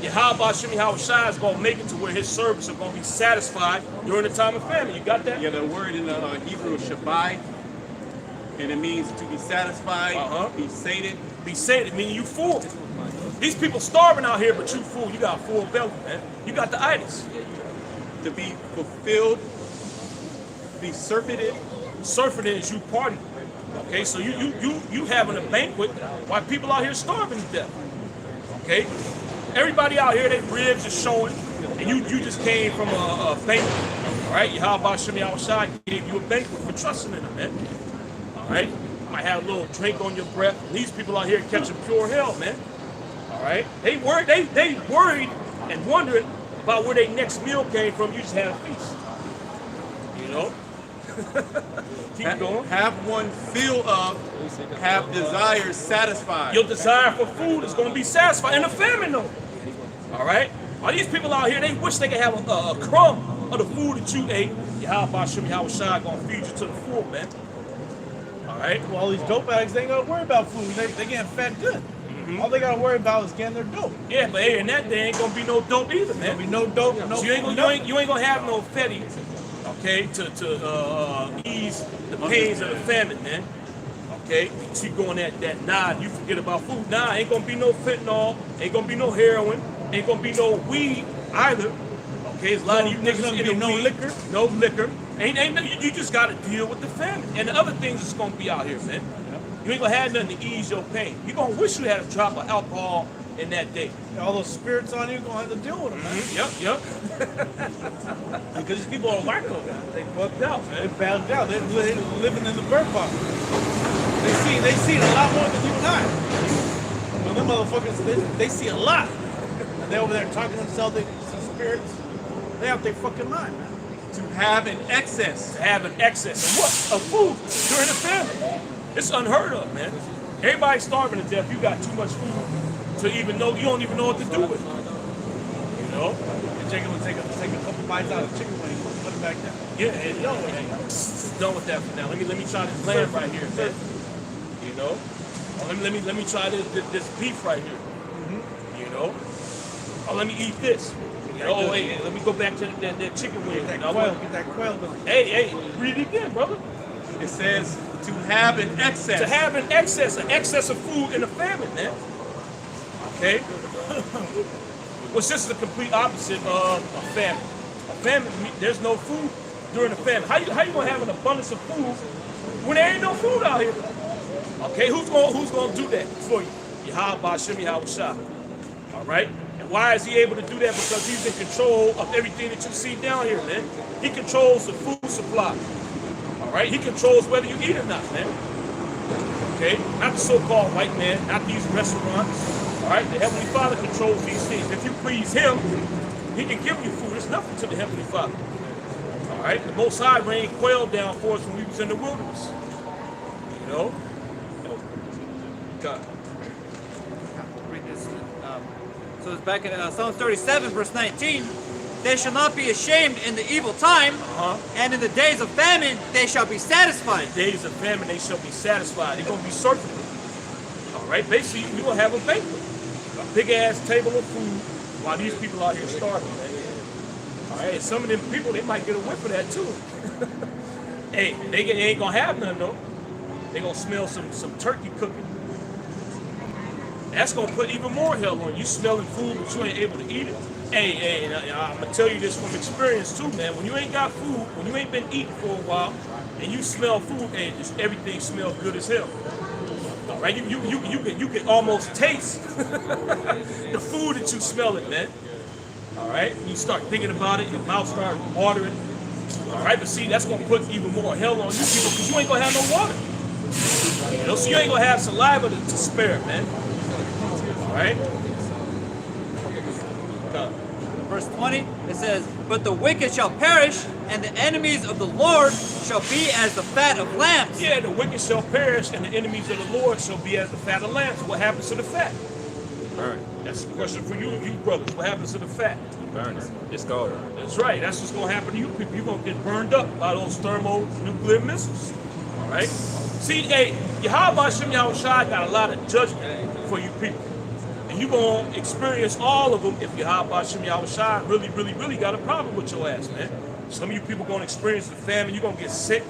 Yahweh Hashem Yahweh Shai is going to make it to where his servants are going to be satisfied during the time of famine. You got that? Yeah, the word in Hebrew is shabai, and it means to be satisfied, be sated. Be sated, meaning you full. These people starving out here, but you full. You got a full belly, man. You got the itis. To be fulfilled, be surfeited. Surfing is you party. Okay, so you having a banquet while people out here starving to death. Okay, everybody out here, their ribs are showing, and you just came from a banquet. All right, Yahweh Hashem Yahweh Shai gave you a banquet for trusting in him, man. All right, you might have a little drink on your breath. These people out here catching pure hell, man. All right, they worried and wondering about where their next meal came from. You just had a feast. Keep going. Have one fill up, have desires satisfied. Your desire for food is going to be satisfied in the famine, though. All right? All these people out here, they wish they could have a crumb of the food that you ate. Yahweh Hashem Yahweh Shai going to feed you to the full, man. All right? Well, all these dope bags, they ain't got to worry about food. They getting fed good. All they got to worry about is getting their dope. Yeah, but hey, in that day ain't going to be no dope either, man. There'll be no dope, no so you ain't going to have no fetty. Okay, to ease the pains of the famine, man. Okay, so you go on that nod, you forget about food. Nah, ain't gonna be no fentanyl, ain't gonna be no heroin, ain't gonna be no weed either. Okay, there's a lot of you niggas gonna getting be no weed, liquor. no liquor. You just gotta deal with the famine and the other things that's gonna be out here, man. You ain't gonna have nothing to ease your pain. You gonna wish you had a drop of alcohol in that day. All those spirits on you, you're going to have to deal with them, man. Yep. Because these people are wacko, man. They fucked out, man. They bagged out. They're living in the bird box. They see a lot more than you and I. Well, them motherfuckers, they see a lot. And they're over there talking to themselves, they see spirits. They out their fucking mind, man. To have an excess. To have an excess of what? Of food during the famine. It's unheard of, man. Everybody's starving to death. You got too much food to even know. You don't even know what to do with it. And Jacob would take a couple bites out of the chicken wing and put it back down. Yeah, and done with that for now. Let me try this lamb right here, man. Let me try this beef right here. Let me eat this. Hey, let me go back to that chicken wing. Get that quail. Hey, read it again, brother. It says to have an excess. To have an excess of food in a famine, man. Okay? Which this is the complete opposite of a famine. A famine, there's no food during a famine. How you gonna have an abundance of food when there ain't no food out here? Okay, who's gonna do that for you? Yahweh Hashem Yahweh Shai. All right? And Why is he able to do that? Because he's in control of everything that you see down here, man. He controls the food supply. All right? He controls whether you eat or not, man. Okay? Not the so-called white man, not these restaurants. All right? The Heavenly Father controls these things. If you please him, he can give you food. It's nothing to the Heavenly Father. All right? The Most High rained quail down for us when we was in the wilderness. You know? God. Read this. So it's back in Psalms 37, verse 19. They shall not be ashamed in the evil time, and in the days of famine they shall be satisfied. In the days of famine they shall be satisfied. They're going to be circular. All right? Basically, you're going to have a banquet. A big-ass table of food while these people out here starving, man. All right? And some of them people, they might get a whiff of that, too. Hey, they ain't going to have none, though. They're going to smell some turkey cooking. That's gonna put even more hell on you. Smelling food, but you ain't able to eat it. Hey, I'm gonna tell you this from experience too, man. When you ain't got food, when you ain't been eating for a while, and you smell food, and just everything smells good as hell. All right, you can almost taste the food that you smell it, man. All right, you start thinking about it, your mouth starts watering. All right, but see, that's gonna put even more hell on you people because you ain't gonna have no water. You know, so you ain't gonna have saliva to spare, man. All right. Verse 20, it says, but the wicked shall perish, and the enemies of the Lord shall be as the fat of lambs. Yeah, the wicked shall perish, and the enemies of the Lord shall be as the fat of lambs. What happens to the fat? Burn. That's the question for you brothers. What happens to the fat? Burn it. It's gone. That's right. That's what's going to happen to you people. You're going to get burned up by those thermonuclear missiles. All right? See, hey, Yahweh Shem Yahushua got a lot of judgment for you people. And you're going to experience all of them if Yahweh Shem Yahushua really got a problem with your ass, man. Some of you people going to experience the famine. You're going to get sick.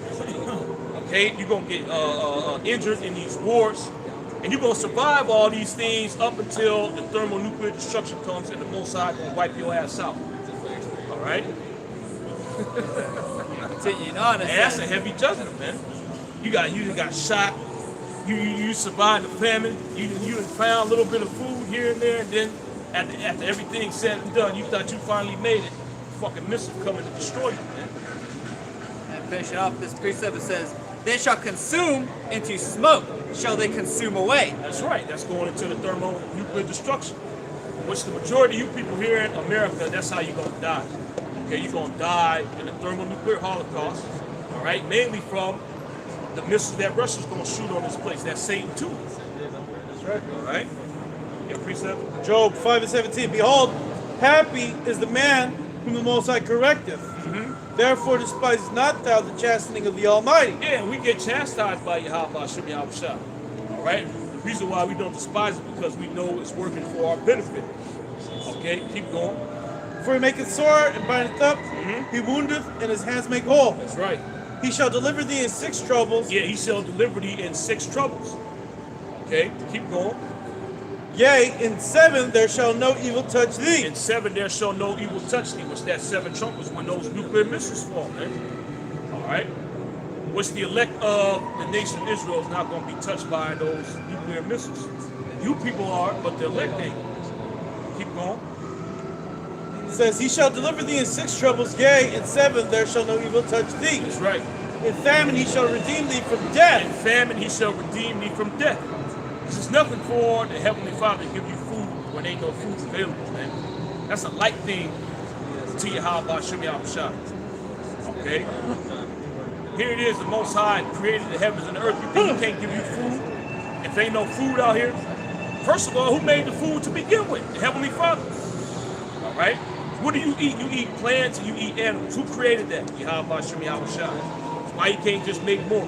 Okay? You're going to get injured in these wars. And you're going to survive all these things up until the thermonuclear destruction comes and the Most High going to wipe your ass out. All right? Continuing on, And that's a heavy judgment, man. You got shot. You survived the famine. You done found a little bit of food here and there, and then after everything's said and done, you thought you finally made it. Fucking missile coming to destroy you, man. And finishing off this precept, it says, they shall consume into smoke, shall they consume away. That's right. That's going into the thermonuclear destruction, which the majority of you people here in America, that's how you're going to die. Okay, you're going to die in the thermonuclear holocaust, all right, mainly from the missiles that Russia's going to shoot on this place. That's Satan too. That's right. All right? Yeah, precept. Job 5:17. Behold, happy is the man whom the Most High correcteth. Therefore despise not thou the chastening of the Almighty. Yeah, we get chastised by Yahweh Shem Yahushua. All right? The reason why we don't despise it because we know it's working for our benefit. Okay, keep going. For he maketh sore and bindeth up, he woundeth, and his hands make whole. That's right. He shall deliver thee in 6 troubles. Yeah, he shall deliver thee in 6 troubles. Okay, keep going. Yea, in 7 there shall no evil touch thee. In 7 there shall no evil touch thee, which that 7 trumpets when those nuclear missiles fall, man. All right? Which the elect of the nation of Israel is not going to be touched by those nuclear missiles. You people are, but the elect ain't. Keep going. It says, he shall deliver thee in 6 troubles. Yea, in 7 there shall no evil touch thee. That's right. In famine he shall redeem thee from death. In famine he shall redeem thee from death. This is nothing for the Heavenly Father to give you food when ain't no food available, man. That's a light thing to Yahweh Shem Yahushua. Okay? Here it is, the Most High created the heavens and the earth. You think he can't give you food? If ain't no food out here? First of all, who made the food to begin with? The Heavenly Father. All right? What do you eat? You eat plants and you eat animals. Who created that? Yahweh Shem Yahushua. Why he can't just make more?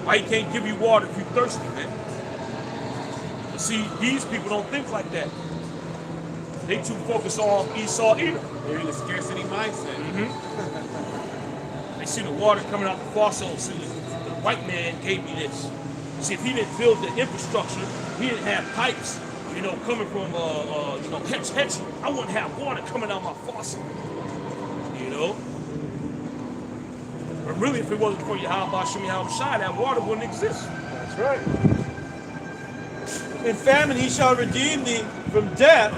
Why he can't give you water if you're thirsty, man? But see, these people don't think like that. They too focused on Esau, Edom. They're in the scarcity mindset. They see the water coming out the faucet. See, the white man gave me this. See, if he didn't build the infrastructure, he didn't have pipes, you know, coming from, catch. I wouldn't have water coming out my faucet, you know. But really, if it wasn't for Yahweh Shem Yahushua, that water wouldn't exist. That's right. In famine he shall redeem thee from death,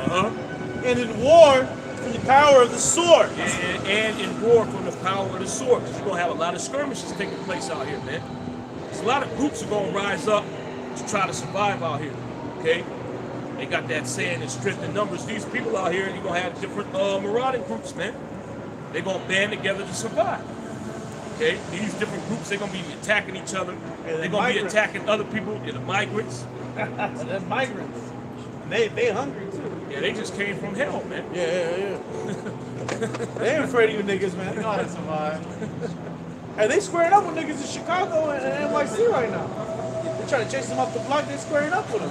and in war from the power of the sword. And in war from the power of the sword. Because you're going to have a lot of skirmishes taking place out here, man. There's a lot of groups are going to rise up to try to survive out here, okay? They got that saying, in strength in numbers. These people out here, you're going to have different marauding groups, man. They're going to band together to survive, okay? These different groups, they're going to be attacking each other. They're going to be attacking other people, the migrants. They're migrants. They hungry too. Yeah, they just came from hell, man. Yeah. They ain't afraid of you niggas, man. They know how to survive. Hey, they squaring up with niggas in Chicago and NYC right now. They trying to chase them off the block, they squaring up with them.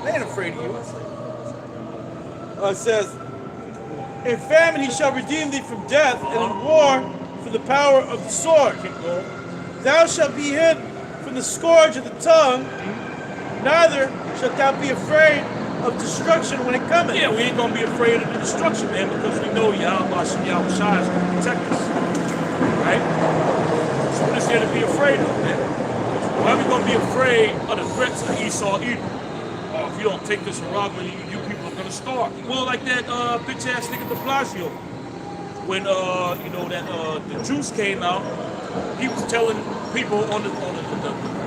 They ain't afraid of you. It says, in famine he shall redeem thee from death, and in war from the power of the sword. Thou shalt be hid from the scourge of the tongue, neither shalt thou be afraid of destruction when it cometh. Yeah, we ain't gonna be afraid of the destruction, man, because we know Yahweh is gonna protect us. Right? So what is there to be afraid of, man? Why are we gonna be afraid of the threats of Esau, Edom? Oh, if you don't take this rock, you people are gonna starve. Well, like that bitch ass nigga de Blasio, when the juice came out, he was telling people on the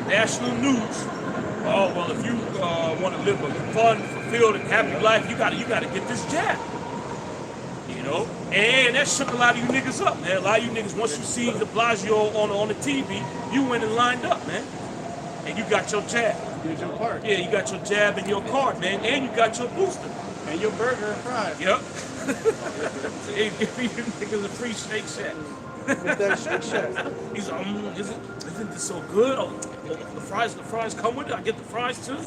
national news, oh well, if you want to live a fun, fulfilled, and happy life, you gotta get this jab. You know, and that shook a lot of you niggas up, man. A lot of you niggas, once you see de Blasio on the TV, you went and lined up, man, and you got your jab. You did your part. Yeah, you got your jab and your card, man, and you got your booster. And your burger and fries. Yep. They give you niggas a free Shake Shack. With that Shake Shack. He's like, isn't this so good? Oh, the fries come with it. I get the fries too.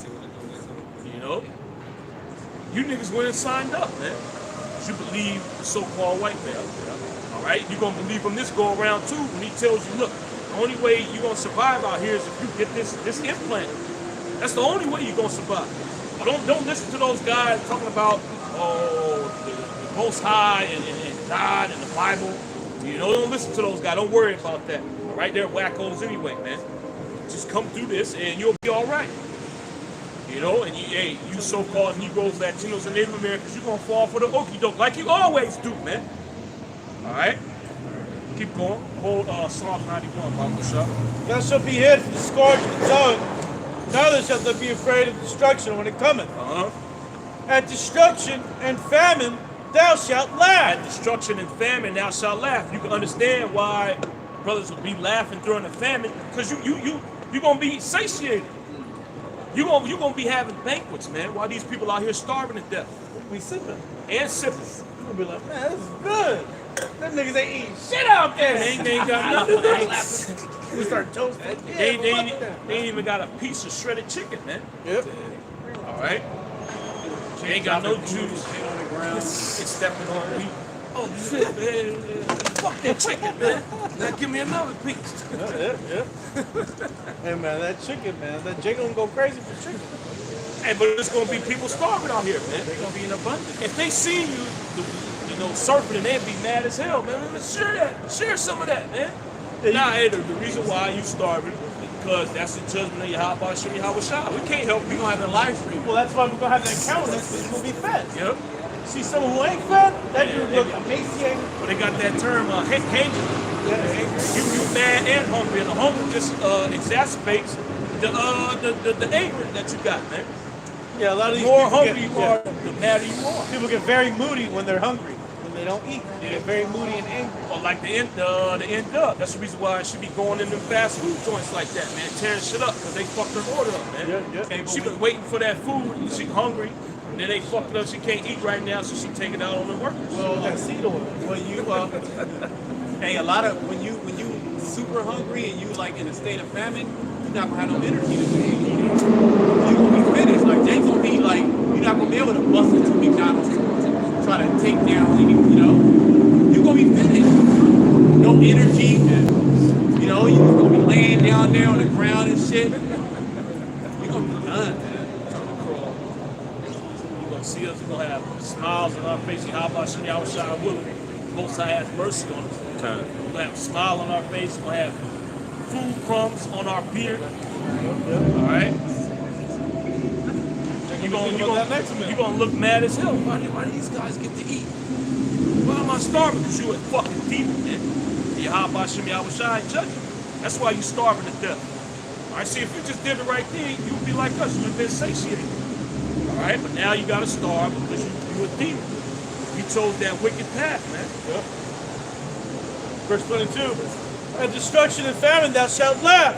You know, you niggas went and signed up, man. You believe the so-called white man. All right, you're gonna believe him this go around too when he tells you, look, the only way you're gonna survive out here is if you get this implant. That's the only way you're gonna survive. Don't listen to those guys talking about the Most High and God and the Bible. You know, don't listen to those guys. Don't worry about that. All right, they're wackos anyway, man. Just come through this and you'll be all right. You know, and you so-called Negroes, Latinos, and Native Americans, you're gonna fall for the okie doke like you always do, man. All right, keep going. Hold Psalm 91, Bible shop. Thou shalt be hid from the scourge of the tongue, neither shalt thou be afraid of destruction when it cometh. At destruction and famine thou shalt laugh. At destruction and famine thou shalt laugh. You can understand why brothers will be laughing during the famine, because you're gonna be satiated. You're gonna be having banquets, man, while these people out here starving to death. We sipping. And sipping. We'll be like, man, this is good. Them niggas ain't eating shit out there. They ain't got nothing. We start toasting. They ain't even got a piece of shredded chicken, man. Yep. All right. They ain't got no juice. It's stepping on me. Oh shit, man. Fuck that chicken, man. Now give me another piece. Yeah. Hey man, that chicken, man. That Jay gonna go crazy for chicken. Hey, but there's gonna be people starving out here, man. They're gonna be in abundance. If they see you, surfing, and they'd be mad as hell, man. Share some of that, man. Nah, hey, the reason why you starving because that's the judgment of Yahweh Shem Yahweh Shah. We can't help you. We gonna have a live stream. Well, that's why we're gonna have that countenance, because we're gonna be fed. Yep. See someone who ain't fed, that dude look emaciated. But they got that term, hangry. You mad and hungry, and the hunger just exacerbates the anger that you got, man. Yeah, a lot of these more people hungry you are, the madder you are. People get very moody when they're hungry. When they don't eat, they get very moody and angry. Or like the end up. That's the reason why I should be going in them fast food joints like that, man. Tearing shit up because they fucked her order up, man. Yeah. She been waiting for that food and she hungry. And then they fucked up. She can't eat right now, so she take it out on the workers. Well, that seed oil. When you hey, a lot of when you super hungry and you like in a state of famine, you're not gonna have no energy to do anything. You're gonna be finished. Like Jay's gonna be like, you're not gonna be able to bust into McDonald's to try to take down any, you're gonna be finished. No energy. You're gonna be laying down there on the ground and shit. You're gonna be done. See us, we're gonna have smiles on our face. Yahweh Shem Yahweh Shah will. Most High has mercy on us. We're gonna have a smile on our face. We're gonna have food crumbs on our beard. All right. You you gonna look mad as hell. Why do these guys get to eat? Why am I starving? Because you a fucking demon, man. Yahweh Shem Yahweh Shai judge you. That's why you starving to death. Alright, see, if you just did the right thing, you would be like us. You would have been satiated. Alright, but now you gotta starve because you a demon. You chose that wicked path, man. Yep. Verse 22. At destruction and famine thou shalt laugh.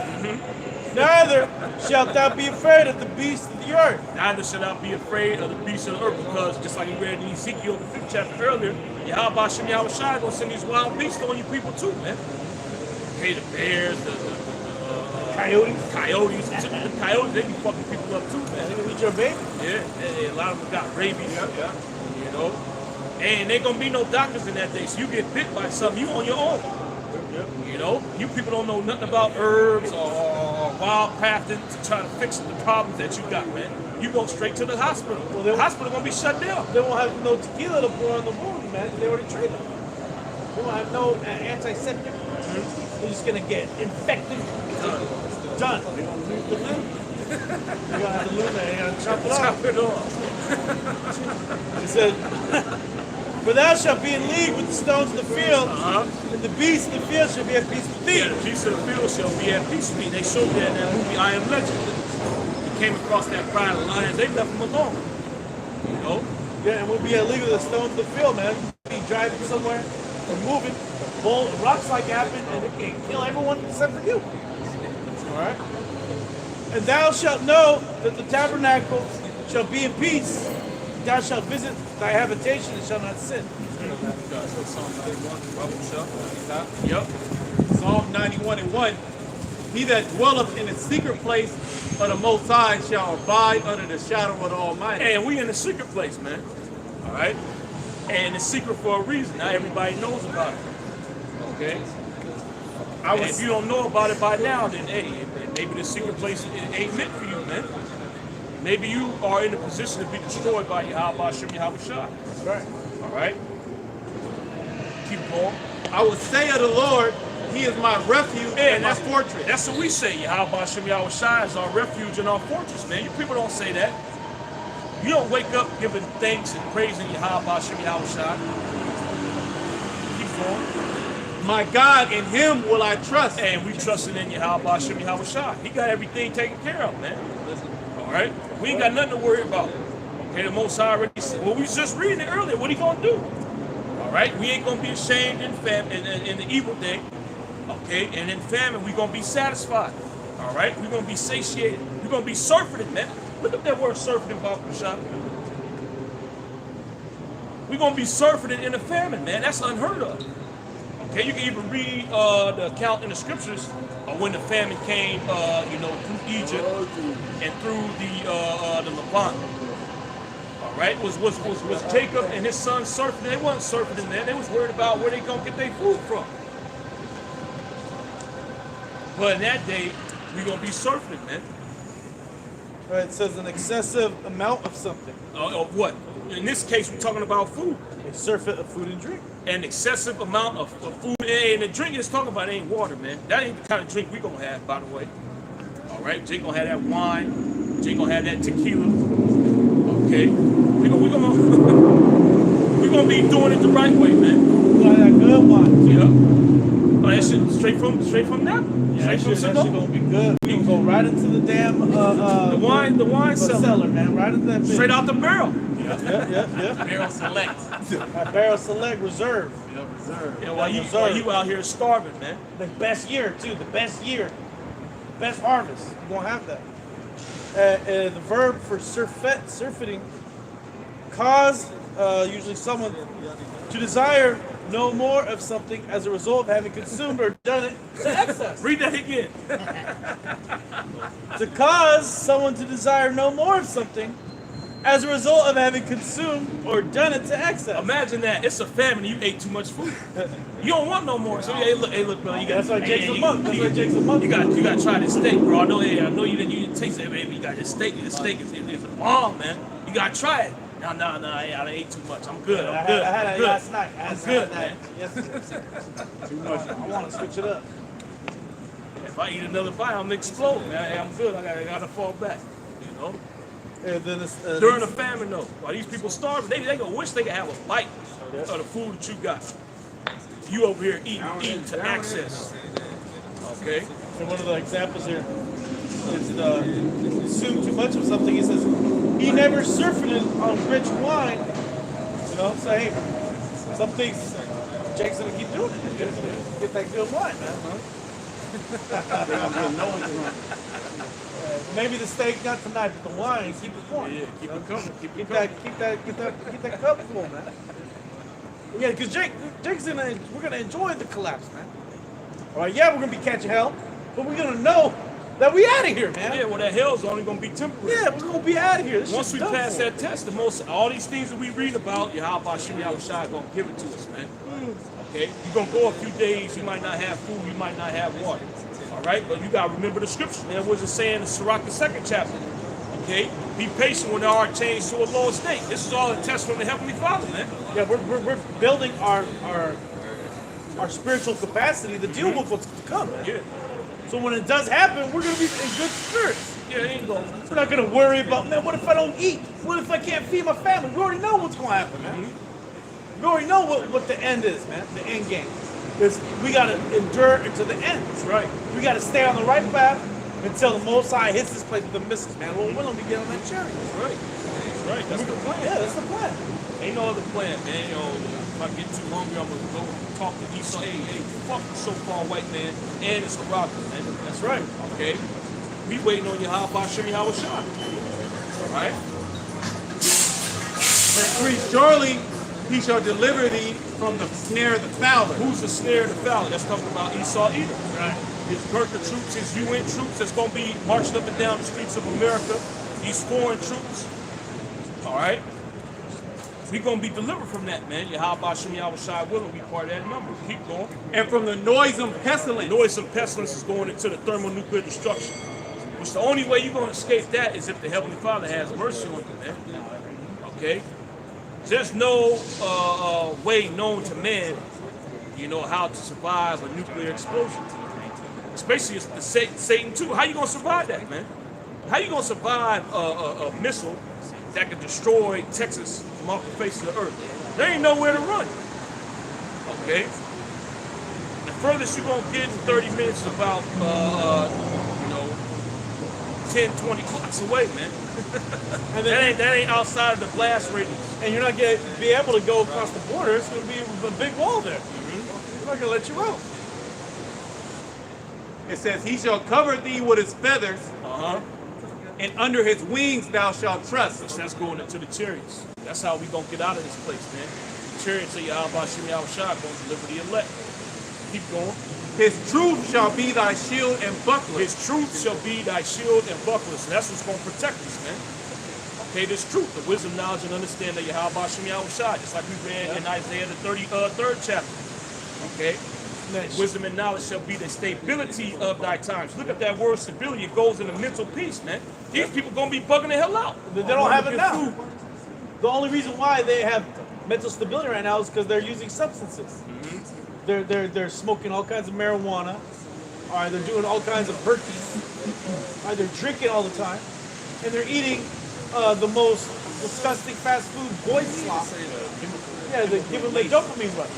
Neither shalt thou be afraid of the beasts of the earth. Neither shall thou be afraid of the beasts of the earth, because just like you read in Ezekiel, the 5th chapter earlier, Yahweh Shem Yahweh Shai gonna send these wild beasts on you people too, man. Okay, the bears, the Coyotes. The coyotes, they be fucking people up too, man. They can eat your baby. Yeah, a lot of them got rabies, you know. And there gonna be no doctors in that day, so you get bit by something, you on your own. You know, you people don't know nothing about herbs or wild crafting to try to fix the problems that you got, man. You go straight to the hospital. Well, the hospital gonna be shut down. They won't have no tequila to pour on the wound, man. They already treated them. They won't have no antiseptic. They're just gonna get infected. Done. They're gonna lose the limb. You're gonna have to lose it. You're gonna chop it off. It said, for thou shalt be in league with the stones of the field, and the beasts of the field shall be at peace with thee. Yeah, the beasts of the field shall be at peace with me. They showed that in that movie I Am Legend. He came across that pride of lions, they left him alone. You know? Yeah, and we'll be at league with the stones of the field, man. We'll be driving somewhere, or moving, rocks like happen, and it can kill everyone except for you. Alright? And thou shalt know that the tabernacle shall be in peace. Thou shalt visit thy habitation and shall not sin. Yep. Psalm 91:1. He that dwelleth in the secret place of the Most High shall abide under the shadow of the Almighty. And we in the secret place, man. All right? And it's secret for a reason. Not everybody knows about it. Okay? And if you don't know about it by now, then hey, maybe the secret place ain't meant for you, man. Maybe you are in a position to be destroyed by Yahweh Shem Yahweh Shai. That's right. All right? Keep going. I will say of the Lord, He is my refuge and my fortress. That's what we say. Yahweh Shem Yahweh Shai is our refuge and our fortress, man. You people don't say that. You don't wake up giving thanks and praising Yahweh Shem Yahweh Shai. Keep going. My God, in Him will I trust. And we trusting in Yahweh Shem Yahweh Shai. He got everything taken care of, man. All right? We ain't got nothing to worry about. Okay, the Most High already said. Well, we was just reading it earlier. What He gonna do? All right? We ain't gonna be ashamed in the evil day. Okay? And in famine, we gonna be satisfied. All right? We gonna be satiated. We gonna be surfeited, man. Look up that word surfeited, Baruch Shah. We gonna be surfeited in a famine, man. That's unheard of. Okay, you can even read the account in the scriptures of when the famine came, through Egypt and through the Levant. All right, was Jacob and his son surfing? They wasn't surfing in there. They was worried about where they gonna get their food from. But in that day, we gonna be surfing, man. All right, it says an excessive amount of something. Of what? In this case, we're talking about food. A surfeit of food and drink. An excessive amount of food, and the drink is talking about ain't water, man. That ain't the kind of drink we gonna have, by the way. All right, Jay gonna have that wine. Jay gonna have that tequila. Okay, we gonna be doing it the right way, man. We got that good wine. Yeah. Oh, that shit straight from that. Yeah, Straight from that shit gonna be good. We gonna go right into the damn the wine cellar, man. Right into that bitch. Straight out the barrel. Yeah. Barrel Select. Barrel Select Reserve. Yeah, reserve. Yeah, while you out here starving, man. The best year too. The best year. Best harvest. You won't have that. The verb for surfeiting, cause usually someone to desire no more of something as a result of having consumed or done it to excess. Read that again. To cause someone to desire no more of something as a result of having consumed or done it to excess. Imagine that. It's a famine. You ate too much food. You don't want no more. So hey, look, bro. You got. That's why Jake's a monk. That's why Jake's a monk. You got to try this steak, bro. I know you didn't taste it, baby. You got this steak. This steak is a bomb, man. You got to try it. No, I ate too much. I'm good. I had it last night. I'm good, man. Yes. Too much. I want to switch it up. If I eat another bite, I'm gonna explode, man. I'm good. I gotta fall back, you know. And then it's, During the famine, though, while these people starving, they gonna wish they could have a bite of the food that you got. You over here eating to access. Okay? and one of the examples here is consume too much of something. He says, he never surfeited on rich wine. You know, so hey, some things Jake's gonna keep doing it. He's gonna get that good wine, man. Maybe the steak not tonight, but the wine, keep it going. Yeah, keep it coming. Get that cup full, man. Yeah, because Jake's we're gonna enjoy the collapse, man. All right, yeah, we're gonna be catching hell, but we're gonna know that we out of here, man. Yeah, well, that hell's only gonna be temporary. Yeah, we're gonna be out of here. This Once we shit's done pass for. that test, all these things that we read about, Yahweh Shem Yahushua gonna give it to us, man. Okay, you're gonna go a few days, you might not have food, you might not have water. All right, but you gotta remember the scripture, man. What does it say in the Sirach, the 2nd chapter? Okay, be patient when thou art changed to a lower state. This is all a test from the Heavenly Father, man. Yeah, we're building our spiritual capacity to deal with what's to come, man. Yeah, So when it does happen, we're gonna be in good spirits. yeah, it ain't gonna. We're not gonna worry about, man, what if I don't eat? What if I can't feed my family? We already know what's gonna happen, man. We already know what the end is, man. The end game. Is we gotta endure until the end. That's right. We gotta stay on the right path until the Most High hits this place with the missiles, man. Well, we're gonna be getting on that chariot. That's right. That's right. That's the plan. Yeah, that's the plan. Ain't no other plan, man. You know, if I get too hungry, I'm gonna go talk to Esau. Hey, fuck the so-called white man and it's a rocker, man. That's right. Okay? We waiting on Yahweh Shem Yahushua. All right? Verse 3, surely he shall deliver thee from the snare of the fowler. Who's the snare of the fowler? That's talking about Esau Edom. Right. His Gurkha troops, his UN troops that's going to be marching up and down the streets of America. These foreign troops. All right? We're going to be delivered from that, man. Yahweh Shem Yahushua willing, we part of that number. Keep going. And from the noisome pestilence. Noisome pestilence is going into the thermonuclear destruction. Which the only way you're going to escape that is if the Heavenly Father has mercy on you, man. Okay? There's no way known to man, you know, how to survive a nuclear explosion. Especially the Satan too. How you gonna survive that, man? How you gonna survive a missile that could destroy Texas from off the face of the earth? There ain't nowhere to run. Okay? The furthest you're gonna get in 30 minutes is about, 10, 20 clocks away, man. And that ain't outside of the blast radius. And you're not gonna be able to go across the border. It's gonna be a big wall there. They're not gonna let you out. It says, he shall cover thee with his feathers, and under his wings thou shalt trust. So that's going into the chariots. That's how we gonna get out of this place, man. The chariots of Yahweh Shem Yahushua gonna deliver the elect. Keep going. His truth shall be thy shield and buckler. His truth shall be thy shield and buckler. So that's what's gonna protect us, man. Okay, this truth, the wisdom, knowledge, and understanding of Yahweh Shem Yahushua, just like we read in Isaiah the 33rd chapter. Okay? Wisdom and knowledge shall be the stability of thy times. Look at that word stability. It goes into mental peace, man. These people gonna be bugging the hell out. They don't have it now. The only reason why they have mental stability right now is because they're using substances. They're smoking all kinds of marijuana. All right, they're doing all kinds of herkies. All right, they're drinking all the time, and they're eating the most disgusting fast food boy slop. Yeah, they give them the dopamine rush.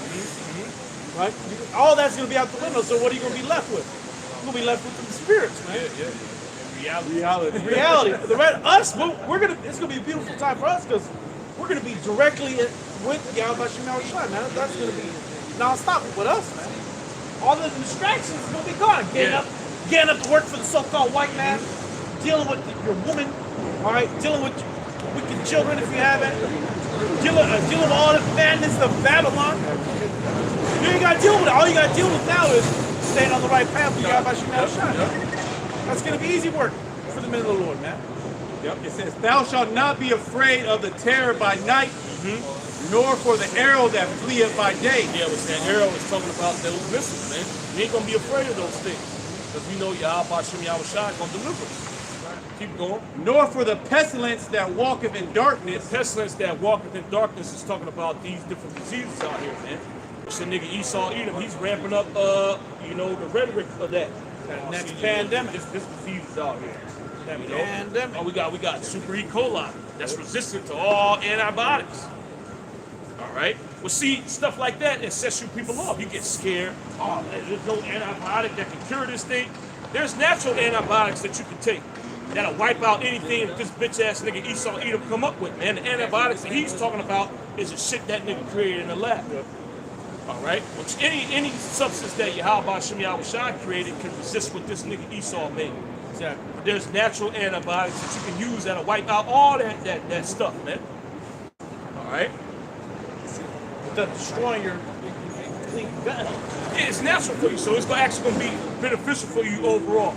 Right? All that's going to be out the window, so what are you going to be left with? You're going to be left with the spirits, man. Reality. We're going to, it's going to be a beautiful time for us because we're going to be directly with Yahweh Shem Yahushua, man. That's going to be non-stop with us, man. All the distractions are going to be gone. Getting up to work for the so-called white man, dealing with your woman, all right, dealing with wicked children if you have it, dealing with all the madness of Babylon. You ain't got to deal with it. All you got to deal with now is staying on the right path with Yahweh Shem Yahushua. That's going to be easy work for the men of the Lord, man. It says, thou shalt not be afraid of the terror by night, nor for the arrow that fleeth by day. Yeah, but that arrow is talking about those missiles, man. We ain't gonna be afraid of those things. Because we know Yahweh Shem Yahushua is gonna deliver us. Keep going. Nor for the pestilence that walketh in darkness. The pestilence that walketh in darkness is talking about these different diseases out here, man. It's the nigga Esau Edom, he's ramping up, the rhetoric of that. Next pandemic. This disease is out here. You know? Oh, we got super E. coli that's resistant to all antibiotics. All right. Well, see, stuff like that, it sets you people off. You get scared. Oh, man, there's no antibiotic that can cure this thing. There's natural antibiotics that you can take that'll wipe out anything that this bitch ass nigga Esau Edom come up with, man. The antibiotics that he's talking about is the shit that nigga created in the lab. All right. Which any substance that Yahweh Shem Shai created can resist what this nigga Esau made. Exactly. But there's natural antibiotics that you can use that'll wipe out all that stuff, man. All right. Without destroying your clean gut. Yeah, it's natural for you, so it's actually gonna be beneficial for you overall.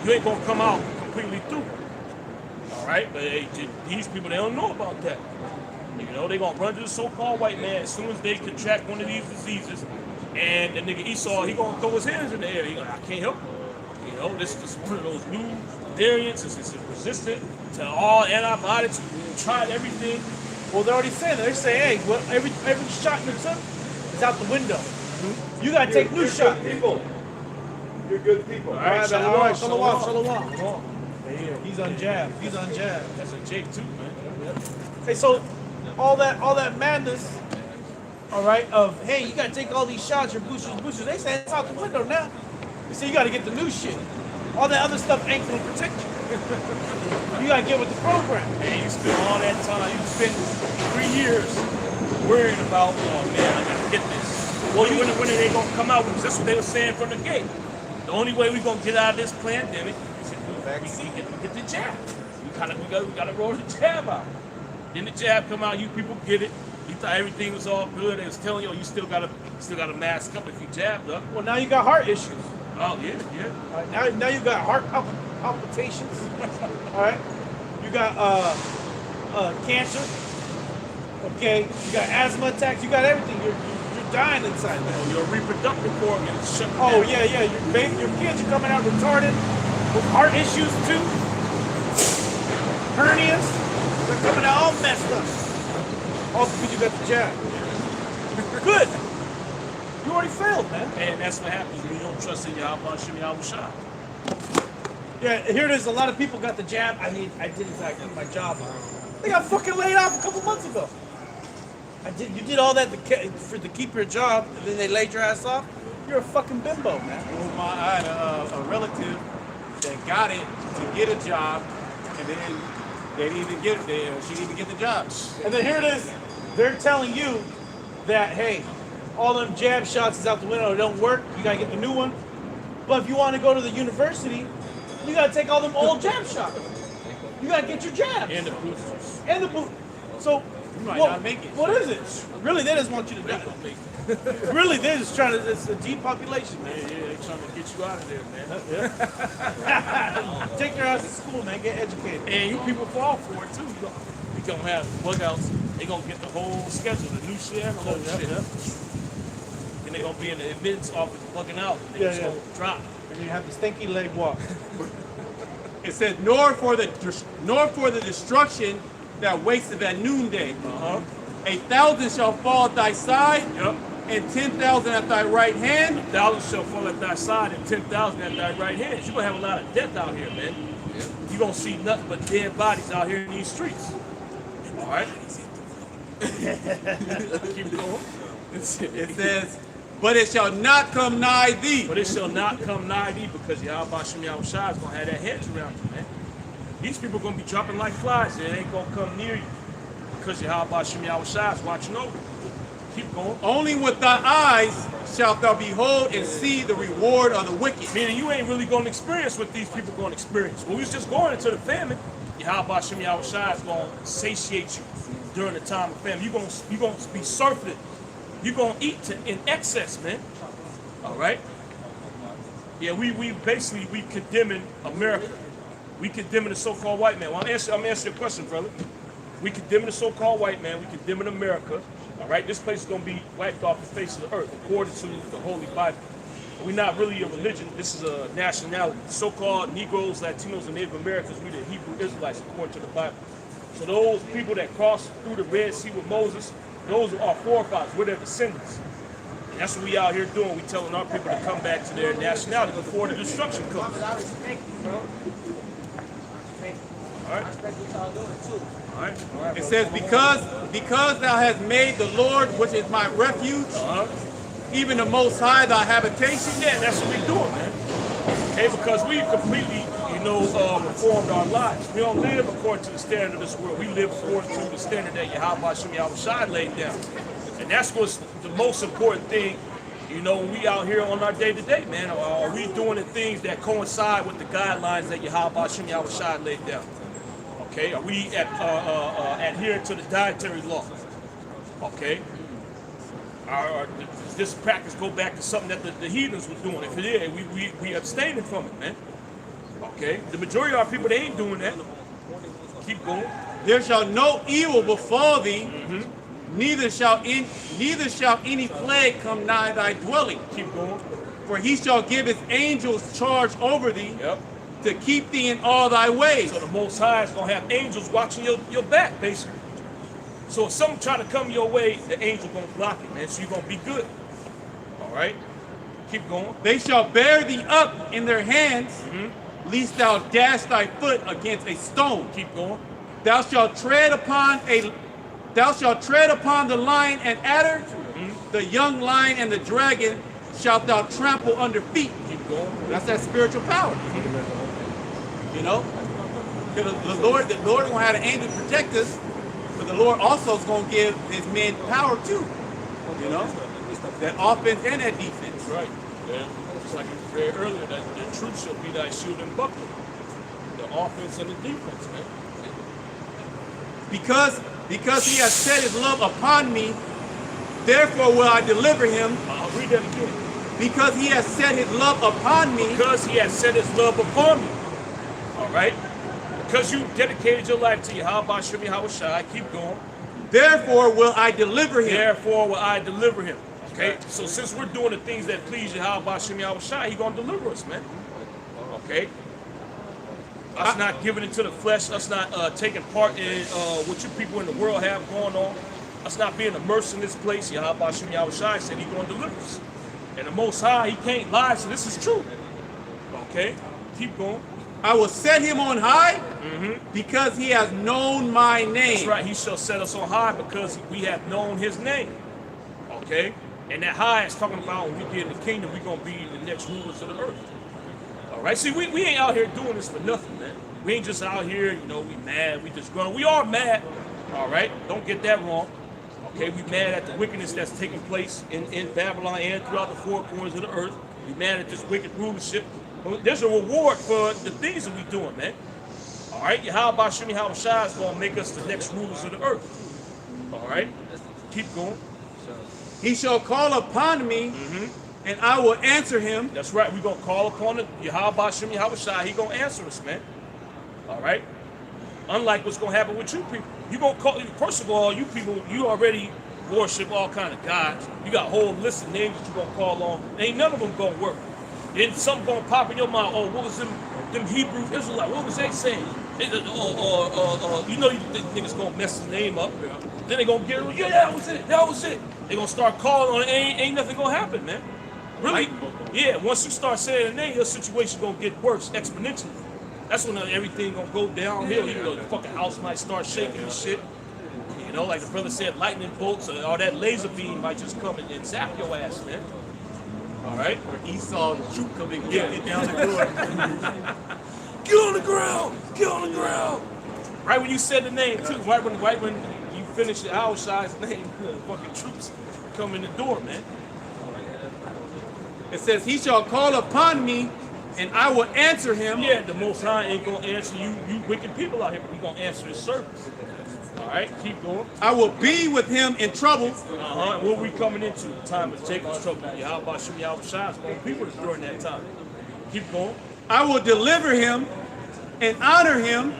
You ain't gonna come out completely through. All right, but these people, they don't know about that. You know, they gonna run to the so-called white man as soon as they contract one of these diseases, and the nigga Esau, he gonna throw his hands in the air. He gonna, I can't help it. You know, this is just one of those new variants. It's resistant to all antibiotics. We tried everything. Well, they're already saying that. They're saying, hey, well, every shot you took is out the window. You gotta take new shots. People. You're good people. All right, Shalom. He's on jab. That's a Jake too, man. Hey, so all that madness, all right, of hey, you gotta take all these shots, your boosters. They say it's out the window now. They say you gotta get the new shit. All that other stuff ain't gonna protect you. You gotta get with the program. And you spend all that time, you spent 3 years worrying about, oh man, I gotta get this. Well, when are they gonna come out with this? That's what they were saying from the gate. The only way we're gonna get out of this pandemic is if we get the jab. We gotta roll the jab out. Then the jab come out, you people get it. You thought everything was all good. They was telling you, oh, you still gotta mask up if you jabbed up. Well, now you got heart issues. Oh yeah. All right, now you got heart palpitations. All right, you got cancer. Okay, you got asthma attacks. You got everything. You're dying inside there. Oh, your reproductive organ is shut down. Oh yeah. Your kids are coming out retarded with heart issues too. Hernias. They're coming out all messed up. All because you got the jab. Good. You already failed, man. And that's what happens when you don't trust in Yahweh Shem Shai. Yeah, here it is. A lot of people got the jab. I did exactly my job. They got fucking laid off a couple months ago. You did all that to keep your job, and then they laid your ass off. You're a fucking bimbo, man. Well, I had a relative that got it to get a job, and then they didn't even get it. She didn't even get the job. And then here it is. They're telling you that, hey, all them jab shots is out the window. It don't work. You gotta get the new one. But if you want to go to the university, you gotta take all them old jab shots. You gotta get your jabs. And the boosters. And the boot. So, You might not make it. What is it? Really, they just want you to die. Really, they're just trying to. It's a depopulation, man. Yeah, they're trying to get you out of there, man. Take your ass to school, man. Get educated. And you people fall for it too. You gonna have bugouts. They gonna get the whole schedule, the new shit and the whole shit. And they gonna be in the admittance office bugging out. They just gonna drop. And you have the stinky leg walk. It says, nor for the destruction that wasteth at noonday. 1,000 shall fall at thy side, and 10,000 at thy right hand. 1,000 shall fall at thy side, and 10,000 at thy right hand. You're gonna have a lot of death out here, man. You're gonna see nothing but dead bodies out here in these streets. All right. Keep going. It says, but it shall not come nigh thee. But it shall not come nigh thee, because Yahweh Shem Shai is gonna have that hedge around you, man. These people are gonna be dropping like flies, and it ain't gonna come near you, because Yahweh Shem Shai is watching over you. Keep going. Only with thy eyes shalt thou behold and see the reward of the wicked. Meaning you ain't really gonna experience what these people gonna experience. When we was just going into the famine, Yahweh Shem Shai is gonna satiate you during the time of famine. You're gonna be surfeited. You're gonna eat in excess, man. All right. Yeah, we condemning America. We condemning the so-called white man. Well, I'm answering your question, brother. We condemning the so-called white man. We condemning America. All right, this place is going to be wiped off the face of the earth, according to the Holy Bible. We're not really a religion. This is a nationality. The so-called Negroes, Latinos, and Native Americans, we're the Hebrew Israelites, according to the Bible. So those people that crossed through the Red Sea with Moses, those are our forefathers. We're their descendants. And that's what we out here doing. We telling our people to come back to their nationality before the destruction comes. All right. It says, because thou hast made the Lord, which is my refuge, even the Most High thy habitation. Yeah, that's what we're doing, man. Okay, because we completely, reformed our lives. We don't live according to the standard of this world. We live according to the standard that Yahweh Shem Yahweh laid down. And that's what's the most important thing, when we out here on our day-to-day, man. Are we doing the things that coincide with the guidelines that Yahweh Shem Yahweh laid down? Okay, are we adhering to the dietary law? Okay. Does this practice go back to something that the heathens were doing? If it is, we abstaining from it, man. Okay, the majority of our people, they ain't doing that. Keep going. There shall no evil befall thee, neither shall any plague come nigh thy dwelling. Keep going. For he shall give his angels charge over thee, Yep. to keep thee in all thy ways. So the Most High is gonna have angels watching your back, basically. So if something try to come your way, the angel gonna block it, man. So you're gonna be good. All right. Keep going. They shall bear thee up in their hands, lest thou dash thy foot against a stone. Keep going. Thou shalt tread upon the lion and adder, the young lion and the dragon shalt thou trample under feet. Keep going. That's that spiritual power. Because the Lord is gonna have an angel protect us, but the Lord also is gonna give his men power too. That offense and that defense. Right. Yeah. It's like you read earlier that the truth shall be thy shield and buckler. The offense and the defense, man. Because he has set his love upon me, therefore will I deliver him. I'll read that again. Because he has set his love upon me. Because he has set his love upon me. All right? Because you dedicated your life to Yahweh Shem Yahweh, keep going. Therefore will I deliver him. Therefore will I deliver him. Okay? So since we're doing the things that please Yahweh Shem Yahweh, he's going to deliver us, man. Okay? Us not giving it to the flesh, us not taking part in what you people in the world have going on, us not being immersed in this place. Yahweh Shem Yahweh said he's going to deliver us. And the Most High, he can't lie, so this is true. Okay? Keep going. I will set him on high because he has known my name. That's right. He shall set us on high because we have known his name. Okay? And that high is talking about when we get in the kingdom, we're going to be the next rulers of the earth. All right? See, we ain't out here doing this for nothing, man. We ain't just out here, we mad, we just growing. We are mad. All right? Don't get that wrong. Okay? We mad at the wickedness that's taking place in Babylon and throughout the four corners of the earth. We mad at this wicked rulership. There's a reward for the things that we're doing, man. All right? Yahweh Shem Yahweh is going to make us the next rulers of the earth. All right? Keep going. He shall call upon me, and I will answer him. That's right. We're going to call upon Yahweh Shem Yahweh. He's going to answer us, man. All right? Unlike what's going to happen with you people. You're going to call, first of all, you people, you already worship all kind of gods. You got a whole list of names that you're going to call on. Ain't none of them going to work. Then something going to pop in your mind. Oh, what was them Hebrew Israelites? What was they saying? You think niggas going to mess his name up. Then they going to get, yeah, that was it. That was it. They going to start calling on it. Ain't nothing going to happen, man. Really? Yeah, once you start saying the name, your situation going to get worse exponentially. That's when everything going to go downhill. The fucking house might start shaking and shit. Like the brother said, lightning bolts or that laser beam might just come and zap your ass, man. All right? Or Esau and the troop coming and get down the door. Get on the ground! Get on the ground! Right when you said the name, too. Right when you finished the Al-Shai's name, the fucking troops come in the door, man. It says, he shall call upon me, and I will answer him. Yeah, the Most High ain't going to answer you wicked people out here, but he's going to answer his servants. All right, keep going. I will be with him in trouble. And what we coming into? The time of Jacob's trouble. Yahweh Shem Yahweh is going to be with us during that time. Keep going. I will deliver him and honor him.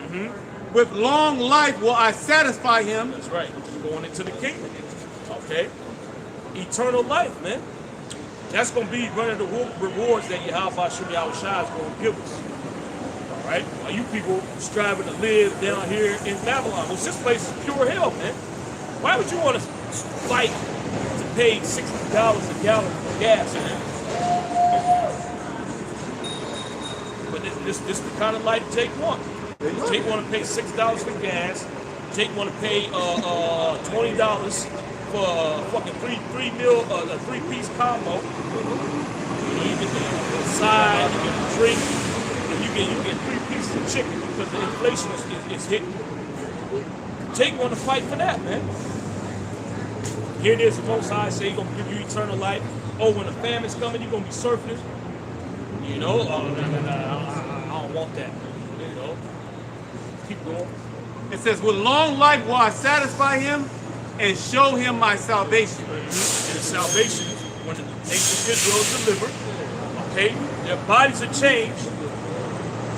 With long life will I satisfy him. That's right. Going into the kingdom. Okay? Eternal life, man. That's going to be one of the rewards that Yahweh Shem Yahweh is going to give us. All right? Are you people striving to live down here in Babylon? Well, this place is pure hell, man. Why would you want to fight to pay $60 a gallon for gas, man? But this the kind of life Jake wants. Jake want to pay $6 for gas. Jake want to pay $20 for a fucking three-piece combo. You know, you get the side, you get the drink, and you get 3 pieces of chicken because the inflation is hitting. Jake want to fight for that, man. Here it is, the Most High say he's gonna give you eternal life. Oh, when the famine's coming, you're gonna be surfing. You know, I don't want that. You know, keep going. It says, with long life will I satisfy him and show him my salvation. And the salvation is when the nation of Israel is delivered, okay, their bodies are changed.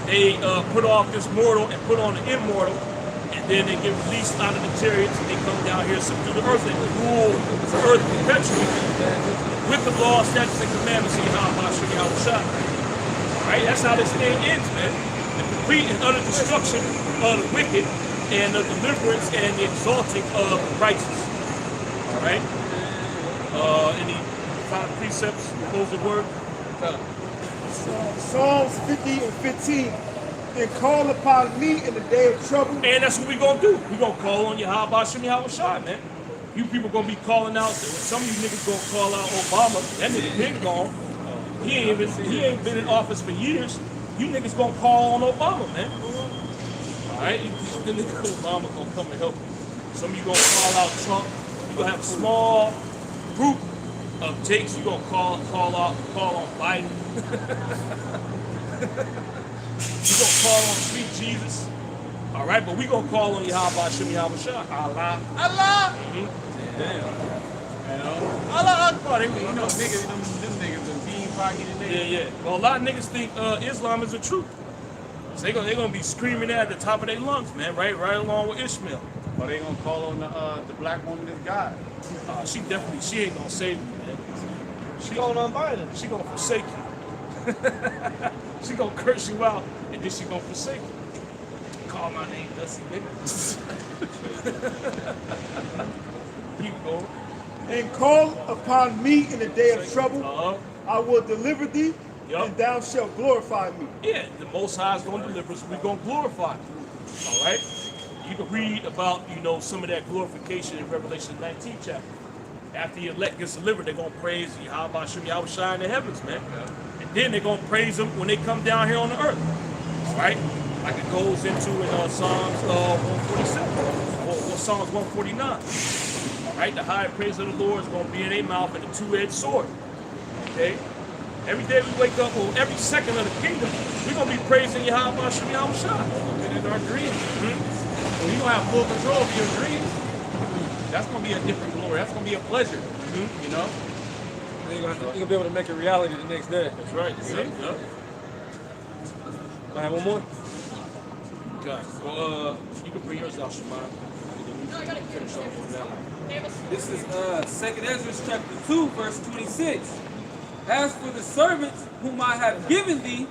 They put off this mortal and put on the immortal, and then they get released out of the chariots and they come down here and subdue the earth and rule the earth perpetually with the law, statutes, and commandments of Yahweh. Alright, that's how this thing ends, man. The complete and utter destruction of the wicked and the deliverance and the exalting of the righteous. Alright? Any final precepts, closing word? Psalms 50 and 15. And call upon me in the day of trouble. And that's what we're going to do. We're going to call on Yahweh Shem Yahweh Shai, man. You people going to be calling out, some of you niggas going to call out Obama. That nigga been gone. He ain't been in office for years. You niggas going to call on Obama, man. All right? The nigga Obama going to come and help you. Some of you going to call out Trump. You're going to have a small group of Jakes. You're going to call on Biden. We're going to call on sweet Jesus. All right, but we're going to call on Yahweh Shem Yahweh Shai. Allah. Allah! Mm-hmm. Damn. You know? Allah Akbar. You know, niggas, them niggas, them bean pocket niggas. Yeah. Well, a lot of niggas think Islam is the truth. So they're going to be screaming at the top of their lungs, man, right along with Ishmael. Or they going to call on the black woman as God. She ain't going to save you, man. She going on Biden. She going to forsake you. She going to curse you out, and then she going to forsake you. Call my name, Dusty nigga. Keep going. And call upon me in the day of trouble. I will deliver thee, and thou shalt glorify me. Yeah, the Most High is going to deliver us. We're going to glorify him. All right? You can read about, some of that glorification in Revelation 19 chapter. After the elect gets delivered, they're going to praise Yahweh Shem Yahweh Shai in the heavens, man. And then they're going to praise him when they come down here on the earth. All right? Like it goes into in Psalms 147 or Psalms 149. All right? The high praise of the Lord is going to be in their mouth and a two-edged sword. Okay? Every day we wake up, or every second of the kingdom, we're going to be praising Yahweh Shem Yahweh Shai. And in our dreams. When you don't have full control of your dreams, that's going to be a different glory. That's going to be a pleasure. You know? You're going to be able to make it reality the next day. That's right. Yeah. I have one more? Okay. Well, you can bring yours out, Shemai. Finish off on that one. This is 2nd Ezra chapter 2, verse 26. As for the servants whom I have given thee,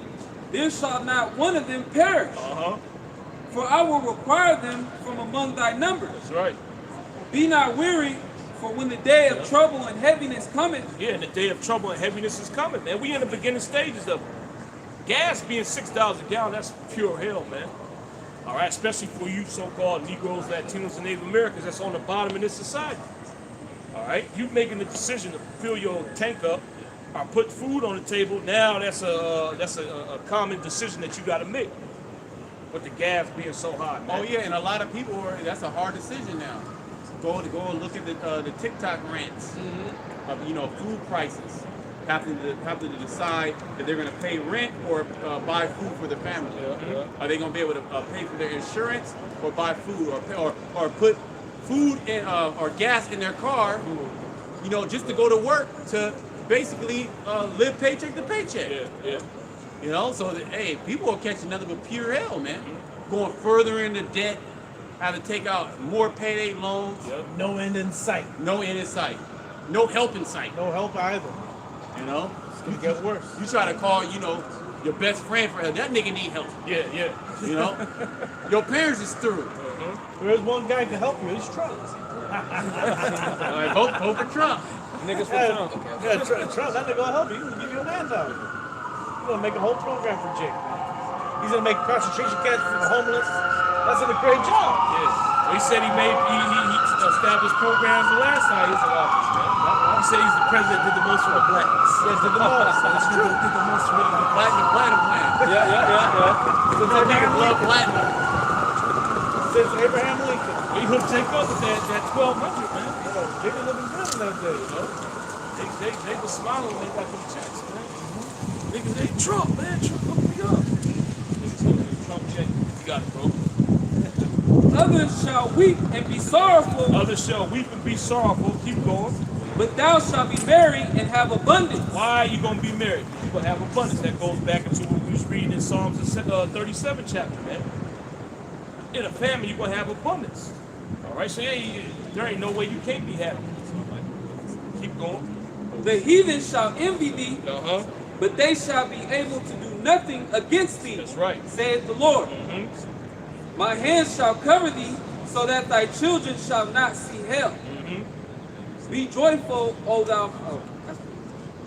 there shall not one of them perish. For I will require them from among thy numbers. That's right. Be not weary, for when the day of trouble and heaviness cometh. Yeah, and the day of trouble and heaviness is coming, man. We in the beginning stages of it. Gas being $6 a gallon, that's pure hell, man. All right, especially for you so-called Negroes, Latinos, and Native Americans that's on the bottom of this society. All right, you making the decision to fill your tank up or put food on the table. Now that's a common decision that you got to make. With the gas being so high, man. Oh yeah, and a lot of people that's a hard decision now. Go and look at the TikTok rants of food prices. Have to decide if they're going to pay rent or buy food for their family. Are they going to be able to pay for their insurance or buy food or put food in, or gas in their car? Just to go to work to basically live paycheck to paycheck. So hey, people are catching nothing but pure hell, man. Going further into debt, have to take out more payday loans. No end in sight. No end in sight. No help in sight. No help either. It's gonna get worse. You try to call, your best friend for help. That nigga need help. Yeah. Your parents is through. There's one guy can help you. He's Trump. Vote for Trump. Niggas for Trump. Yeah, Trump. That nigga will help you. He'll give you an handout. He's gonna make a whole program for Jake. He's gonna make concentration camps for the homeless. That's a great job. Yeah. Well, he said he established programs the last time he was in office, man. He said he's the president that did the most for the blacks. Yes, did the most. That's true. Did the most with the platinum plan. So Niggas love platinum. Since Abraham Lincoln. He hooked Jacob with that 1,200, man. They were living good in that day, you know? They were smiling when they got them checks, man. Niggas, they Trump, man. Trump hooked me up. Niggas hooked me Trump check. You got it, bro. Others shall weep and be sorrowful, Others shall weep and be sorrowful. Keep going. but thou shalt be merry and have abundance. Why are you going to be married? You going to have abundance. That goes back into what we was reading in Psalms 37 chapter, man. In a family, you're going to have abundance. All right? So there ain't no way you can't be happy. Keep going. The heathen shall envy thee, Uh-huh. but they shall be able to do nothing against thee, That's right. saith the Lord. My hands shall cover thee, so that thy children shall not see hell. Be joyful, O thou.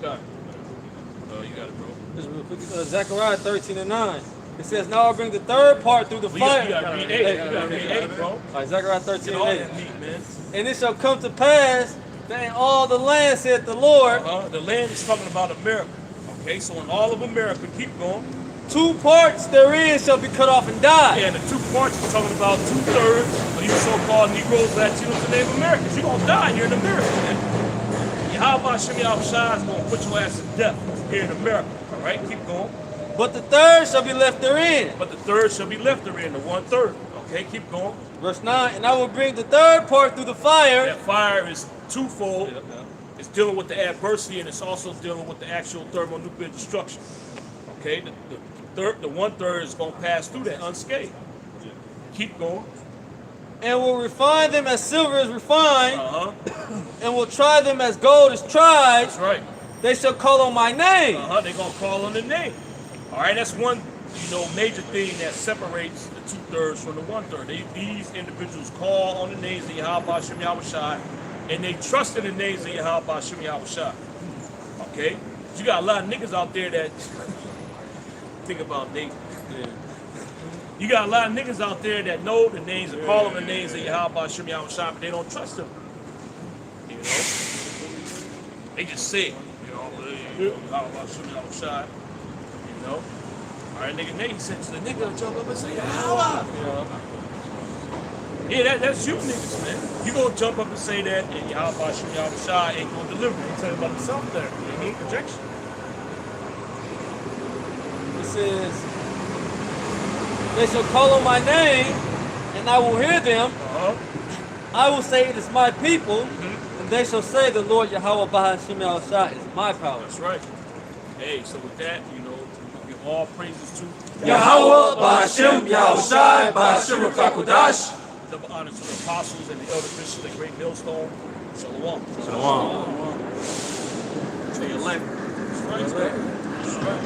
Got it. You got it, bro. Just real quick, Zechariah 13:9. It says, now I'll bring the third part through the fire. You got to read 8. You got to read 8, bro. All right, Zechariah Get all 13:8. that meat, man. And it shall come to pass that in all the land, saith the Lord, The land is talking about America. Okay, so in all of America, keep going. 2 parts therein shall be cut off and die. Yeah, and the 2 parts are talking about 2/3 of these so-called Negroes, Latinos, and Native Americans. You're going to die here in America, man. Yahweh Shem Yahushua is going to put your ass to death here in America. All right, keep going. But the third shall be left therein. But the third shall be left therein, the 1/3. Okay, keep going. Verse 9, and I will bring the third part through the fire. That fire is twofold. It's dealing with the adversity, and it's also dealing with the actual thermonuclear destruction. Okay, the 1/3 is going to pass through that unscathed. Keep going. And will refine them as silver is refined, Uh-huh. and will try them as gold is tried. That's right. They shall call on my name. They're going to call on the name. All right, that's one, major thing that separates the 2/3 from the 1/3. These individuals call on the names of Yahweh Shem Yahushua, and they trust in the names of Yahweh Shem Yahushua. Okay? You got a lot of niggas out there that think about Nate. You got a lot of niggas out there that know the names and call them the names of Yahweh Shem Yahushua, but they don't trust them. You know? They just say it. Yahweh Shem Yahushua. You know? All right, nigga, Nate said to the nigga, jump up and say, Yahweh. Yeah, that's you niggas, man. You gonna jump up and say that, and Yahweh Shem Yahushua ain't gonna deliver. He's talking about himself there. Projection. It says, they shall call on my name, and I will hear them. I will say it is my people, and they shall say the Lord Yahweh Bahashem Yahushua is my power. That's right. Hey, so with that, give all praises to Yahweh Bahashem Yahushua Bahashem Rakakudash. Double honor to the apostles and the elder bishops, the great millstone. Shalom. Shalom. To your left. That's right. That's right.